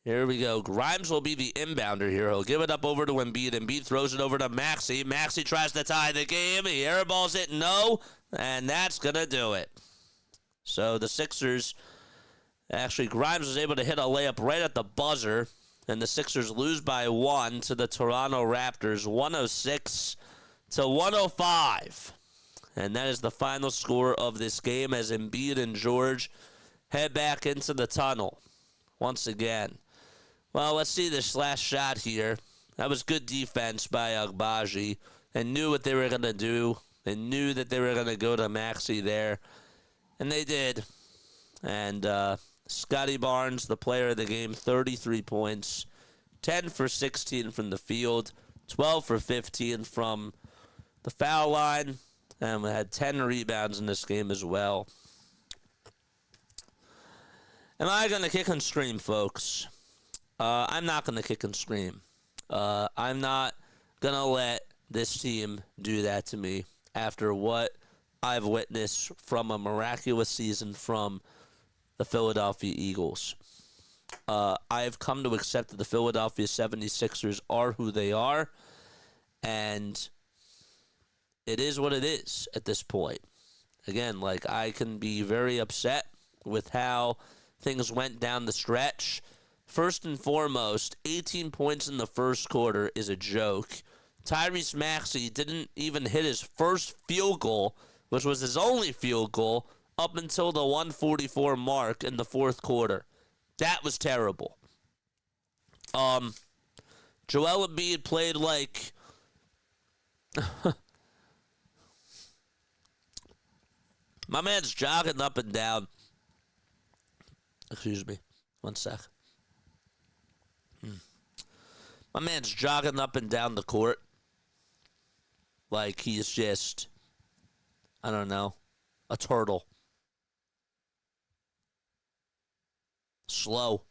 Here we go. Grimes will be the inbounder here. He'll give it up over to Embiid. Embiid throws it over to Maxey. Maxey tries to tie the game. He airballs it. No. And that's going to do it. So the Sixers, actually, Grimes was able to hit a layup right at the buzzer. And the Sixers lose by 1 to the Toronto Raptors, 106-105. And that is the final score of this game as Embiid and George head back into the tunnel once again. Well, let's see this last shot here. That was good defense by Agbaji. They knew what they were going to do. They knew that they were going to go to Maxey there. And they did. And Scotty Barnes, the player of the game, 33 points. 10 for 16 from the field. 12 for 15 from the foul line. And we had 10 rebounds in this game as well. Am I going to kick and scream, folks? I'm not going to kick and scream. I'm not going to let this team do that to me after what I've witnessed from a miraculous season from the Philadelphia Eagles. I've come to accept that the Philadelphia 76ers are who they are, and it is what it is at this point. Again, like, I can be very upset with how things went down the stretch. First and foremost, 18 points in the first quarter is a joke. Tyrese Maxey didn't even hit his first field goal, which was his only field goal, up until the 144 mark in the fourth quarter. That was terrible. Joel Embiid played like... My man's jogging up and down. Excuse me. One sec. My man's jogging up and down the court like he's just, I don't know, a turtle. Slow.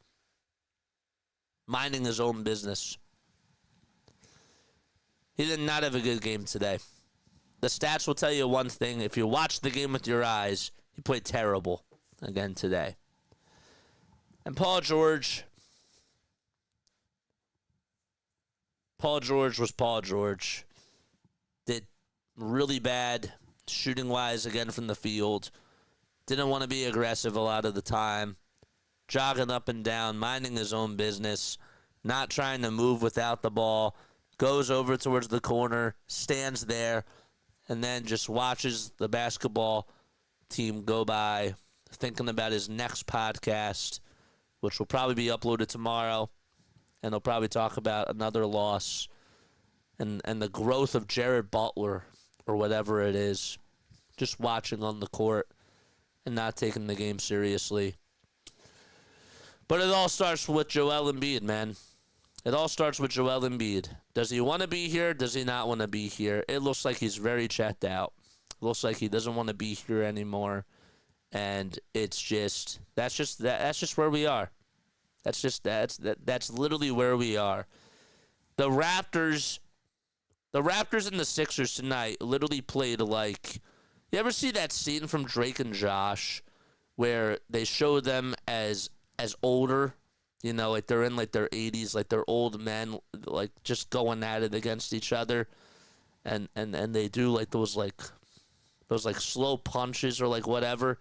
Minding his own business. He did not have a good game today. The stats will tell you one thing. If you watch the game with your eyes, he played terrible again today. And Paul George was Paul George. Did really bad shooting-wise again from the field. Didn't want to be aggressive a lot of the time. Jogging up and down, minding his own business. Not trying to move without the ball. Goes over towards the corner, stands there, and then just watches the basketball team go by, thinking about his next podcast, which will probably be uploaded tomorrow. And they'll probably talk about another loss and the growth of Jared Butler or whatever it is. Just watching on the court and not taking the game seriously. But it all starts with Joel Embiid, man. It all starts with Joel Embiid. Does he want to be here? Does he not want to be here? It looks like he's very checked out. It looks like he doesn't want to be here anymore. And it's just that's just where we are. That's literally where we are. The Raptors and the Sixers tonight literally played like, you ever see that scene from Drake and Josh where they show them as older, you know, like they're in like their 80s, like they're old men, like just going at it against each other, and they do like those slow punches or like whatever.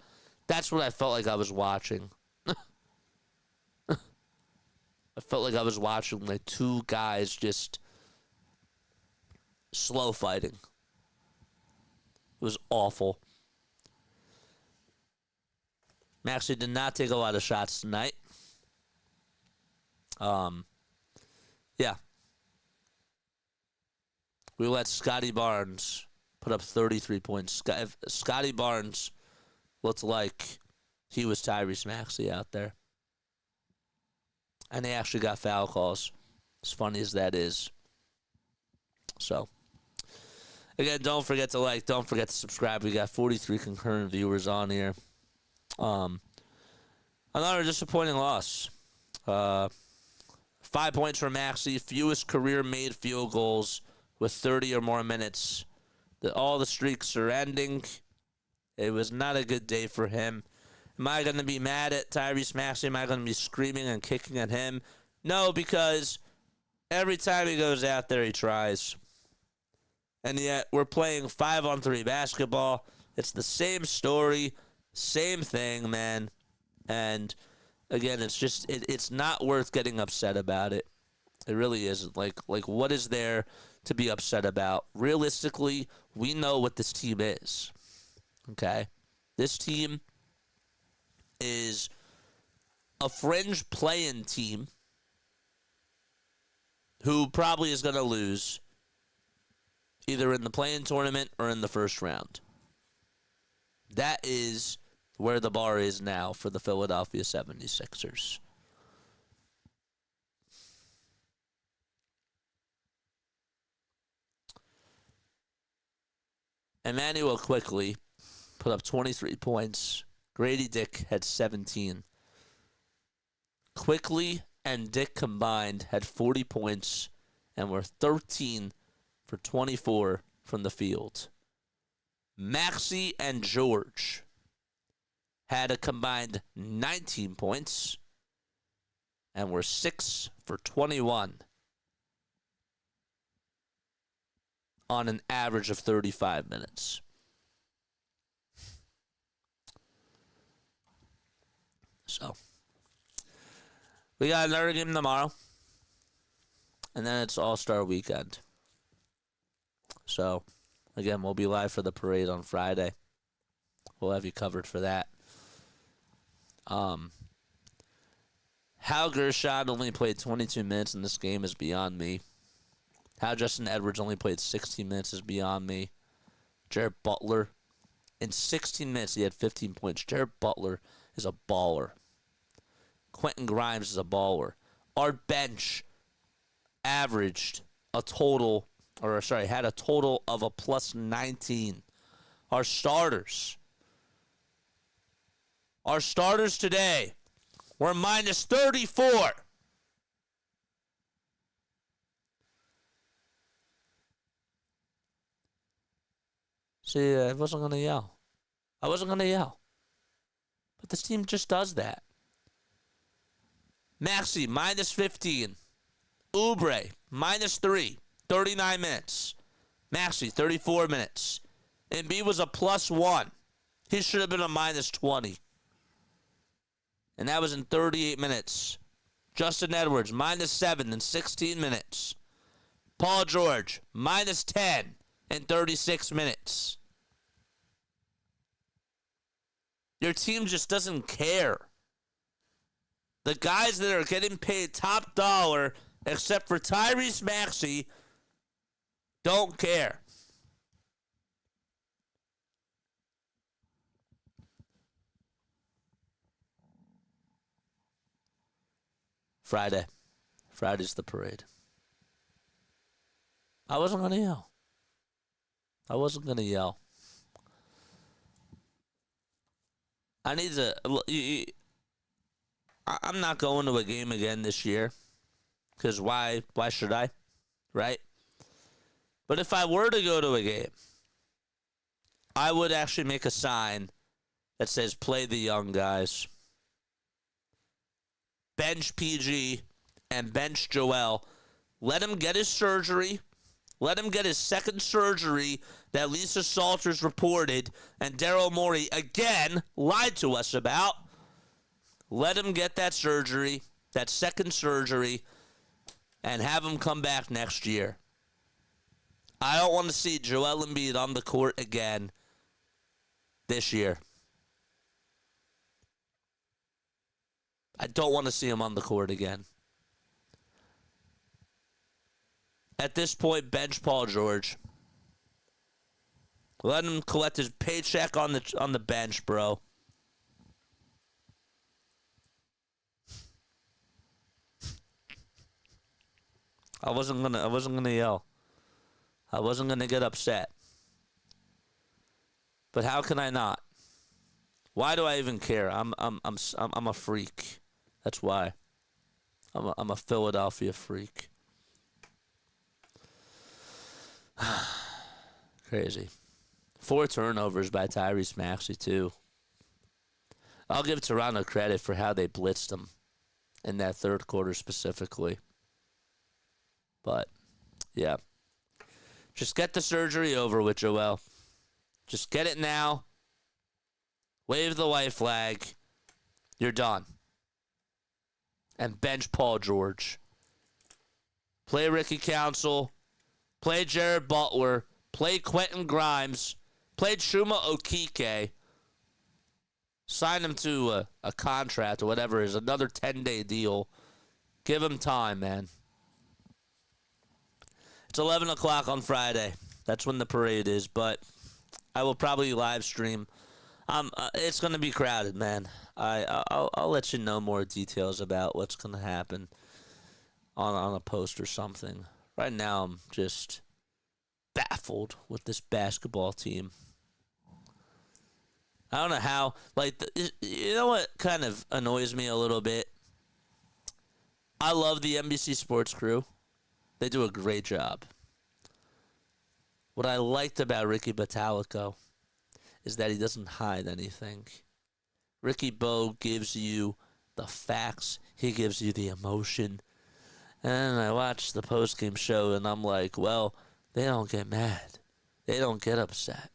That's what I felt like I was watching. I felt like I was watching like two guys just slow fighting. It was awful. Maxey did not take a lot of shots tonight. Yeah. We let Scotty Barnes put up 33 points. Scotty Barnes looked like he was Tyrese Maxey out there. And they actually got foul calls, as funny as that is. So, again, don't forget to like, don't forget to subscribe. We got 43 concurrent viewers on here. Another disappointing loss. 5 points for Maxey, fewest career-made field goals with 30 or more minutes. All the streaks are ending. It was not a good day for him. Am I going to be mad at Tyrese Maxey? Am I going to be screaming and kicking at him? No, because every time he goes out there, he tries. And yet, we're playing 5-on-3 basketball. It's the same story, same thing, man. And, again, it's not worth getting upset about it. It really isn't. Like, what is there to be upset about? Realistically, we know what this team is. Okay? This team is a fringe play-in team who probably is going to lose either in the play-in tournament or in the first round. That is where the bar is now for the Philadelphia 76ers. Emmanuel quickly put up 23 points. Grady Dick had 17. Quickly and Dick combined had 40 points and were 13 for 24 from the field. Maxey and George had a combined 19 points and were 6 for 21 on an average of 35 minutes. So, we got another game tomorrow, and then it's All-Star Weekend. So, again, we'll be live for the parade on Friday. We'll have you covered for that. How Gershon only played 22 minutes in this game is beyond me. How Justin Edwards only played 16 minutes is beyond me. Jared Butler, in 16 minutes, he had 15 points. Jared Butler is a baller. Quentin Grimes is a baller. Our bench had a total of a plus 19. Our starters today were minus 34. See, I wasn't going to yell. But this team just does that. Maxey, minus 15. Oubre, minus 3. 39 minutes. Maxey, 34 minutes. Embiid was a plus 1. He should have been a minus 20. And that was in 38 minutes. Justin Edwards, minus 7 in 16 minutes. Paul George, minus 10 in 36 minutes. Your team just doesn't care. The guys that are getting paid top dollar, except for Tyrese Maxey, don't care. Friday's the parade. I wasn't going to yell. I'm not going to a game again this year. Because why should I? Right? But if I were to go to a game, I would actually make a sign that says, play the young guys. Bench PG and bench Joel. Let him get his surgery. Let him get his second surgery that Lisa Salters reported and Daryl Morey again lied to us about. Let him get that surgery, that second surgery, and have him come back next year. I don't want to see Joel Embiid on the court again this year. I don't want to see him on the court again. At this point, bench Paul George. Let him collect his paycheck on the bench, bro. I wasn't gonna yell. I wasn't gonna get upset. But how can I not? Why do I even care? I'm a freak. That's why. I'm a Philadelphia freak. Crazy. 4 turnovers by Tyrese Maxey, too. I'll give Toronto credit for how they blitzed him in that third quarter specifically. But, yeah. Just get the surgery over with, Joel. Just get it now. Wave the white flag. You're done. And bench Paul George. Play Ricky Council. Play Jared Butler. Play Quentin Grimes. Play Chuma Okeke. Sign him to a contract or whatever it is. Another 10-day deal. Give him time, man. It's 11 o'clock on Friday. That's when the parade is, but I will probably live stream. It's going to be crowded, man. I'll let you know more details about what's going to happen on a post or something. Right now, I'm just baffled with this basketball team. I don't know how. You know what kind of annoys me a little bit? I love the NBC Sports crew. They do a great job. What I liked about Ricky Bottalico is that he doesn't hide anything. Ricky Bo gives you the facts. He gives you the emotion. And I watched the postgame show, and I'm like, well, they don't get mad. They don't get upset.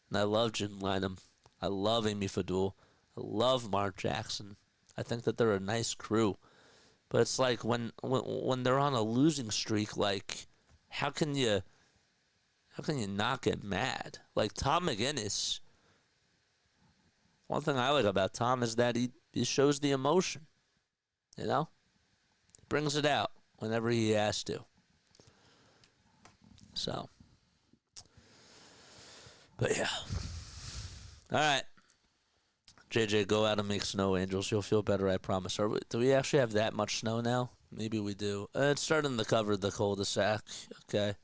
And I love Jim Lynam. I love Amy Fadul. I love Mark Jackson. I think that they're a nice crew. But it's like when they're on a losing streak, like, how can you not get mad? Like Tom McGinnis. One thing I like about Tom is that he shows the emotion. You know? He brings it out whenever he has to. So. But yeah. All right. JJ, go out and make snow angels. You'll feel better, I promise. Do we actually have that much snow now? Maybe we do. It's starting to cover the cul-de-sac. Okay.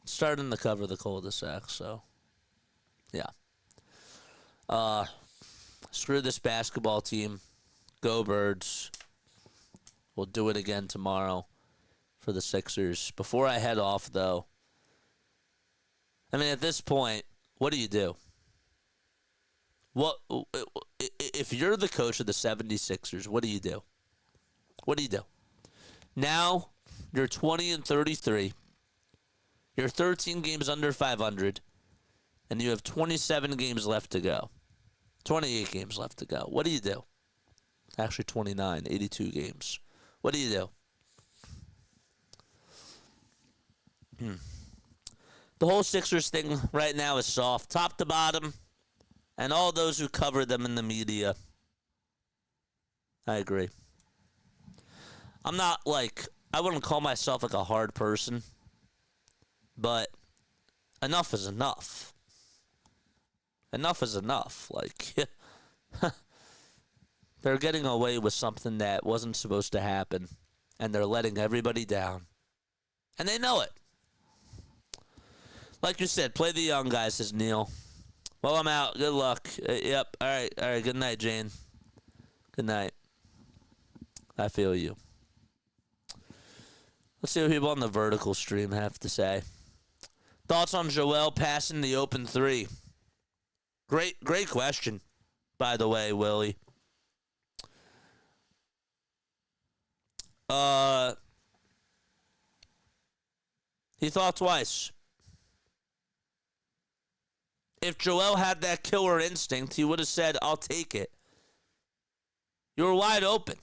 It's starting to cover the cul-de-sac, so. Yeah. Screw this basketball team. Go Birds. We'll do it again tomorrow for the Sixers. Before I head off, though, I mean, at this point, what do? What if you're the coach of the 76ers, what do? What do? Now, you're 20-33. You're 13 games under 500, and you have 27 games left to go. 28 games left to go. What do? Actually, 29, 82 games. What do? The whole Sixers thing right now is soft, top to bottom, and all those who cover them in the media. I agree. I'm not I wouldn't call myself a hard person, but enough is enough. Enough is enough. They're getting away with something that wasn't supposed to happen, and they're letting everybody down. And they know it. Like you said, play the young guys, says Neil. Well, I'm out. Good luck. Yep. All right. Good night, Jane. Good night. I feel you. Let's see what people on the vertical stream have to say. Thoughts on Joel passing the open three? Great question, by the way, Willie. He thought twice. If Joel had that killer instinct, he would have said, I'll take it. You were wide open.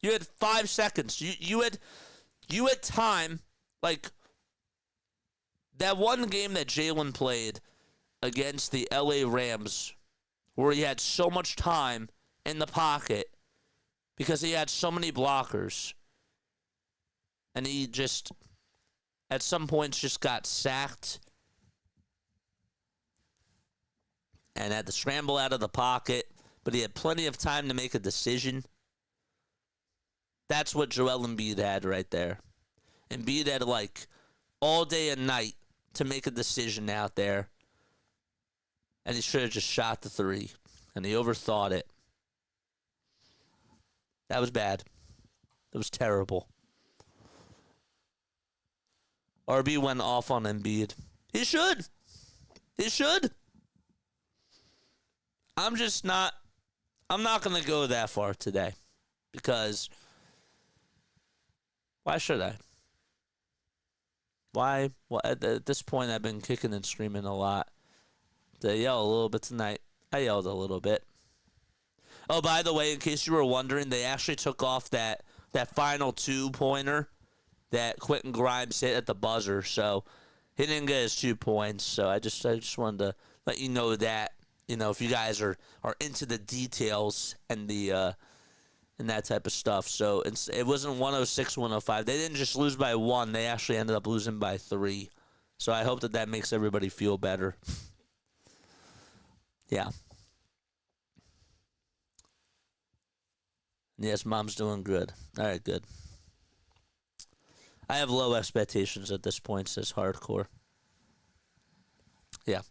You had 5 seconds. You had time. That one game that Jalen played against the LA Rams, where he had so much time in the pocket because he had so many blockers. And he just, at some points, just got sacked and had to scramble out of the pocket, but he had plenty of time to make a decision. That's what Joel Embiid had right there. Embiid had all day and night to make a decision out there, and he should have just shot the three, and he overthought it. That was bad. It was terrible. RB went off on Embiid. He should. I'm not going to go that far today because Why should I? Why? Well, at this point, I've been kicking and screaming a lot. They yell a little bit tonight. I yelled a little bit. Oh, by the way, in case you were wondering, they actually took off that final 2-pointer that Quentin Grimes hit at the buzzer. So he didn't get his 2 points. So I just wanted to let you know that, if you guys are into the details and the and that type of stuff. So it wasn't 106-105. They didn't just lose by 1. They actually ended up losing by 3. So I hope that makes everybody feel better. Yeah. Yes, Mom's doing good. All right, good. I have low expectations at this point, says Hardcore. Yeah.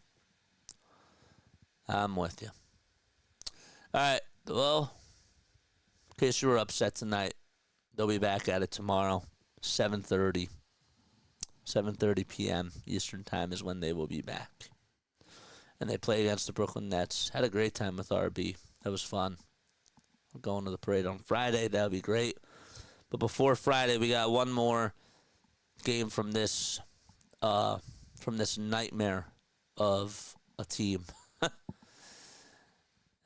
I'm with you. All right, well, in case you were upset tonight, they'll be back at it tomorrow, 7:30. 7:30 p.m. Eastern Time is when they will be back. And they play against the Brooklyn Nets. Had a great time with RB. That was fun. We're going to the parade on Friday. That'll be great. But before Friday, we got one more game from this nightmare of a team.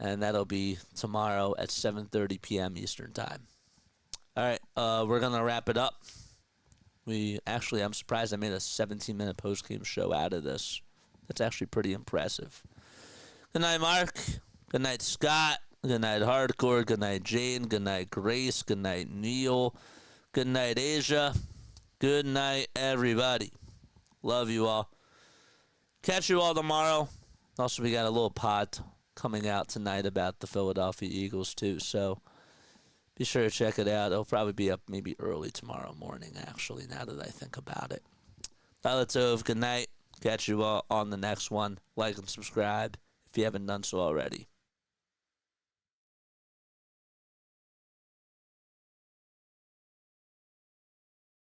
And that'll be tomorrow at 7:30 p.m. Eastern Time. All right, we're going to wrap it up. I'm surprised I made a 17-minute post-game show out of this. That's actually pretty impressive. Good night, Mark. Good night, Scott. Good night, Hardcore. Good night, Jane. Good night, Grace. Good night, Neil. Good night, Asia. Good night, everybody. Love you all. Catch you all tomorrow. Also, we got a little pod coming out tonight about the Philadelphia Eagles, too. So be sure to check it out. It'll probably be up maybe early tomorrow morning, actually, now that I think about it. Good night. Catch you all on the next one. Like and subscribe if you haven't done so already.